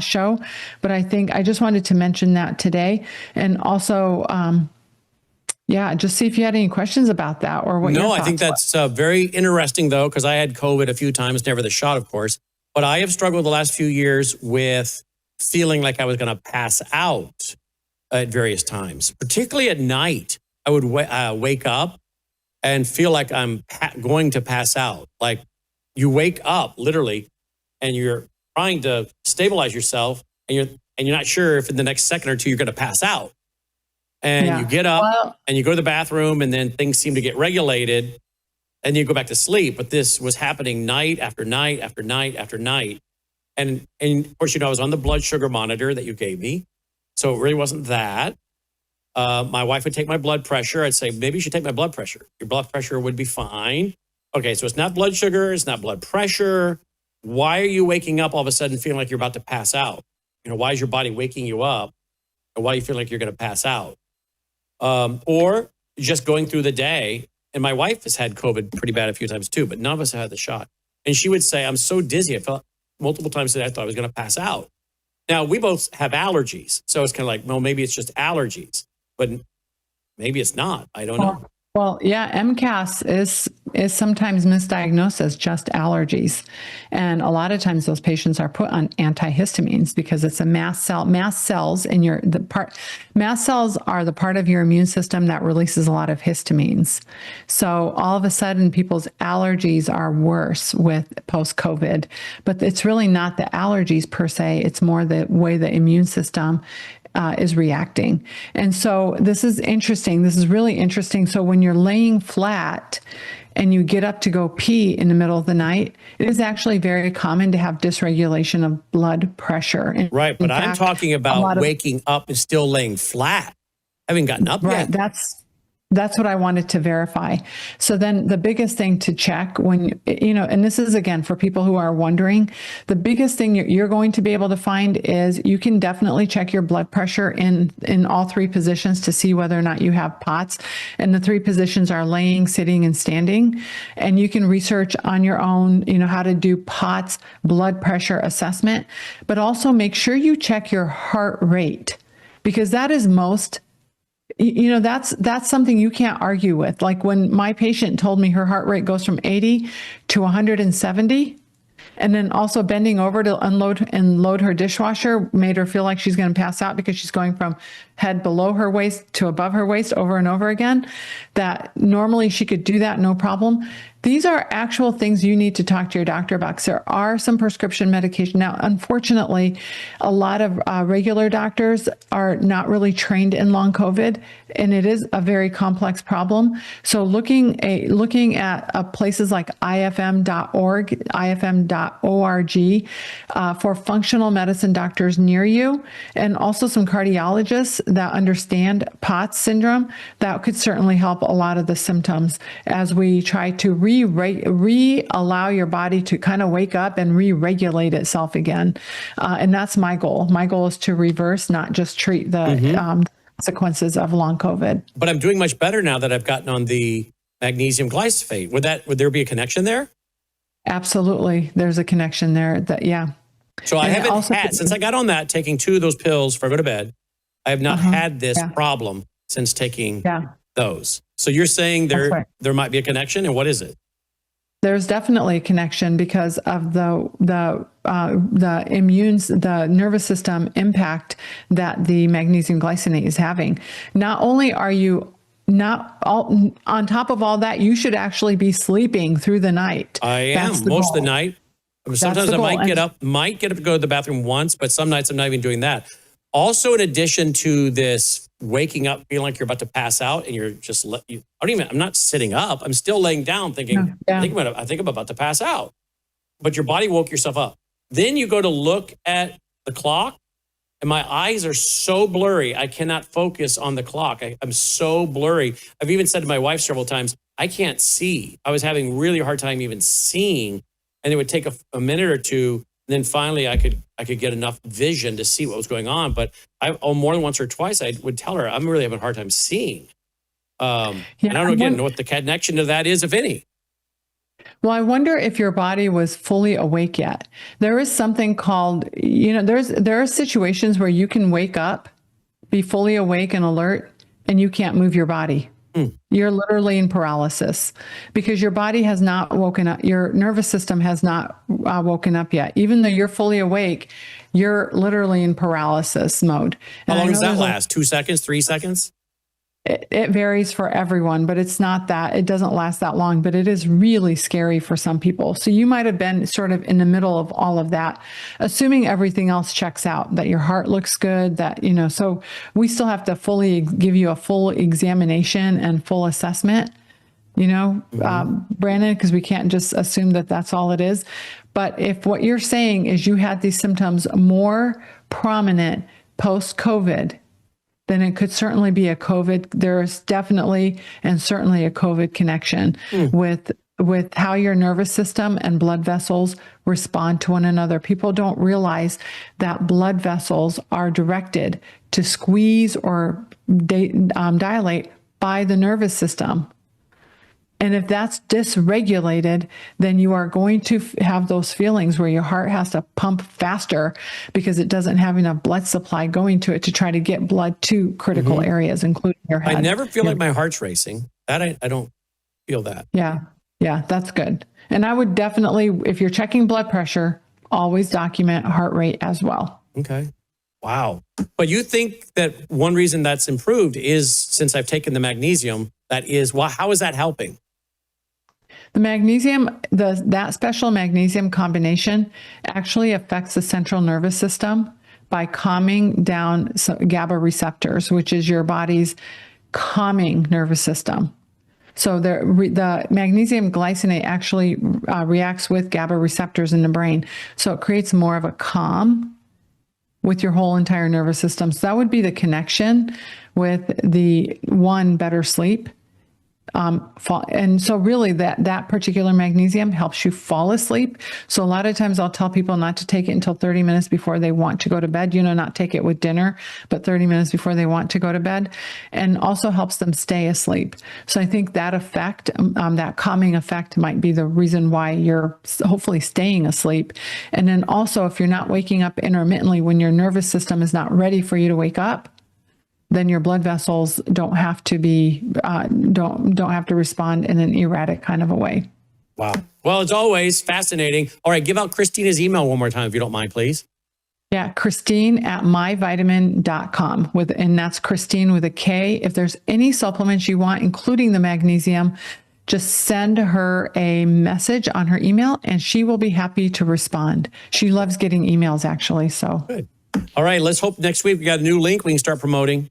show. But I think I just wanted to mention that today, and also, just see if you had any questions about that or what. No, I think that's very interesting though, because I had COVID a few times, never the shot, of course. But I have struggled the last few years with feeling like I was going to pass out at various times, particularly at night. I would wake up and feel like I'm going to pass out. Like you wake up literally and you're trying to stabilize yourself and you're not sure if in the next second or two you're going to pass out. And you get up and you go to the bathroom and then things seem to get regulated and you go back to sleep. But this was happening night after night after night after night. And of course, I was on the blood sugar monitor that you gave me. So it really wasn't that. My wife would take my blood pressure. I'd say, maybe you should take my blood pressure. Your blood pressure would be fine. Okay, so it's not blood sugar. It's not blood pressure. Why are you waking up all of a sudden feeling like you're about to pass out? Why is your body waking you up? And why do you feel like you're going to pass out? Or just going through the day. And my wife has had COVID pretty bad a few times too, but none of us have had the shot. And she would say, I'm so dizzy. I felt multiple times today I thought I was going to pass out. Now, we both have allergies. So it's kind of like, well, maybe it's just allergies. But maybe it's not. I don't know. Well, yeah, MCAS is sometimes misdiagnosed as just allergies. And a lot of times those patients are put on antihistamines because it's a mast cells in mast cells are the part of your immune system that releases a lot of histamines. So all of a sudden people's allergies are worse with post-COVID, but it's really not the allergies per se. It's more the way the immune system is reacting. And so this is interesting. This is really interesting. So when you're laying flat and you get up to go pee in the middle of the night, it is actually very common to have dysregulation of blood pressure. Right. But I'm talking about waking up and still laying flat. I haven't gotten up yet. That's what I wanted to verify. So then the biggest thing to check when, and this is again, for people who are wondering, the biggest thing you're going to be able to find is you can definitely check your blood pressure in all three positions to see whether or not you have POTS. And the three positions are laying, sitting, and standing. And you can research on your own, how to do POTS blood pressure assessment, but also make sure you check your heart rate, because that is that's something you can't argue with. Like when my patient told me her heart rate goes from 80 to 170, and then also bending over to unload and load her dishwasher made her feel like she's going to pass out because she's going from head below her waist to above her waist over and over again, that normally she could do that no problem. These are actual things you need to talk to your doctor about, because there are some prescription medication. Now, unfortunately, a lot of regular doctors are not really trained in long COVID, and it is a very complex problem. So looking at places like ifm.org, ifm.org, for functional medicine doctors near you, and also some cardiologists that understand POTS syndrome, that could certainly help a lot of the symptoms as we try to allow your body to kind of wake up and re-regulate itself again. And that's my goal. My goal is to reverse, not just treat the consequences of long COVID. But I'm doing much better now that I've gotten on the magnesium glyphosate. Would there be a connection there? Absolutely. There's a connection there So I haven't had, since I got on that, taking 2 of those pills before I go to bed, I have not had this problem since taking those. So you're saying there might be a connection, and what is it? There's definitely a connection because of the nervous system impact that the magnesium glycinate is having. Not only are you on top of all that, you should actually be sleeping through the night. I am most of the night. Sometimes I might get up to go to the bathroom once, but some nights I'm not even doing that. Also, in addition to this waking up, feeling like you're about to pass out, and you're just I'm not sitting up. I'm still laying down thinking, I think I'm about to pass out. But your body woke yourself up. Then you go to look at the clock, and my eyes are so blurry. I cannot focus on the clock. I'm so blurry. I've even said to my wife several times, I can't see. I was having really a hard time even seeing. And it would take a minute or two. And then finally I could get enough vision to see what was going on. But more than once or twice, I would tell her, I'm really having a hard time seeing. And I don't know what the connection to that is, if any. Well, I wonder if your body was fully awake yet. There is something called, there are situations where you can wake up, be fully awake and alert, and you can't move your body. You're literally in paralysis because your body has not woken up. Your nervous system has not woken up yet. Even though you're fully awake, you're literally in paralysis mode. How long does that last? 2 seconds, 3 seconds? It varies for everyone, but it's not that. It doesn't last that long, but it is really scary for some people. So you might have been sort of in the middle of all of that, assuming everything else checks out, that your heart looks good, that, so we still have to fully give you a full examination and full assessment, Brandon, because we can't just assume that that's all it is. But if what you're saying is you had these symptoms more prominent post-COVID, then it could certainly be a COVID. There's definitely and certainly a COVID connection with how your nervous system and blood vessels respond to one another. People don't realize that blood vessels are directed to squeeze or dilate by the nervous system. And if that's dysregulated, then you are going to have those feelings where your heart has to pump faster because it doesn't have enough blood supply going to it to try to get blood to critical areas, including your head. I never feel like my heart's racing. I don't feel that. Yeah, that's good. And I would definitely, if you're checking blood pressure, always document heart rate as well. Okay. Wow. But you think that one reason that's improved is since I've taken the magnesium, how is that helping? The magnesium, that special magnesium combination actually affects the central nervous system by calming down GABA receptors, which is your body's calming nervous system. So the magnesium glycinate actually reacts with GABA receptors in the brain. So it creates more of a calm with your whole entire nervous system. So that would be the connection with the better sleep. And so really that particular magnesium helps you fall asleep. So a lot of times I'll tell people not to take it until 30 minutes before they want to go to bed, not take it with dinner, but 30 minutes before they want to go to bed, and also helps them stay asleep. So I think that effect, that calming effect might be the reason why you're hopefully staying asleep. And then also if you're not waking up intermittently when your nervous system is not ready for you to wake up, then your blood vessels don't have to respond in an erratic kind of a way. Wow. Well, it's always fascinating. All right, give out Christina's email one more time, if you don't mind, please. Yeah, Christine at myvitamin.com and that's Christine with a K. If there's any supplements you want, including the magnesium, just send her a message on her email and she will be happy to respond. She loves getting emails actually, so. Good. All right, let's hope next week we got a new link we can start promoting.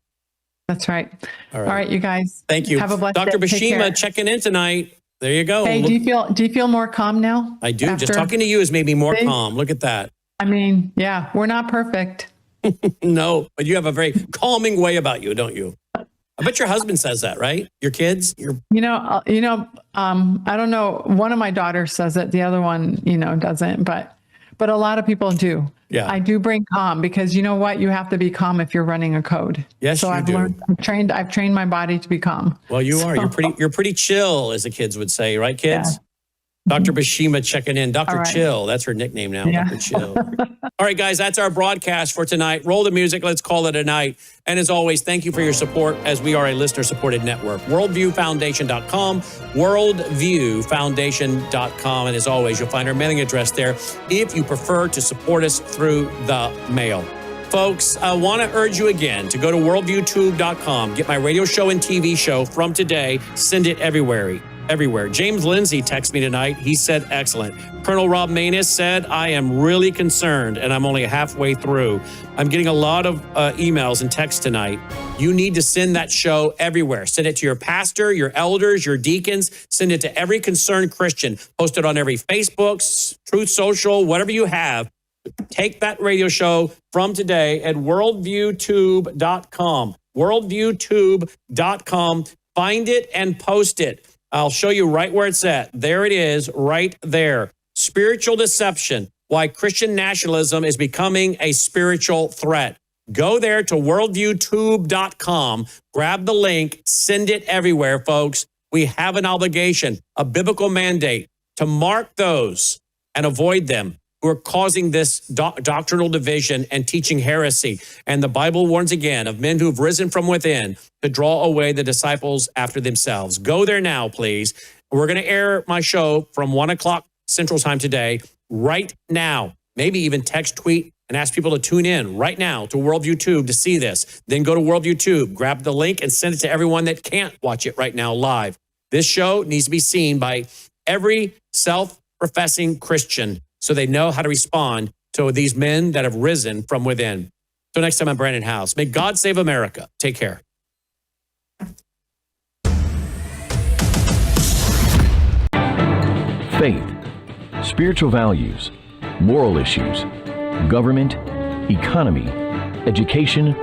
That's right. All right, you guys. Thank you. Have a blessed Dr. day. Take care. Bashima checking in tonight. There you go. Hey, do you feel more calm now? I do. Just talking to you has made me more calm. Look at that. I mean, yeah, we're not perfect. No, but you have a very calming way about you, don't you? I bet your husband says that, right? Your kids? I don't know. One of my daughters says it. The other one, doesn't, but a lot of people do. Yeah. I do bring calm because you know what? You have to be calm if you're running a code. Yes, so you do. I've trained my body to be calm. Well, you are. You're pretty chill, as the kids would say, right, kids? Yeah. Dr. Bashima checking in. Dr. Chill. That's her nickname now. Yeah. Dr. Chill. All right, guys, that's our broadcast for tonight. Roll the music. Let's call it a night. And as always, thank you for your support as we are a listener-supported network. WorldviewFoundation.com, WorldviewFoundation.com. And as always, you'll find our mailing address there if you prefer to support us through the mail. Folks, I want to urge you again to go to WorldviewTube.com, get my radio show and TV show from today, send it everywhere. James Lindsay texted me tonight. He said, excellent. Colonel Rob Manus said, I am really concerned and I'm only halfway through. I'm getting a lot of emails and texts tonight. You need to send that show everywhere. Send it to your pastor, your elders, your deacons. Send it to every concerned Christian. Post it on every Facebook, Truth Social, whatever you have. Take that radio show from today at worldviewtube.com. Worldviewtube.com. Find it and post it. I'll show you right where it's at. There it is, right there. Spiritual deception, why Christian nationalism is becoming a spiritual threat. Go there to worldviewtube.com, grab the link, send it everywhere, folks. We have an obligation, a biblical mandate to mark those and avoid them who are causing this doctrinal division and teaching heresy. And the Bible warns again of men who have risen from within to draw away the disciples after themselves. Go there now, please. We're going to air my show from 1 o'clock Central Time today, right now. Maybe even text, tweet, and ask people to tune in right now to Worldview Tube to see this. Then go to Worldview Tube, grab the link, and send it to everyone that can't watch it right now live. This show needs to be seen by every self-professing Christian so they know how to respond to these men that have risen from within. So next time, I'm Brandon House. May God save America. Take care. Faith, spiritual values, moral issues, government, economy, education,